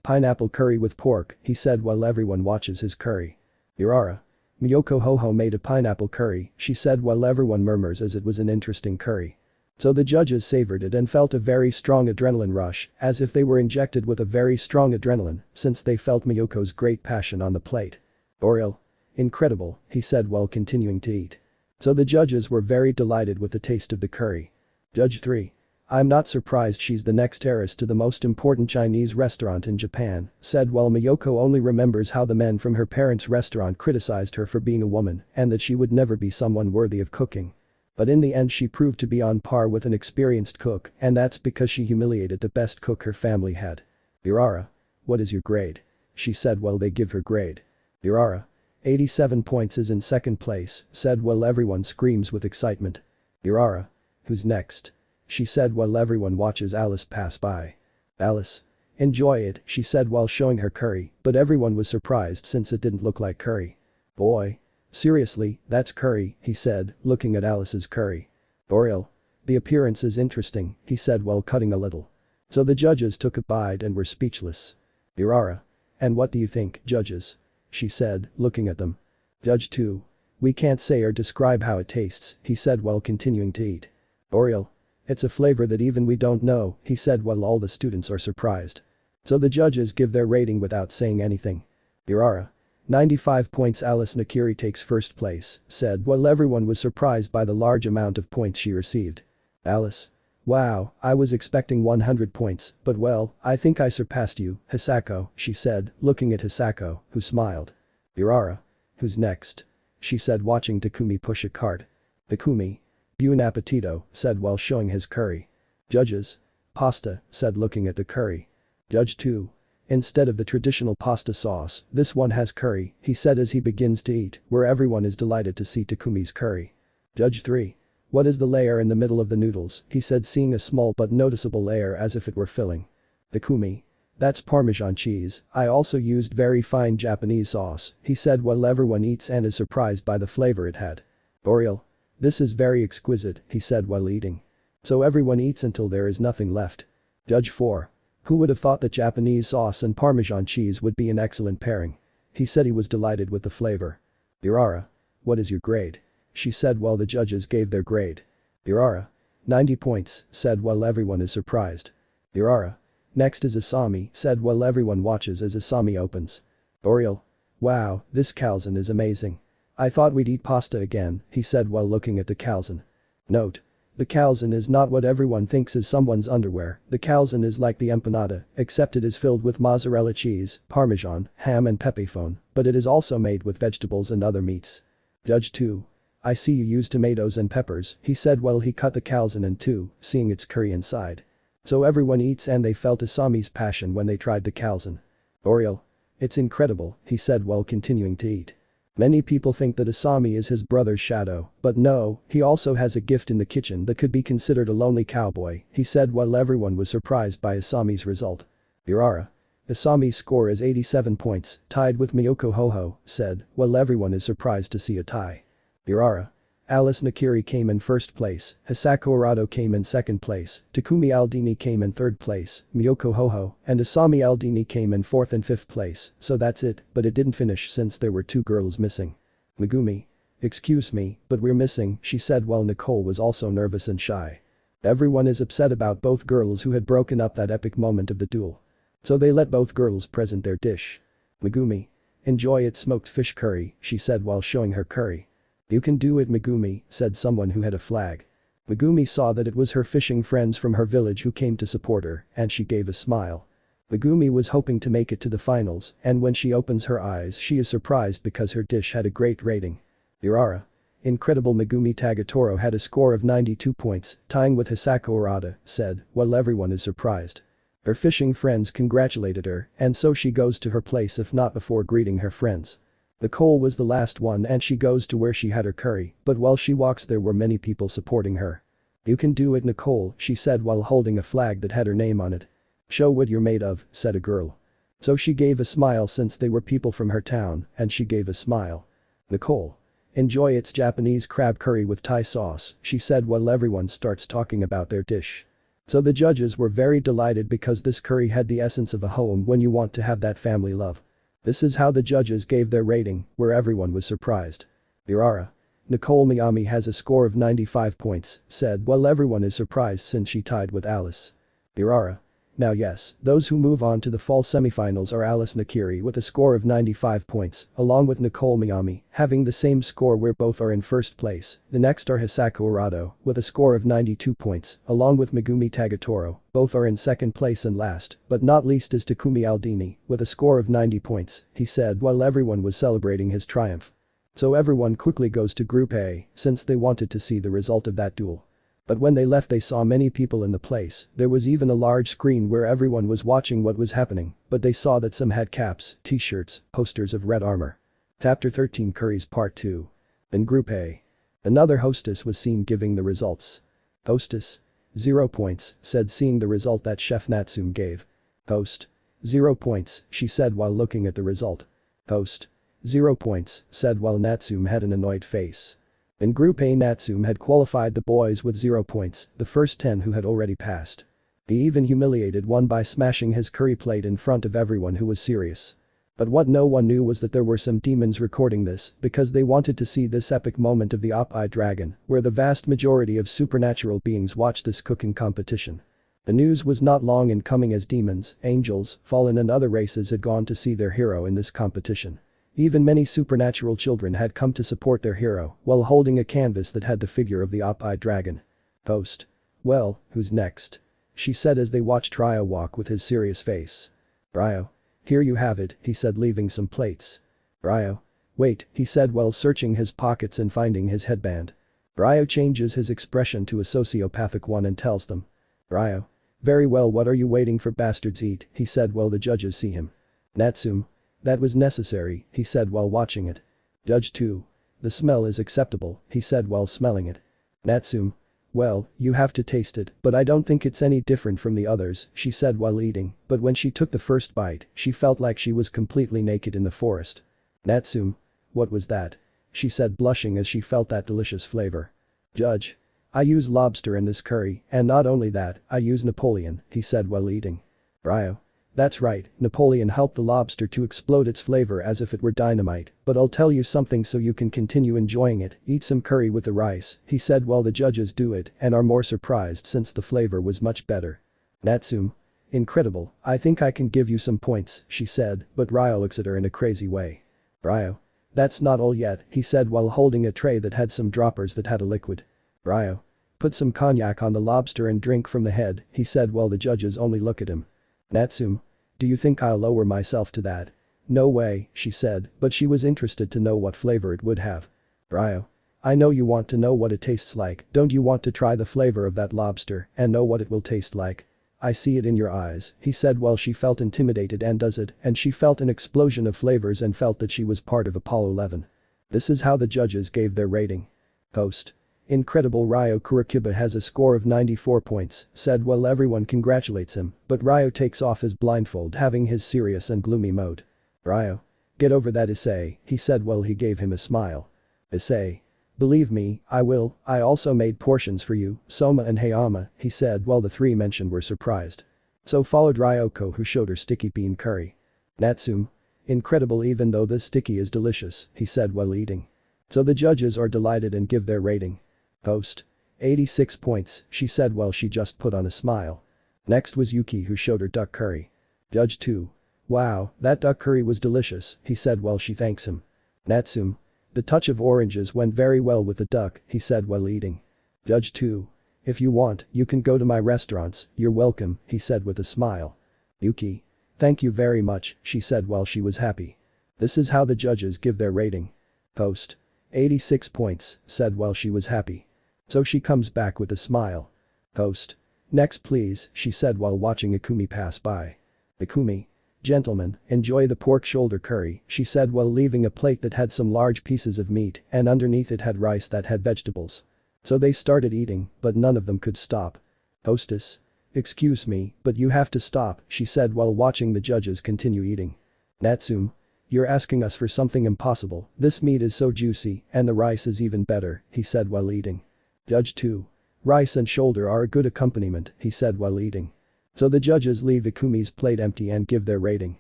pineapple curry with pork, he said while everyone watches his curry. Irara. Miyoko Hoho made a pineapple curry, she said while everyone murmurs as it was an interesting curry. So the judges savored it and felt a very strong adrenaline rush, as if they were injected with a very strong adrenaline, since they felt Miyoko's great passion on the plate. Oriel. Incredible, he said while continuing to eat. So the judges were very delighted with the taste of the curry. Judge 3. I'm not surprised she's the next heiress to the most important Chinese restaurant in Japan, said while Miyoko only remembers how the men from her parents' restaurant criticized her for being a woman and that she would never be someone worthy of cooking. But in the end she proved to be on par with an experienced cook and that's because she humiliated the best cook her family had. Irara. What is your grade? She said while they give her grade. Irara. 87 points is in second place, said while everyone screams with excitement. Irara. Who's next? She said while everyone watches Alice pass by. Alice. Enjoy it, she said while showing her curry, but everyone was surprised since it didn't look like curry. Boy. Seriously, that's curry, he said, looking at Alice's curry. Oriel. The appearance is interesting, he said while cutting a little. So the judges took a bite and were speechless. Irara. And what do you think, judges? She said, looking at them. Judge 2. We can't say or describe how it tastes, he said while continuing to eat. Oriel. It's a flavor that even we don't know, he said while all the students are surprised. So the judges give their rating without saying anything. Irara. 95 points Alice Nakiri takes first place, said while everyone was surprised by the large amount of points she received. Alice. Wow, I was expecting 100 points, but well, I think I surpassed you, Hisako, she said, looking at Hisako, who smiled. Irara. Who's next? She said watching Takumi push a cart. Takumi. Buon appetito, said while showing his curry. Judges. Pasta, said looking at the curry. Judge 2. Instead of the traditional pasta sauce, this one has curry, he said as he begins to eat, where everyone is delighted to see Takumi's curry. Judge 3. What is the layer in the middle of the noodles, he said seeing a small but noticeable layer as if it were filling. Takumi. That's Parmesan cheese, I also used very fine Japanese sauce, he said while everyone eats and is surprised by the flavor it had. Oriel. This is very exquisite, he said while eating. So everyone eats until there is nothing left. Judge 4. Who would have thought that Japanese sauce and Parmesan cheese would be an excellent pairing? He said he was delighted with the flavor. Irara. What is your grade? She said while the judges gave their grade. Irara. 90 points, said while everyone is surprised. Irara. Next is Asami, said while everyone watches as Asami opens. Oriel. Wow, this calzone is amazing. I thought we'd eat pasta again, he said while looking at the calzone. Note. The calzone is not what everyone thinks is someone's underwear, the calzone is like the empanada, except it is filled with mozzarella cheese, parmesan, ham and pepperoni, but it is also made with vegetables and other meats. Judge 2. I see you use tomatoes and peppers, he said while he cut the calzone in two, seeing its curry inside. So everyone eats and they felt Asami's passion when they tried the calzone. Oriel. It's incredible, he said while continuing to eat. Many people think that Asami is his brother's shadow, but no, he also has a gift in the kitchen that could be considered a lonely cowboy, he said while everyone was surprised by Asami's result. Irara. Asami's score is 87 points, tied with Miyoko Hoho, said, while everyone is surprised to see a tie. Irara. Alice Nakiri came in first place, Hisako Arado came in second place, Takumi Aldini came in third place, Miyoko Hoho and Asami Aldini came in fourth and fifth place, so that's it, but it didn't finish since there were two girls missing. Megumi. "Excuse me, but we're missing," she said while Nicole was also nervous and shy. Everyone is upset about both girls who had broken up that epic moment of the duel. So they let both girls present their dish. "Megumi. Enjoy it, smoked fish curry," she said while showing her curry. "You can do it, Megumi," said someone who had a flag. Megumi saw that it was her fishing friends from her village who came to support her, and she gave a smile. Megumi was hoping to make it to the finals, and when she opens her eyes she is surprised because her dish had a great rating. Urara. Incredible. Megumi Tagatoro had a score of 92 points, tying with Hisako Urata, said, while everyone is surprised. Her fishing friends congratulated her, and so she goes to her place if not before greeting her friends. Nicole was the last one and she goes to where she had her curry, but while she walks there were many people supporting her. "You can do it, Nicole," she said while holding a flag that had her name on it. "Show what you're made of," said a girl. So she gave a smile since they were people from her town, and she gave a smile. "Nicole. Enjoy its Japanese crab curry with Thai sauce," she said while everyone starts talking about their dish. So the judges were very delighted because this curry had the essence of a home when you want to have that family love. This is how the judges gave their rating, where everyone was surprised. Urara. Nicole Miami has a score of 95 points, said while everyone is surprised since she tied with Alice. Urara. Now yes, those who move on to the fall semifinals are Alice Nakiri with a score of 95 points, along with Nicole Miami, having the same score where both are in first place. The next are Hisako Urado, with a score of 92 points, along with Megumi Tagatoro, both are in second place and last, but not least is Takumi Aldini, with a score of 90 points, he said while everyone was celebrating his triumph. So everyone quickly goes to Group A, since they wanted to see the result of that duel. But when they left they saw many people in the place, there was even a large screen where everyone was watching what was happening, but they saw that some had caps, t-shirts, posters of red armor. Chapter 13 Curries Part 2. In Group A. Another hostess was seen giving the results. Hostess. 0 points, said seeing the result that Chef Natsume gave. Host. 0 points, she said while looking at the result. Host. 0 points, said while Natsume had an annoyed face. In Group A Natsume had qualified the boys with 0 points, the first 10 who had already passed. He even humiliated one by smashing his curry plate in front of everyone who was serious. But what no one knew was that there were some demons recording this because they wanted to see this epic moment of the Op-Eye Dragon, where the vast majority of supernatural beings watch this cooking competition. The news was not long in coming as demons, angels, fallen and other races had gone to see their hero in this competition. Even many supernatural children had come to support their hero while holding a canvas that had the figure of the Op-Eye Dragon. Host. Well, who's next? She said as they watched Ryo walk with his serious face. Ryo. Here you have it, he said leaving some plates. Ryo. Wait, he said while searching his pockets and finding his headband. Ryo changes his expression to a sociopathic one and tells them. Ryo. Very well, what are you waiting for, bastards, eat, he said while the judges see him. Natsume. That was necessary, he said while watching it. Judge 2. The smell is acceptable, he said while smelling it. Natsume. Well, you have to taste it, but I don't think it's any different from the others, she said while eating, but when she took the first bite, she felt like she was completely naked in the forest. Natsume. What was that? She said blushing as she felt that delicious flavor. Judge. I use lobster in this curry, and not only that, I use Napoleon, he said while eating. Ryo. That's right, Napoleon helped the lobster to explode its flavor as if it were dynamite, but I'll tell you something so you can continue enjoying it, eat some curry with the rice, he said while the judges do it and are more surprised since the flavor was much better. Natsume. Incredible, I think I can give you some points, she said, but Ryo looks at her in a crazy way. Ryo. That's not all yet, he said while holding a tray that had some droppers that had a liquid. Ryo. Put some cognac on the lobster and drink from the head, he said while the judges only look at him. Natsume. Do you think I'll lower myself to that? No way, she said, but she was interested to know what flavor it would have. Ryo. I know you want to know what it tastes like, don't you want to try the flavor of that lobster and know what it will taste like? I see it in your eyes, he said while she felt intimidated and does it, and she felt an explosion of flavors and felt that she was part of Apollo 11. This is how the judges gave their rating. Host. Incredible, Ryo Kurikiba has a score of 94 points, said while everyone congratulates him, but Ryo takes off his blindfold having his serious and gloomy mode. Ryo. Get over that, Issei, he said while he gave him a smile. Issei. Believe me, I will, I also made portions for you, Soma and Hayama, he said while the three mentioned were surprised. So followed Ryoko who showed her sticky bean curry. Natsume. Incredible, even though this sticky is delicious, he said while eating. So the judges are delighted and give their rating. Host. 86 points, she said while she just put on a smile. Next was Yuki who showed her duck curry. Judge 2. Wow, that duck curry was delicious, he said while she thanks him. Natsum. The touch of oranges went very well with the duck, he said while eating. Judge 2. If you want, you can go to my restaurants, you're welcome, he said with a smile. Yuki. Thank you very much, she said while she was happy. This is how the judges give their rating. Host. 86 points, said while she was happy. So she comes back with a smile. Host. Next please, she said while watching Ikumi pass by. Ikumi. Gentlemen, enjoy the pork shoulder curry, she said while leaving a plate that had some large pieces of meat and underneath it had rice that had vegetables. So they started eating, but none of them could stop. Hostess. Excuse me, but you have to stop, she said while watching the judges continue eating. Natsum. You're asking us for something impossible, this meat is so juicy and the rice is even better, he said while eating. Judge 2. Rice and shoulder are a good accompaniment, he said while eating. So the judges leave Ikumi's plate empty and give their rating.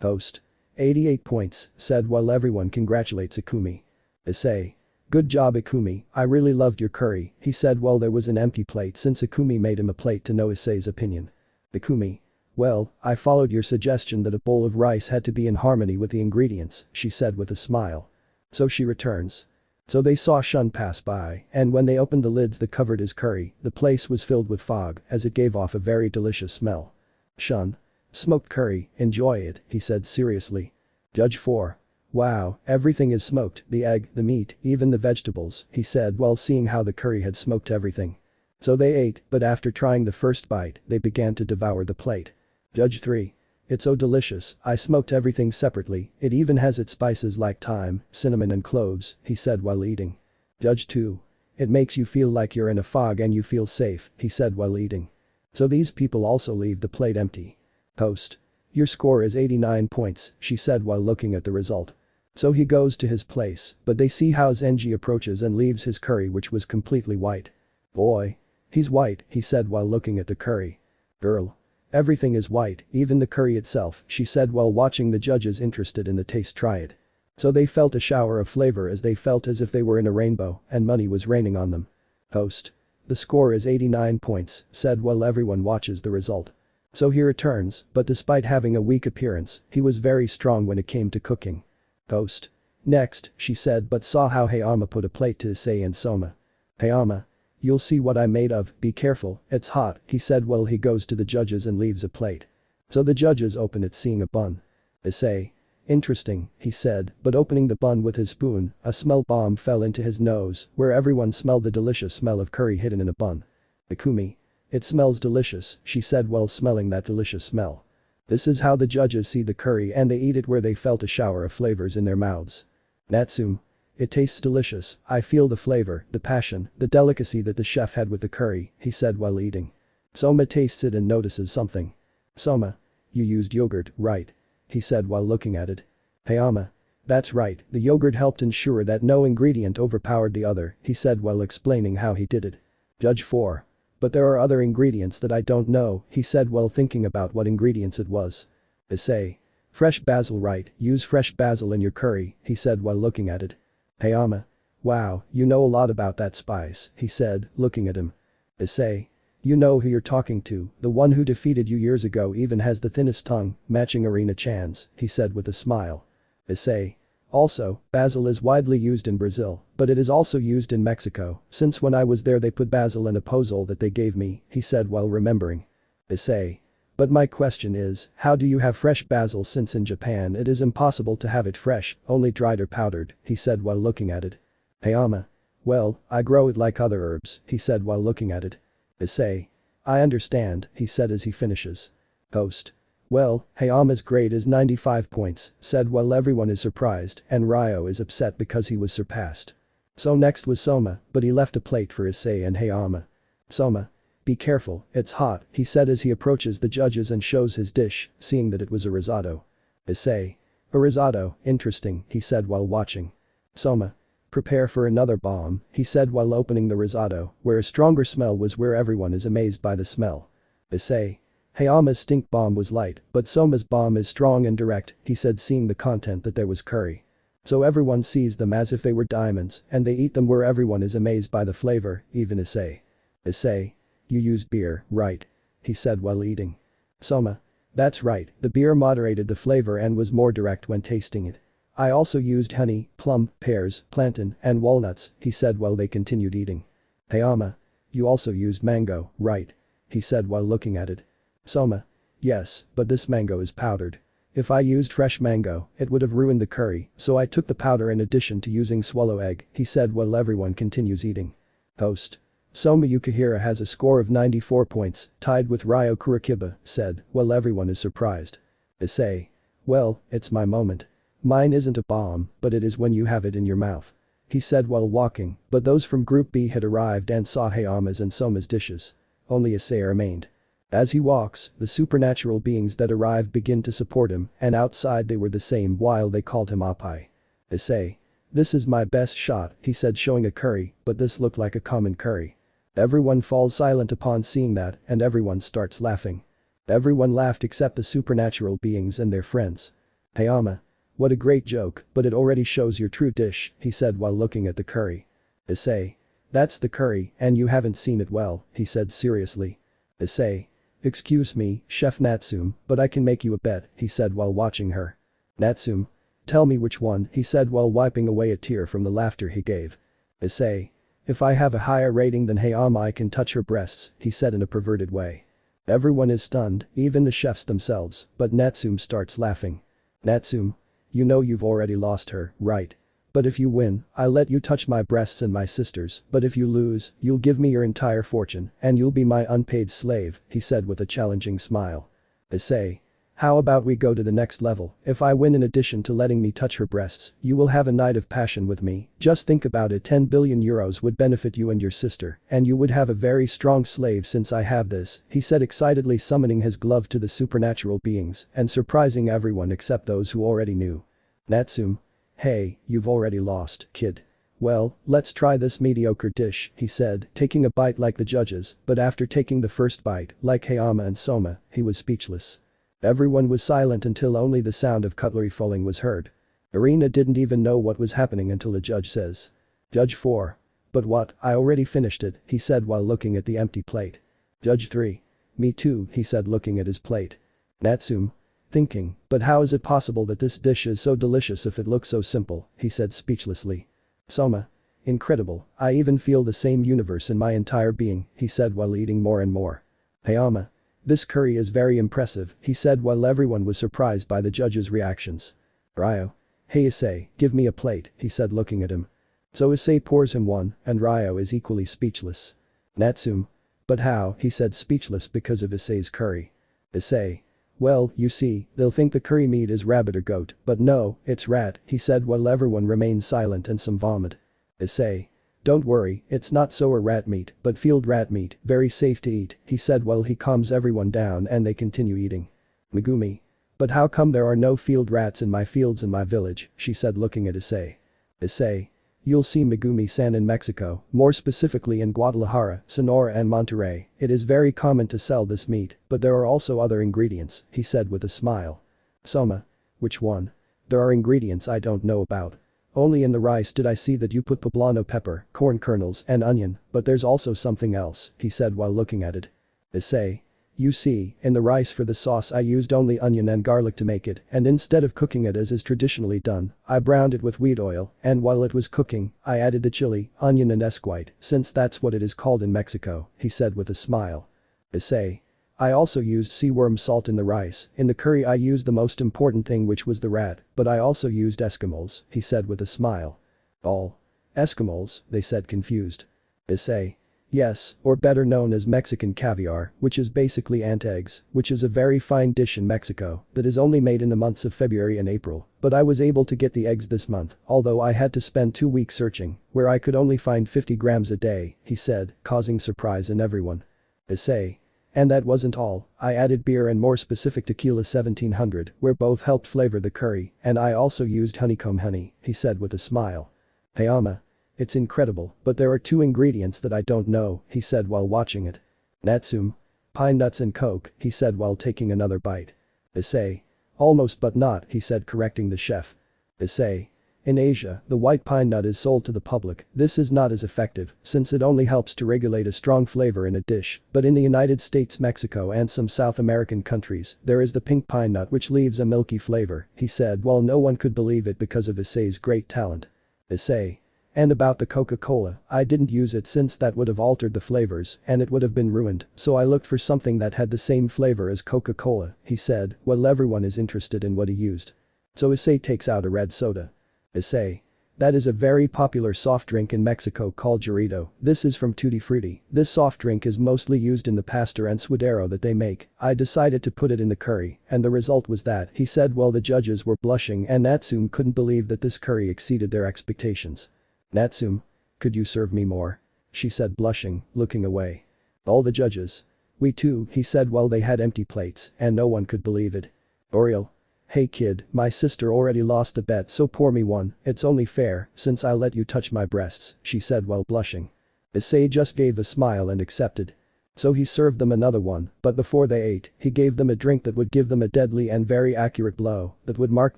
Host. 88 points, said while everyone congratulates Ikumi. Issei. Good job Ikumi, I really loved your curry, he said while there was an empty plate since Ikumi made him a plate to know Issei's opinion. Ikumi. Well, I followed your suggestion that a bowl of rice had to be in harmony with the ingredients, she said with a smile. So she returns. So they saw Shun pass by, and when they opened the lids that covered his curry, the place was filled with fog as it gave off a very delicious smell. Shun. Smoked curry, enjoy it, he said seriously. Judge 4. Wow, everything is smoked, the egg, the meat, even the vegetables, he said while seeing how the curry had smoked everything. So they ate, but after trying the first bite, they began to devour the plate. Judge 3. It's so delicious, I smoked everything separately, it even has its spices like thyme, cinnamon and cloves, he said while eating. Judge 2. It makes you feel like you're in a fog and you feel safe, he said while eating. So these people also leave the plate empty. Host. Your score is 89 points, she said while looking at the result. So he goes to his place, but they see how Zenji approaches and leaves his curry which was completely white. Boy. He's white, he said while looking at the curry. Girl. Everything is white, even the curry itself, she said while watching the judges interested in the taste try it. So they felt a shower of flavor as they felt as if they were in a rainbow and money was raining on them. Host. The score is 89 points, said while everyone watches the result. So he returns, but despite having a weak appearance, he was very strong when it came to cooking. Host. Next, she said but saw how Hayama put a plate to Issei and Soma. Hayama. You'll see what I'm made of, be careful, it's hot, he said while he goes to the judges and leaves a plate. So the judges open it seeing a bun. Issei. Interesting, he said, but opening the bun with his spoon, a smell bomb fell into his nose, where everyone smelled the delicious smell of curry hidden in a bun. Ikumi. It smells delicious, she said while smelling that delicious smell. This is how the judges see the curry and they eat it where they felt a shower of flavors in their mouths. Natsum. It tastes delicious, I feel the flavor, the passion, the delicacy that the chef had with the curry, he said while eating. Soma tastes it and notices something. Soma. You used yogurt, right? He said while looking at it. Hayama. That's right, the yogurt helped ensure that no ingredient overpowered the other, he said while explaining how he did it. Judge 4. But there are other ingredients that I don't know, he said while thinking about what ingredients it was. Issei. Fresh basil right, use fresh basil in your curry, he said while looking at it. Hayama. Wow, you know a lot about that spice, he said, looking at him. Issei. You know who you're talking to, the one who defeated you years ago even has the thinnest tongue, matching Arena-chan's, he said with a smile. Issei. Also, basil is widely used in Brazil, but it is also used in Mexico, since when I was there they put basil in a pozole that they gave me, he said while remembering. Issei. But my question is, how do you have fresh basil since in Japan it is impossible to have it fresh, only dried or powdered, he said while looking at it. Hayama. Well, I grow it like other herbs, he said while looking at it. Issei. I understand, he said as he finishes. Host. Well, Hayama's grade is 95 points, said while everyone is surprised and Ryo is upset because he was surpassed. So next was Soma, but he left a plate for Issei and Hayama. Soma. Be careful, it's hot, he said as he approaches the judges and shows his dish, seeing that it was a risotto. Issei. A risotto, interesting, he said while watching. Soma. Prepare for another bomb, he said while opening the risotto, where a stronger smell was where everyone is amazed by the smell. Issei. Hayama's stink bomb was light, but Soma's bomb is strong and direct, he said seeing the content that there was curry. So everyone sees them as if they were diamonds and they eat them where everyone is amazed by the flavor, even Issei. Issei. You used beer, right? He said while eating. Soma. That's right, the beer moderated the flavor and was more direct when tasting it. I also used honey, plum, pears, plantain, and walnuts, he said while they continued eating. Hayama. You also used mango, right? He said while looking at it. Soma. Yes, but this mango is powdered. If I used fresh mango, it would have ruined the curry, so I took the powder in addition to using swallow egg, he said while everyone continues eating. Host. Soma Yukihira has a score of 94 points, tied with Ryo Kurikiba, said, while everyone is surprised. Issei. Well, it's my moment. Mine isn't a bomb, but it is when you have it in your mouth. He said while walking, but those from Group B had arrived and saw Hayama's and Soma's dishes. Only Issei remained. As he walks, the supernatural beings that arrived begin to support him, and outside they were the same while they called him Oppai. Issei. This is my best shot, he said showing a curry, but this looked like a common curry. Everyone falls silent upon seeing that and everyone starts laughing. Everyone laughed except the supernatural beings and their friends. Hayama. What a great joke, but it already shows your true dish, he said while looking at the curry. Issei. That's the curry and you haven't seen it well, he said seriously. Issei. Excuse me, Chef Natsume, but I can make you a bet, he said while watching her. Natsume. Tell me which one, he said while wiping away a tear from the laughter he gave. Issei. If I have a higher rating than Hayama I can touch her breasts, he said in a perverted way. Everyone is stunned, even the chefs themselves, but Natsume starts laughing. Natsume. You know you've already lost her, right? But if you win, I'll let you touch my breasts and my sister's, but if you lose, you'll give me your entire fortune and you'll be my unpaid slave, he said with a challenging smile. Issei. How about we go to the next level, if I win in addition to letting me touch her breasts, you will have a night of passion with me, just think about it 10 billion euros would benefit you and your sister, and you would have a very strong slave since I have this, he said excitedly summoning his glove to the supernatural beings and surprising everyone except those who already knew. Natsume. Hey, you've already lost, kid. Well, let's try this mediocre dish, he said, taking a bite like the judges, but after taking the first bite, like Hayama and Soma, he was speechless. Everyone was silent until only the sound of cutlery falling was heard. Irina didn't even know what was happening until the judge says. Judge 4. But what, I already finished it, he said while looking at the empty plate. Judge 3. Me too, he said looking at his plate. Natsume. Thinking, but how is it possible that this dish is so delicious if it looks so simple, he said speechlessly. Soma. Incredible, I even feel the same universe in my entire being, he said while eating more and more. Hayama. This curry is very impressive, he said while everyone was surprised by the judge's reactions. Ryo. Hey Issei, give me a plate, he said looking at him. So Issei pours him one, and Ryo is equally speechless. Natsume. But how, he said speechless because of Issei's curry. Issei. Well, you see, they'll think the curry meat is rabbit or goat, but no, it's rat, he said while everyone remained silent and some vomit. Issei. Don't worry, it's not sour rat meat, but field rat meat, very safe to eat, he said while he calms everyone down and they continue eating. Megumi. But how come there are no field rats in my fields in my village, she said looking at Issei. Issei. You'll see Megumi-san in Mexico, more specifically in Guadalajara, Sonora and Monterrey, it is very common to sell this meat, but there are also other ingredients, he said with a smile. Soma. Which one? There are ingredients I don't know about. Only in the rice did I see that you put poblano pepper, corn kernels and onion, but there's also something else, he said while looking at it. Issei. You see, in the rice for the sauce I used only onion and garlic to make it, and instead of cooking it as is traditionally done, I browned it with wheat oil, and while it was cooking, I added the chili, onion and esquite, since that's what it is called in Mexico, he said with a smile. Issei. I also used seaworm salt in the rice, in the curry I used the most important thing which was the rat, but I also used Eskimos, he said with a smile. All. Eskimos, they said confused. Issei. Yes, or better known as Mexican caviar, which is basically ant eggs, which is a very fine dish in Mexico that is only made in the months of February and April, but I was able to get the eggs this month, although I had to spend 2 weeks searching, where I could only find 50 grams a day, he said, causing surprise in everyone. Issei. And that wasn't all, I added beer and more specific tequila 1700, where both helped flavor the curry, and I also used honeycomb honey, he said with a smile. Hayama. It's incredible, but there are 2 ingredients that I don't know, he said while watching it. Natsume. Pine nuts and coke, he said while taking another bite. Issei. Almost but not, he said correcting the chef. Issei. In Asia, the white pine nut is sold to the public. This is not as effective since it only helps to regulate a strong flavor in a dish, but in the United States, Mexico and some South American countries, there is the pink pine nut which leaves a milky flavor, he said while no one could believe it because of Issei's great talent. Issei. And about the Coca-Cola, I didn't use it since that would have altered the flavors and it would have been ruined, so I looked for something that had the same flavor as Coca-Cola, he said, while everyone is interested in what he used. So Issei takes out a red soda. Issei. That is a very popular soft drink in Mexico called Hyoudou. This is from Tutti Frutti. This soft drink is mostly used in the pasta and suadero that they make. I decided to put it in the curry, and the result was that, he said while the judges were blushing and Natsume couldn't believe that this curry exceeded their expectations. Natsume? Could you serve me more? She said blushing, looking away. All the judges. We too, he said while they had empty plates, and no one could believe it. Oriel. Hey kid, my sister already lost a bet so pour me one, it's only fair, since I let you touch my breasts, she said while blushing. Issei just gave a smile and accepted. So he served them another one, but before they ate, he gave them a drink that would give them a deadly and very accurate blow that would mark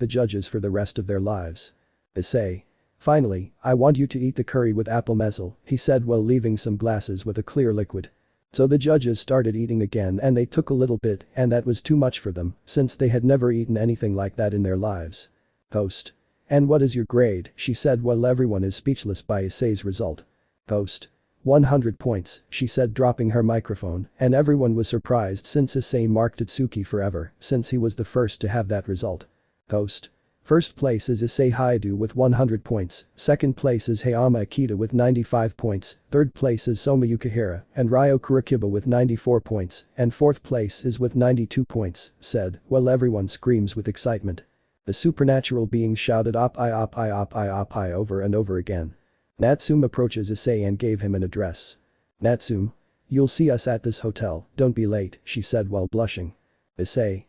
the judges for the rest of their lives. Issei. Finally, I want you to eat the curry with apple mezzel, he said while leaving some glasses with a clear liquid. So the judges started eating again and they took a little bit and that was too much for them since they had never eaten anything like that in their lives. Host. And what is your grade, she said while everyone is speechless by Issei's result. Host. 100 points, she said dropping her microphone and everyone was surprised since Issei marked Itsuki forever since he was the first to have that result. Host. First place is Issei Hyoudou with 100 points, second place is Hayama Akita with 95 points, third place is Soma Yukihira and Ryo Kurikiba with 94 points, and fourth place is with 92 points, said, while everyone screams with excitement. The supernatural being shouted op I over and over again. Natsume approaches Issei and gave him an address. Natsume. You'll see us at this hotel, don't be late, she said while blushing. Issei.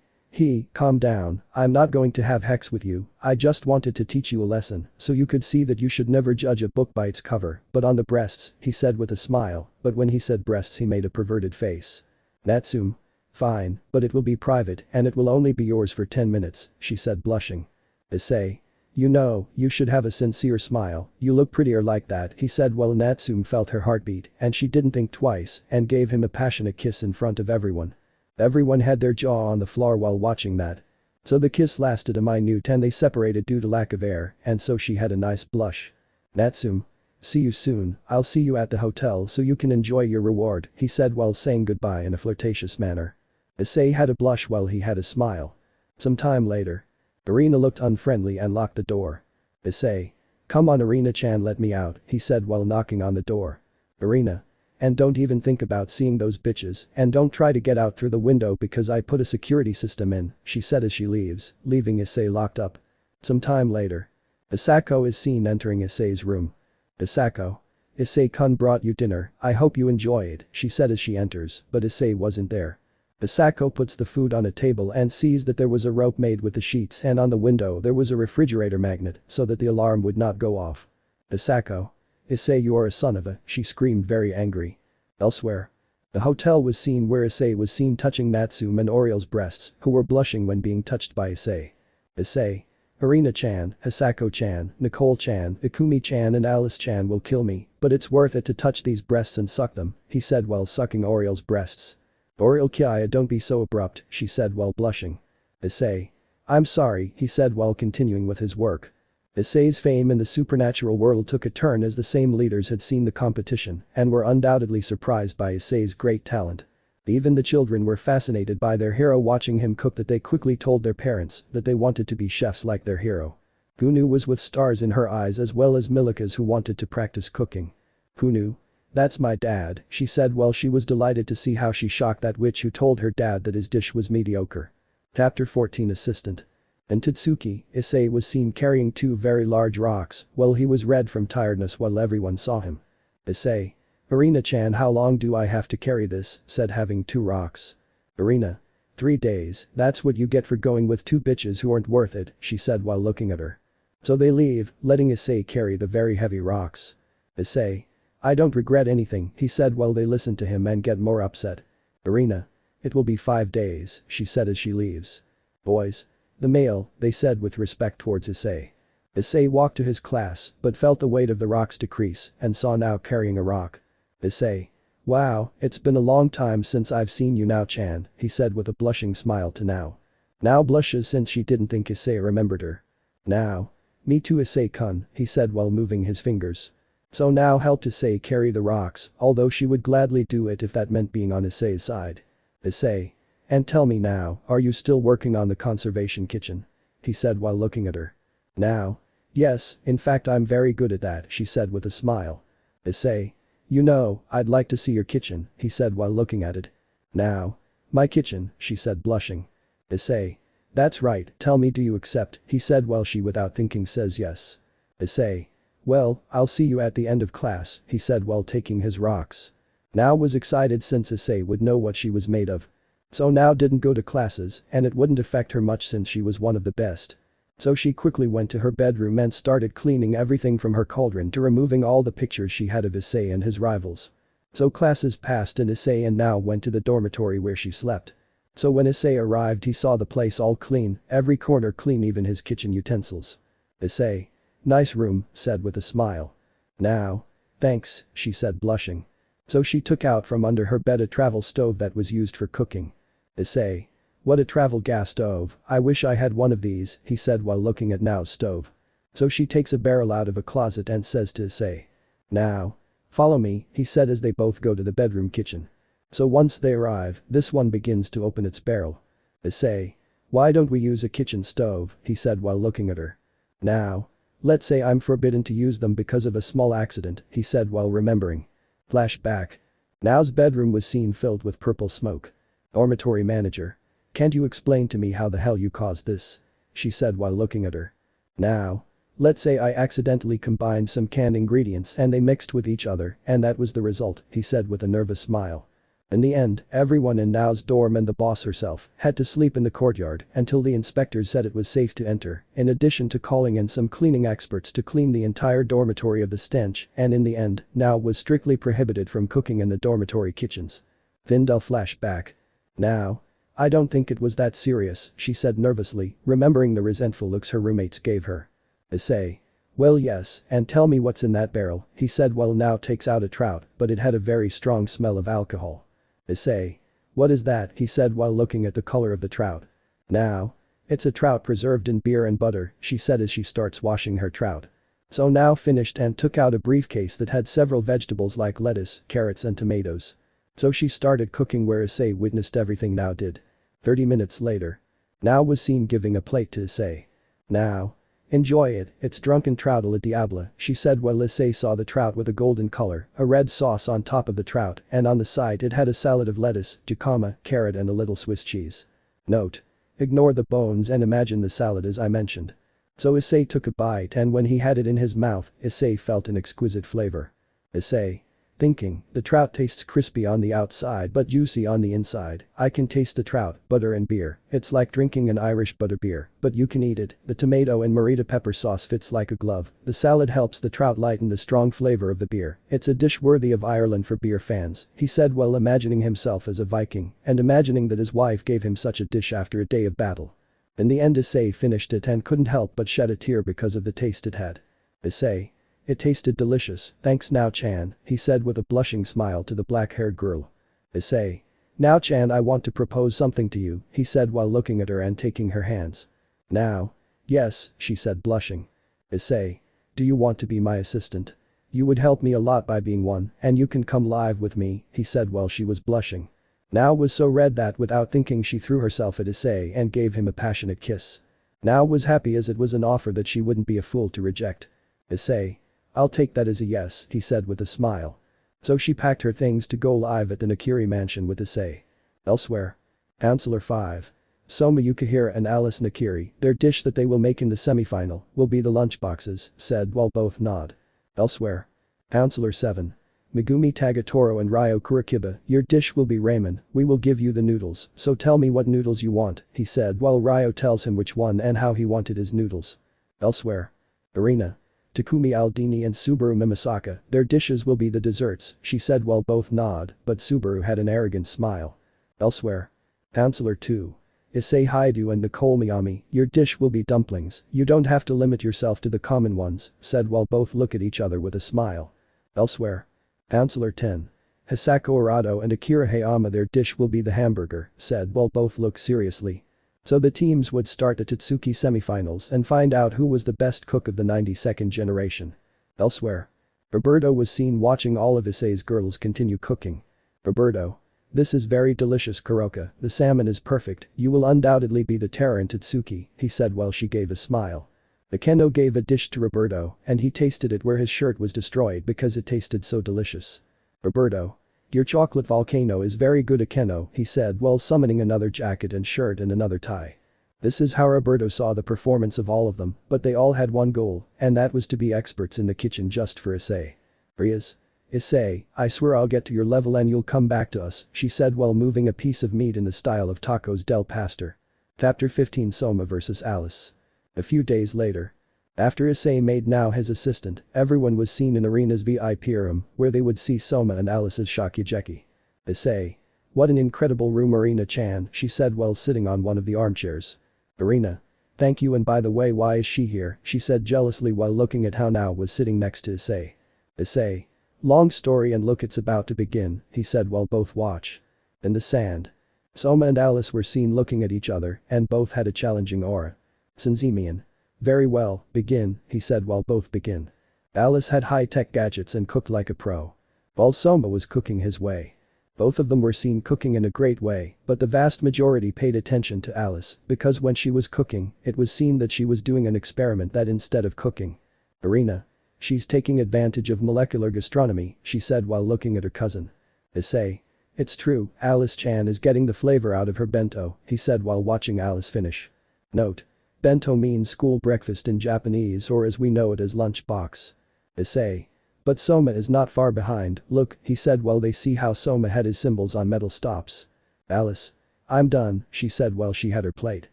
Calm down, I'm not going to have hex with you, I just wanted to teach you a lesson so you could see that you should never judge a book by its cover, but on the breasts, he said with a smile, but when he said breasts he made a perverted face. Natsume. Fine, but it will be private and it will only be yours for 10 minutes, she said blushing. Issei. You know, you should have a sincere smile, you look prettier like that, he said while Natsume felt her heartbeat and she didn't think twice and gave him a passionate kiss in front of everyone. Everyone had their jaw on the floor while watching that. So the kiss lasted a minute and they separated due to lack of air and so she had a nice blush. Natsume. See you soon, I'll see you at the hotel so you can enjoy your reward, he said while saying goodbye in a flirtatious manner. Issei had a blush while he had a smile. Some time later. Irina looked unfriendly and locked the door. Issei. Come on Irina-chan, let me out, he said while knocking on the door. Irina. And don't even think about seeing those bitches and don't try to get out through the window because I put a security system in, she said as she leaves, leaving Issei locked up. Some time later. Asako is seen entering Issei's room. Asako. Issei-kun brought you dinner, I hope you enjoy it, she said as she enters, but Issei wasn't there. Asako puts the food on a table and sees that there was a rope made with the sheets and on the window there was a refrigerator magnet so that the alarm would not go off. Asako. Issei, you are a son of a, she screamed very angry. Elsewhere. The hotel was seen where Issei was seen touching Natsume and Oriel's breasts, who were blushing when being touched by Issei. Issei. Irina-chan, Hisako-chan, Nicole-chan, Ikumi-chan and Alice-chan will kill me, but it's worth it to touch these breasts and suck them, he said while sucking Oriel's breasts. Oriel Kiaya, don't be so abrupt, she said while blushing. Issei. I'm sorry, he said while continuing with his work. Issei's fame in the supernatural world took a turn as the same leaders had seen the competition and were undoubtedly surprised by Issei's great talent. Even the children were fascinated by their hero watching him cook that they quickly told their parents that they wanted to be chefs like their hero. Hyoudou was with stars in her eyes as well as Milika's who wanted to practice cooking. Hyoudou. That's my dad, she said while she was delighted to see how she shocked that witch who told her dad that his dish was mediocre. Chapter 14 Assistant. In Tatsuki, Issei was seen carrying 2 very large rocks while he was red from tiredness while everyone saw him. Issei. Irina-chan, how long do I have to carry this, said having 2 rocks. Irina. 3 days, that's what you get for going with 2 bitches who aren't worth it, she said while looking at her. So they leave, letting Issei carry the very heavy rocks. Issei. I don't regret anything, he said while they listen to him and get more upset. Irina. It will be 5 days, she said as she leaves. Boys. The male, they said with respect towards Issei. Issei walked to his class but felt the weight of the rocks decrease and saw Now carrying a rock. Issei. Wow, it's been a long time since I've seen you Now-chan, he said with a blushing smile to Now. Now blushes since she didn't think Issei remembered her. Now. Me too Issei-kun, he said while moving his fingers. So Now helped Issei carry the rocks, although she would gladly do it if that meant being on Issei's side. Issei. And tell me Now, are you still working on the conservation kitchen? He said while looking at her. Now. Yes, in fact I'm very good at that, she said with a smile. Issei. You know, I'd like to see your kitchen, he said while looking at it. Now. My kitchen, she said blushing. Issei. That's right, tell me do you accept, he said while she without thinking says yes. Issei. Well, I'll see you at the end of class, he said while taking his rocks. Now was excited since Issei would know what she was made of. So Now didn't go to classes and it wouldn't affect her much since she was one of the best. So she quickly went to her bedroom and started cleaning everything from her cauldron to removing all the pictures she had of Issei and his rivals. So classes passed and Issei and Now went to the dormitory where she slept. So when Issei arrived he saw the place all clean, every corner clean even his kitchen utensils. Issei. Nice room, said with a smile. Now. Thanks, she said blushing. So she took out from under her bed a travel stove that was used for cooking. Issei. What a travel gas stove, I wish I had one of these, he said while looking at Nao's stove. So she takes a barrel out of a closet and says to Issei. Now. Follow me, he said as they both go to the bedroom kitchen. So once they arrive, this one begins to open its barrel. Issei. Why don't we use a kitchen stove, he said while looking at her. Now. Let's say I'm forbidden to use them because of a small accident, he said while remembering. Flashback. Nao's bedroom was seen filled with purple smoke. Dormitory manager. Can't you explain to me how the hell you caused this? She said while looking at her. Now. Let's say I accidentally combined some canned ingredients and they mixed with each other and that was the result, he said with a nervous smile. In the end, everyone in Nao's dorm and the boss herself had to sleep in the courtyard until the inspectors said it was safe to enter, in addition to calling in some cleaning experts to clean the entire dormitory of the stench and in the end, Nao was strictly prohibited from cooking in the dormitory kitchens. Vindel flashback. Now. I don't think it was that serious, she said nervously, remembering the resentful looks her roommates gave her. Issei. Well yes, and tell me what's in that barrel, he said while Nao takes out a trout, but it had a very strong smell of alcohol. Issei. What is that, he said while looking at the color of the trout. Now. It's a trout preserved in beer and butter, she said as she starts washing her trout. So Nao finished and took out a briefcase that had several vegetables like lettuce, carrots and tomatoes. So she started cooking where Issei witnessed everything Nao did. 30 minutes later. Nao was seen giving a plate to Issei. Now. Enjoy it, it's drunken trout a la diable, she said while Issei saw the trout with a golden color, a red sauce on top of the trout and on the side it had a salad of lettuce, jicama, carrot and a little Swiss cheese. Note. Ignore the bones and imagine the salad as I mentioned. So Issei took a bite and when he had it in his mouth, Issei felt an exquisite flavor. Issei. Thinking, the trout tastes crispy on the outside but juicy on the inside, I can taste the trout, butter and beer, it's like drinking an Irish butter beer, but you can eat it, the tomato and Merita pepper sauce fits like a glove, the salad helps the trout lighten the strong flavor of the beer, it's a dish worthy of Ireland for beer fans, he said while imagining himself as a Viking and imagining that his wife gave him such a dish after a day of battle. In the end Issei finished it and couldn't help but shed a tear because of the taste it had. Issei. It tasted delicious, thanks Nao-chan, he said with a blushing smile to the black-haired girl. Issei. Nao-chan I want to propose something to you, he said while looking at her and taking her hands. Now. Yes, she said blushing. Issei. Do you want to be my assistant? You would help me a lot by being one and you can come live with me, he said while she was blushing. Nao was so red that without thinking she threw herself at Issei and gave him a passionate kiss. Nao was happy as it was an offer that she wouldn't be a fool to reject. Issei. I'll take that as a yes, he said with a smile. So she packed her things to go live at the Nakiri mansion with Issei. Elsewhere. Counselor 5. Soma Yukihira and Alice Nakiri, their dish that they will make in the semi-final will be the lunchboxes, said while both nod. Elsewhere. Counselor 7. Megumi Tagatoro and Ryo Kurikiba, your dish will be ramen, we will give you the noodles, so tell me what noodles you want, he said while Ryo tells him which one and how he wanted his noodles. Elsewhere. Arena. Takumi Aldini and Subaru Mimasaka, their dishes will be the desserts, she said while both nod, but Subaru had an arrogant smile. Elsewhere. Counselor 2. Issei Hyoudou and Nicole Miyami, your dish will be dumplings, you don't have to limit yourself to the common ones, said while both look at each other with a smile. Elsewhere. Counselor 10. Hisako Arado and Akira Hayama, their dish will be the hamburger, said while both look seriously. So the teams would start the Totsuki semifinals and find out who was the best cook of the 92nd generation. Elsewhere. Roberto was seen watching all of Issei's girls continue cooking. Roberto. This is very delicious Kuroka, the salmon is perfect, you will undoubtedly be the terror in Totsuki, he said while she gave a smile. Akeno gave a dish to Roberto and he tasted it where his shirt was destroyed because it tasted so delicious. Roberto. Your chocolate volcano is very good Akeno, he said while summoning another jacket and shirt and another tie. This is how Roberto saw the performance of all of them, but they all had one goal, and that was to be experts in the kitchen just for Issei. Rias. Issei, I swear I'll get to your level and you'll come back to us, she said while moving a piece of meat in the style of tacos del pastor. Chapter 15 Soma vs Alice. A few days later. After Issei made now his assistant, everyone was seen in Arena's VIP room, where they would see Soma and Alice's Shokugeki. Issei. What an incredible room Arena-chan, she said while sitting on one of the armchairs. Arena. Thank you and by the way why is she here, she said jealously while looking at how now was sitting next to Issei. Issei. Long story and look it's about to begin, he said while both watch. In the sand. Soma and Alice were seen looking at each other and both had a challenging aura. Senzimian. Very well, begin, he said while both begin. Alice had high-tech gadgets and cooked like a pro. While Soma was cooking his way. Both of them were seen cooking in a great way, but the vast majority paid attention to Alice because when she was cooking, it was seen that she was doing an experiment that instead of cooking. Arena. She's taking advantage of molecular gastronomy, she said while looking at her cousin. Issei. It's true, Alice-chan is getting the flavor out of her bento, he said while watching Alice finish. Note. Bento means school breakfast in Japanese or as we know it as lunch box. Issei. But Soma is not far behind, look, he said while they see how Soma had his symbols on metal stops. Alice. I'm done, she said while she had her plate.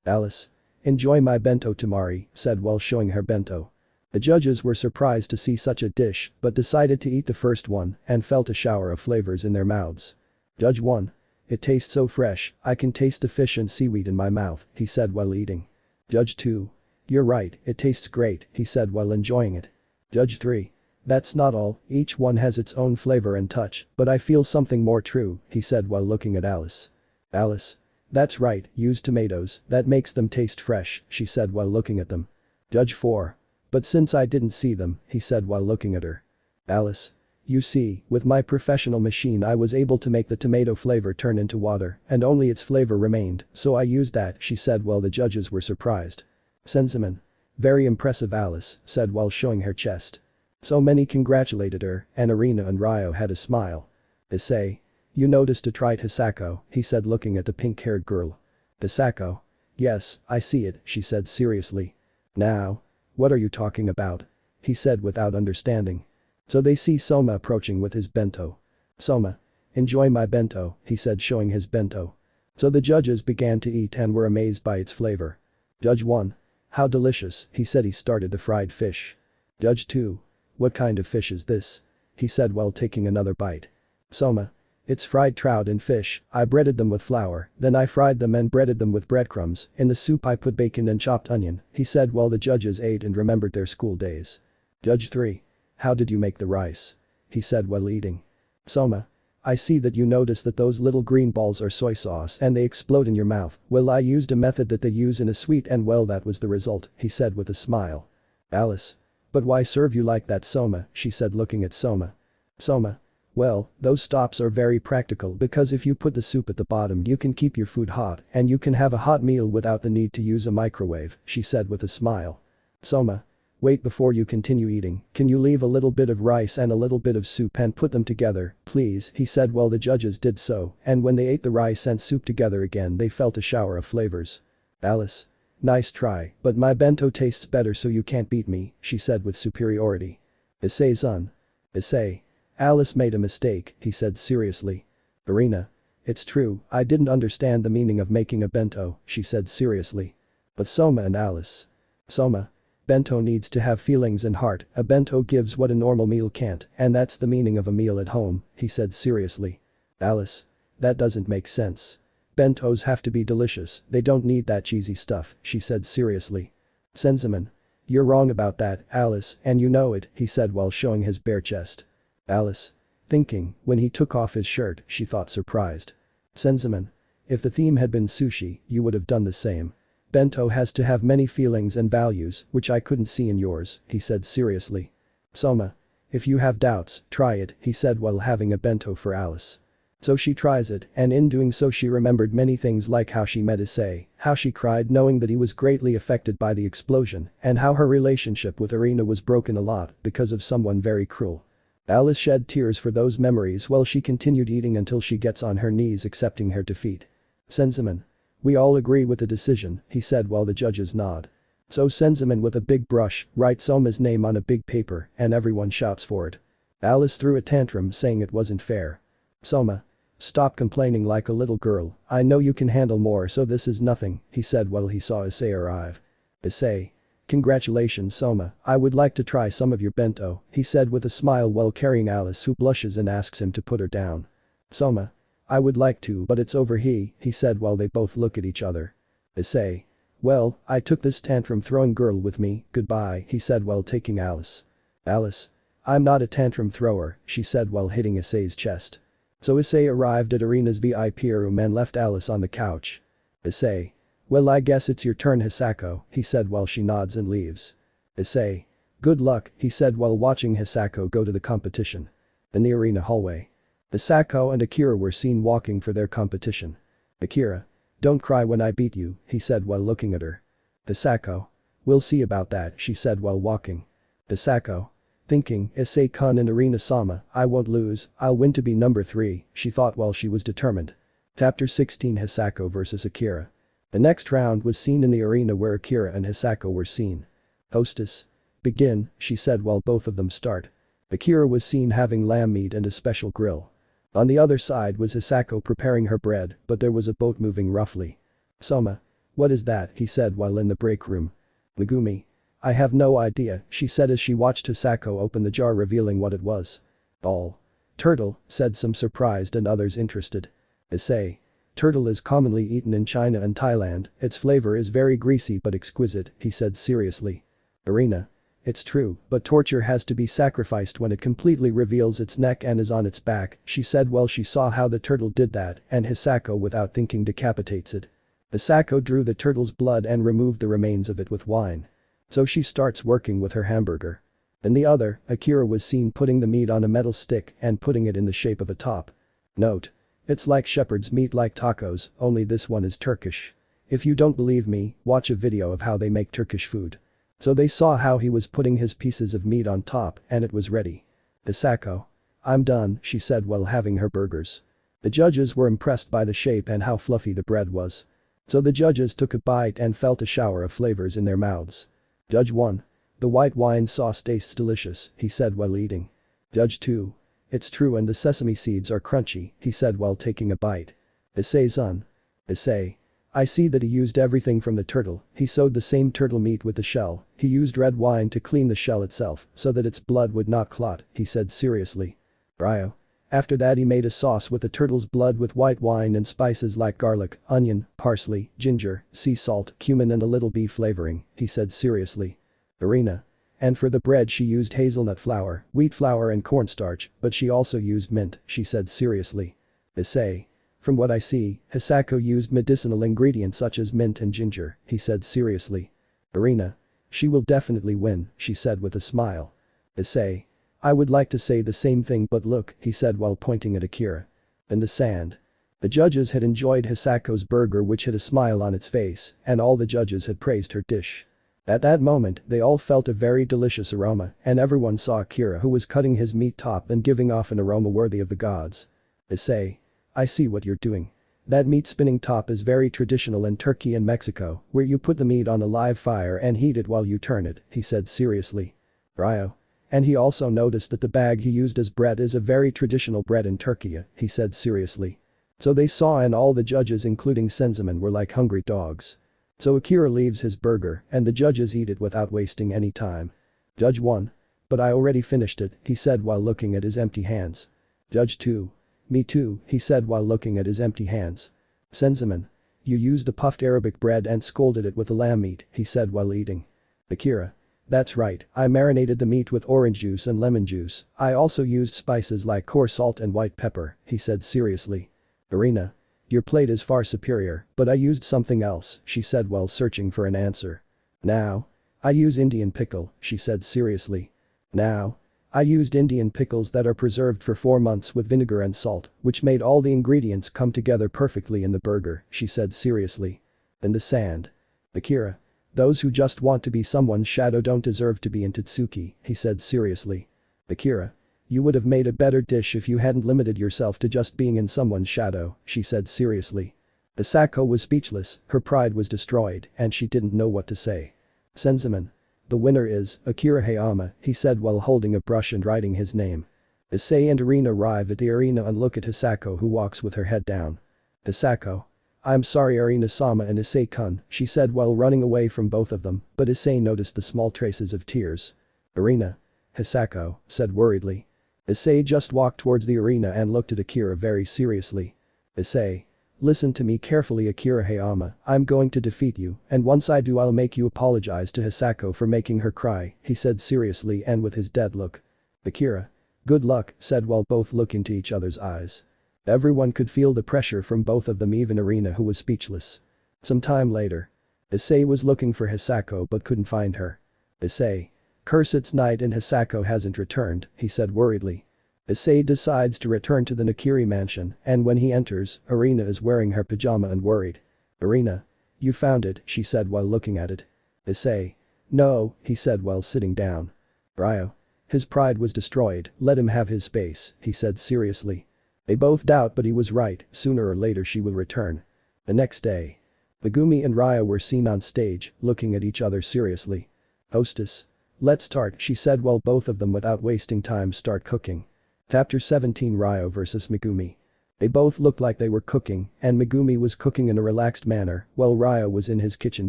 Alice. Enjoy my bento Tamari, said while showing her bento. The judges were surprised to see such a dish but decided to eat the first one and felt a shower of flavors in their mouths. Judge 1. It tastes so fresh, I can taste the fish and seaweed in my mouth, he said while eating. Judge 2. You're right, it tastes great, he said while enjoying it. Judge 3. That's not all, each one has its own flavor and touch, but I feel something more true, he said while looking at Alice. Alice. That's right, use tomatoes, that makes them taste fresh, she said while looking at them. Judge 4. But since I didn't see them, he said while looking at her. Alice. You see, with my professional machine I was able to make the tomato flavor turn into water and only its flavor remained, so I used that, she said while the judges were surprised. Senziman. Very impressive Alice, said while showing her chest. So many congratulated her, and Arena and Ryo had a smile. Issei. You noticed to try Hisako, he said looking at the pink-haired girl. Hisako. Yes, I see it, she said seriously. Now. What are you talking about? He said without understanding. So they see Soma approaching with his bento. Soma. Enjoy my bento, he said showing his bento. So the judges began to eat and were amazed by its flavor. Judge 1. How delicious, he said he started the fried fish. Judge 2. What kind of fish is this? He said while taking another bite. Soma. It's fried trout and fish, I breaded them with flour, then I fried them and breaded them with breadcrumbs, in the soup I put bacon and chopped onion, he said while the judges ate and remembered their school days. Judge 3. How did you make the rice? He said while eating. Soma. I see that you notice that those little green balls are soy sauce and they explode in your mouth, well I used a method that they use in a sweet and well that was the result, he said with a smile. Alice. But why serve you like that Soma, she said looking at Soma. Soma. Well, those stops are very practical because if you put the soup at the bottom you can keep your food hot and you can have a hot meal without the need to use a microwave, she said with a smile. Soma. Wait before you continue eating, can you leave a little bit of rice and a little bit of soup and put them together, please, he said while the judges did so, and when they ate the rice and soup together again they felt a shower of flavors. Alice. Nice try, but my bento tastes better so you can't beat me, she said with superiority. Issei-san. Issei. Alice made a mistake, he said seriously. Arena. It's true, I didn't understand the meaning of making a bento, she said seriously. But Soma and Alice. Soma. Bento needs to have feelings and heart, a bento gives what a normal meal can't, and that's the meaning of a meal at home, he said seriously. Alice. That doesn't make sense. Bentos have to be delicious, they don't need that cheesy stuff, she said seriously. Senzaman. You're wrong about that, Alice, and you know it, he said while showing his bare chest. Alice. Thinking, when he took off his shirt, she thought surprised. Senzaman. If the theme had been sushi, you would have done the same. Bento has to have many feelings and values, which I couldn't see in yours, he said seriously. Soma. If you have doubts, try it, he said while having a bento for Alice. So she tries it, and in doing so she remembered many things like how she met Issei, how she cried knowing that he was greatly affected by the explosion, and how her relationship with Irina was broken a lot because of someone very cruel. Alice shed tears for those memories while she continued eating until she gets on her knees accepting her defeat. Senzaman. We all agree with the decision, he said while the judges nod. So Senzaman with a big brush writes Soma's name on a big paper and everyone shouts for it. Alice threw a tantrum saying it wasn't fair. Soma. Stop complaining like a little girl, I know you can handle more so this is nothing, he said while he saw Issei arrive. Issei. Congratulations Soma, I would like to try some of your bento, he said with a smile while carrying Alice who blushes and asks him to put her down. Soma. I would like to but it's over he said while they both look at each other. Issei. Well, I took this tantrum throwing girl with me, goodbye, he said while taking Alice. Alice. I'm not a tantrum thrower, she said while hitting Issei's chest. So Issei arrived at Irina's VIP room and left Alice on the couch. Issei. Well I guess it's your turn Hisako, he said while she nods and leaves. Issei. Good luck, he said while watching Hisako go to the competition. In the arena hallway. Hisako and Akira were seen walking for their competition. Akira. Don't cry when I beat you, he said while looking at her. Hisako. We'll see about that, she said while walking. Hisako. Thinking, Issei-kun and Irina-sama, I won't lose, I'll win to be number 3, she thought while she was determined. Chapter 16 Hisako vs Akira. The next round was seen in the arena where Akira and Hisako were seen. Hostess. Begin, she said while both of them start. Akira was seen having lamb meat and a special grill. On the other side was Hisako preparing her bread, but there was a boat moving roughly. Soma. What is that, he said while in the break room. Megumi. I have no idea, she said as she watched Hisako open the jar revealing what it was. All. Turtle, said some surprised and others interested. Issei. Turtle is commonly eaten in China and Thailand, its flavor is very greasy but exquisite, he said seriously. Irina. It's true, but torture has to be sacrificed when it completely reveals its neck and is on its back, she said while she saw how the turtle did that and Hisako without thinking decapitates it. Hisako drew the turtle's blood and removed the remains of it with wine. So she starts working with her hamburger. In the other, Akira was seen putting the meat on a metal stick and putting it in the shape of a top. Note. It's like shepherd's meat like tacos, only this one is Turkish. If you don't believe me, watch a video of how they make Turkish food. So they saw how he was putting his pieces of meat on top and it was ready. Hisako. I'm done, she said while having her burgers. The judges were impressed by the shape and how fluffy the bread was. So the judges took a bite and felt a shower of flavors in their mouths. Judge 1. The white wine sauce tastes delicious, he said while eating. Judge 2. It's true and the sesame seeds are crunchy, he said while taking a bite. Issei-san. Issei. I see that he used everything from the turtle, he sewed the same turtle meat with the shell, he used red wine to clean the shell itself so that its blood would not clot, he said seriously. Ryo. After that he made a sauce with the turtle's blood with white wine and spices like garlic, onion, parsley, ginger, sea salt, cumin and a little beef flavoring, he said seriously. Irina. And for the bread she used hazelnut flour, wheat flour and cornstarch, but she also used mint, she said seriously. Issei. From what I see, Hisako used medicinal ingredients such as mint and ginger, he said seriously. Irina. She will definitely win, she said with a smile. Issei. I would like to say the same thing but look, he said while pointing at Akira. In the sand. The judges had enjoyed Hisako's burger which had a smile on its face, and all the judges had praised her dish. At that moment, they all felt a very delicious aroma, and everyone saw Akira who was cutting his meat top and giving off an aroma worthy of the gods. Issei. I see what you're doing. That meat spinning top is very traditional in Turkey and Mexico, where you put the meat on a live fire and heat it while you turn it, he said seriously. Ryo. And he also noticed that the bag he used as bread is a very traditional bread in Turkey, he said seriously. So they saw and all the judges including Senzaman were like hungry dogs. So Akira leaves his burger and the judges eat it without wasting any time. Judge 1. But I already finished it, he said while looking at his empty hands. Judge 2. Me too, he said while looking at his empty hands. Senzaman. You used the puffed Arabic bread and scolded it with the lamb meat, he said while eating. Akira. That's right, I marinated the meat with orange juice and lemon juice, I also used spices like coarse salt and white pepper, he said seriously. Irina. Your plate is far superior, but I used something else, she said while searching for an answer. Now. I use Indian pickle, she said seriously. Now. I used Indian pickles that are preserved for 4 months with vinegar and salt, which made all the ingredients come together perfectly in the burger, she said seriously. In the sand. Akira. Those who just want to be someone's shadow don't deserve to be in Totsuki, he said seriously. Akira. You would have made a better dish if you hadn't limited yourself to just being in someone's shadow, she said seriously. Asako was speechless, her pride was destroyed, and she didn't know what to say. Senzaman. The winner is Akira Hayama, he said while holding a brush and writing his name. Issei and Irina arrive at the arena and look at Hisako who walks with her head down. Hisako. I'm sorry Irina-sama and Issei-kun, she said while running away from both of them, but Issei noticed the small traces of tears. Irina. Hisako said worriedly. Issei just walked towards the arena and looked at Akira very seriously. Issei. Listen to me carefully Akira Hayama, I'm going to defeat you, and once I do I'll make you apologize to Hisako for making her cry, he said seriously and with his dead look. Akira. Good luck, said while both look into each other's eyes. Everyone could feel the pressure from both of them even Irina who was speechless. Some time later. Issei was looking for Hisako but couldn't find her. Issei. Curse it's night and Hisako hasn't returned, he said worriedly. Issei decides to return to the Nakiri mansion and when he enters, Irina is wearing her pajama and worried. Irina. You found it, she said while looking at it. Issei. No, he said while sitting down. Ryo. His pride was destroyed, let him have his space, he said seriously. They both doubt but he was right, sooner or later she will return. The next day. Megumi and Ryo were seen on stage, looking at each other seriously. Hostess. Let's start, she said while both of them without wasting time start cooking. Chapter 17 Ryo vs Megumi. They both looked like they were cooking, and Megumi was cooking in a relaxed manner, while Ryo was in his kitchen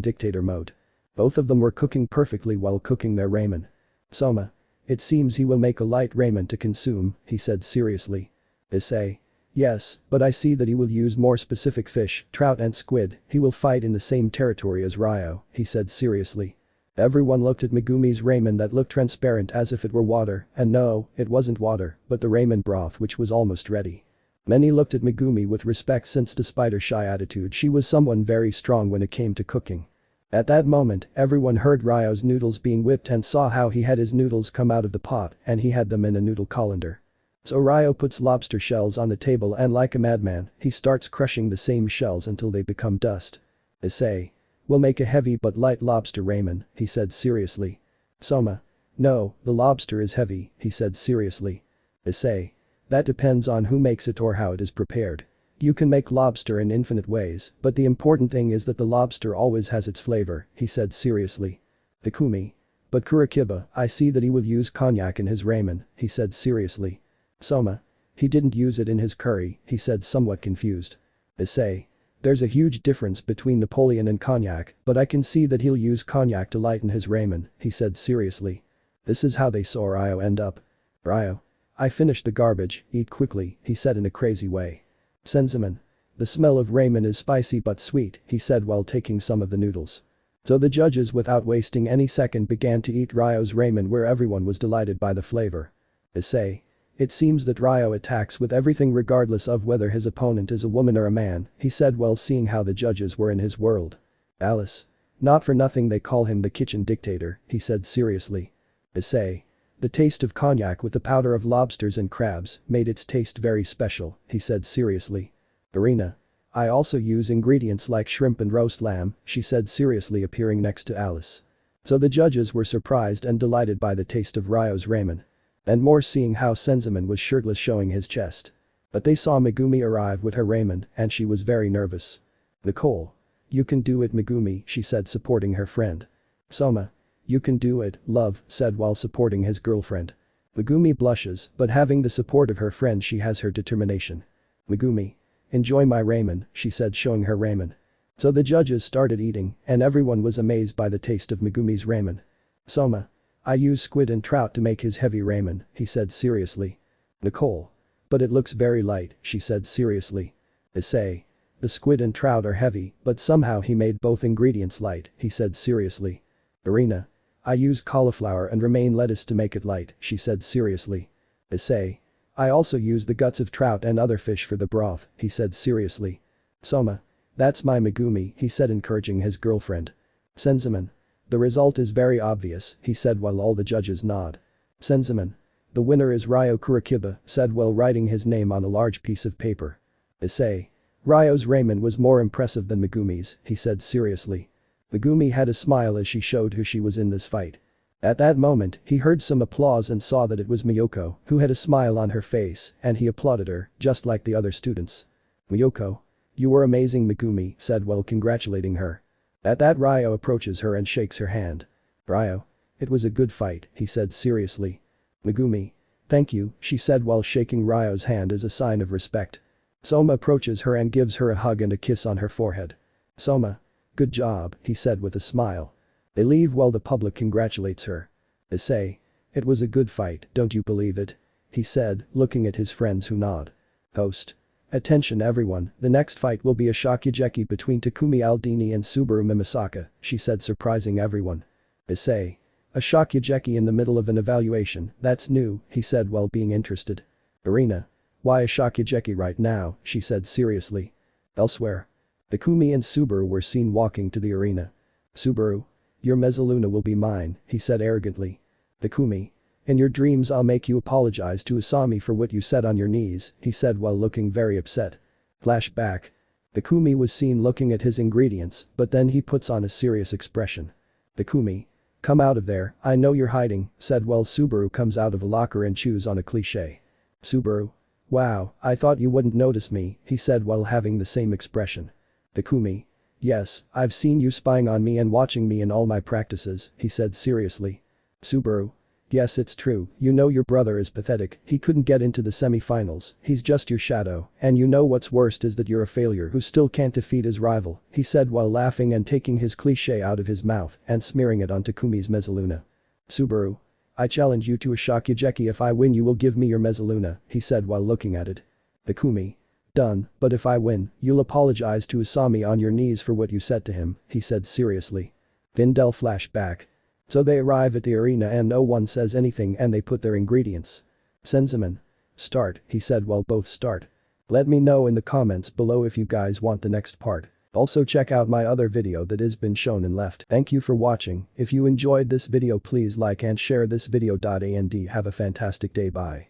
dictator mode. Both of them were cooking perfectly while cooking their ramen. Soma. It seems he will make a light ramen to consume, he said seriously. Issei. Yes, but I see that he will use more specific fish, trout and squid, he will fight in the same territory as Ryo, he said seriously. Everyone looked at Megumi's ramen that looked transparent as if it were water, and no, it wasn't water, but the ramen broth which was almost ready. Many looked at Megumi with respect since despite her shy attitude she was someone very strong when it came to cooking. At that moment, everyone heard Ryo's noodles being whipped and saw how he had his noodles come out of the pot and he had them in a noodle colander. So Ryo puts lobster shells on the table and like a madman, he starts crushing the same shells until they become dust. Issei. We'll make a heavy but light lobster ramen, he said seriously. Soma. No, the lobster is heavy, he said seriously. Issei. That depends on who makes it or how it is prepared. You can make lobster in infinite ways, but the important thing is that the lobster always has its flavor, he said seriously. Takumi. But Kurikiba, I see that he will use cognac in his ramen, he said seriously. Soma. He didn't use it in his curry, he said somewhat confused. Issei. There's a huge difference between Napoleon and cognac, but I can see that he'll use cognac to lighten his ramen, he said seriously. This is how they saw Ryo end up. Ryo. I finished the garbage, eat quickly, he said in a crazy way. Senzaman. The smell of ramen is spicy but sweet, he said while taking some of the noodles. So the judges without wasting any second began to eat Ryo's ramen where everyone was delighted by the flavor. Issei. It seems that Ryo attacks with everything regardless of whether his opponent is a woman or a man, he said while seeing how the judges were in his world. Alice. Not for nothing they call him the kitchen dictator, he said seriously. Issei. The taste of cognac with the powder of lobsters and crabs made its taste very special, he said seriously. Irina. I also use ingredients like shrimp and roast lamb, she said seriously appearing next to Alice. So the judges were surprised and delighted by the taste of Ryo's ramen. And more seeing how Senzaman was shirtless showing his chest. But they saw Megumi arrive with her ramen and she was very nervous. Nicole. You can do it Megumi, she said supporting her friend. Soma. You can do it, love, said while supporting his girlfriend. Megumi blushes, but having the support of her friend she has her determination. Megumi. Enjoy my ramen, she said showing her ramen. So the judges started eating and everyone was amazed by the taste of Megumi's ramen. Soma. I use squid and trout to make his heavy ramen, he said seriously. Nicole. But it looks very light, she said seriously. Issei. The squid and trout are heavy, but somehow he made both ingredients light, he said seriously. Irina. I used cauliflower and romaine lettuce to make it light, she said seriously. Issei. I also used the guts of trout and other fish for the broth, he said seriously. Soma. That's my Megumi, he said encouraging his girlfriend. Senzaman. The result is very obvious, he said while all the judges nod. Senzaman. The winner is Ryo Kurikiba, said while writing his name on a large piece of paper. Issei. Ryo's raiment was more impressive than Megumi's, he said seriously. Megumi had a smile as she showed who she was in this fight. At that moment, he heard some applause and saw that it was Miyoko, who had a smile on her face, and he applauded her, just like the other students. Miyoko. You were amazing Megumi, said while congratulating her. At that Ryo approaches her and shakes her hand. Ryo. It was a good fight, he said seriously. Megumi. Thank you, she said while shaking Ryo's hand as a sign of respect. Soma approaches her and gives her a hug and a kiss on her forehead. Soma. Good job, he said with a smile. They leave while the public congratulates her. Issei. It was a good fight, don't you believe it? He said, looking at his friends who nod. Host. Attention everyone, the next fight will be a Shokugeki between Takumi Aldini and Subaru Mimisaka, she said surprising everyone. Issei. A Shokugeki in the middle of an evaluation, that's new, he said while being interested. Irina. Why a Shokugeki right now, she said seriously. Elsewhere. Takumi and Subaru were seen walking to the arena. Subaru. Your Mezzaluna will be mine, he said arrogantly. Takumi. In your dreams I'll make you apologize to Asami for what you said on your knees, he said while looking very upset. Flashback. Takumi was seen looking at his ingredients, but then he puts on a serious expression. Takumi. Come out of there, I know you're hiding, said while Subaru comes out of a locker and chews on a cliché. Subaru. Wow, I thought you wouldn't notice me, he said while having the same expression. Takumi. Yes, I've seen you spying on me and watching me in all my practices, he said seriously. Subaru. Yes, it's true, you know your brother is pathetic, he couldn't get into the semi-finals, he's just your shadow, and you know what's worst is that you're a failure who still can't defeat his rival, he said while laughing and taking his cliché out of his mouth and smearing it on Takumi's Mezzaluna. Subaru. I challenge you to a Shokugeki. If I win you will give me your Mezzaluna, he said while looking at it. Takumi. Done, but if I win, you'll apologize to Asami on your knees for what you said to him, he said seriously. Vindel flashback. So they arrive at the arena and no one says anything and they put their ingredients. Senzaman. Start, he said while both start. Let me know in the comments below if you guys want the next part. Also check out my other video that has been shown and left. Thank you for watching. If you enjoyed this video please like and share this video. And have a fantastic day. Bye.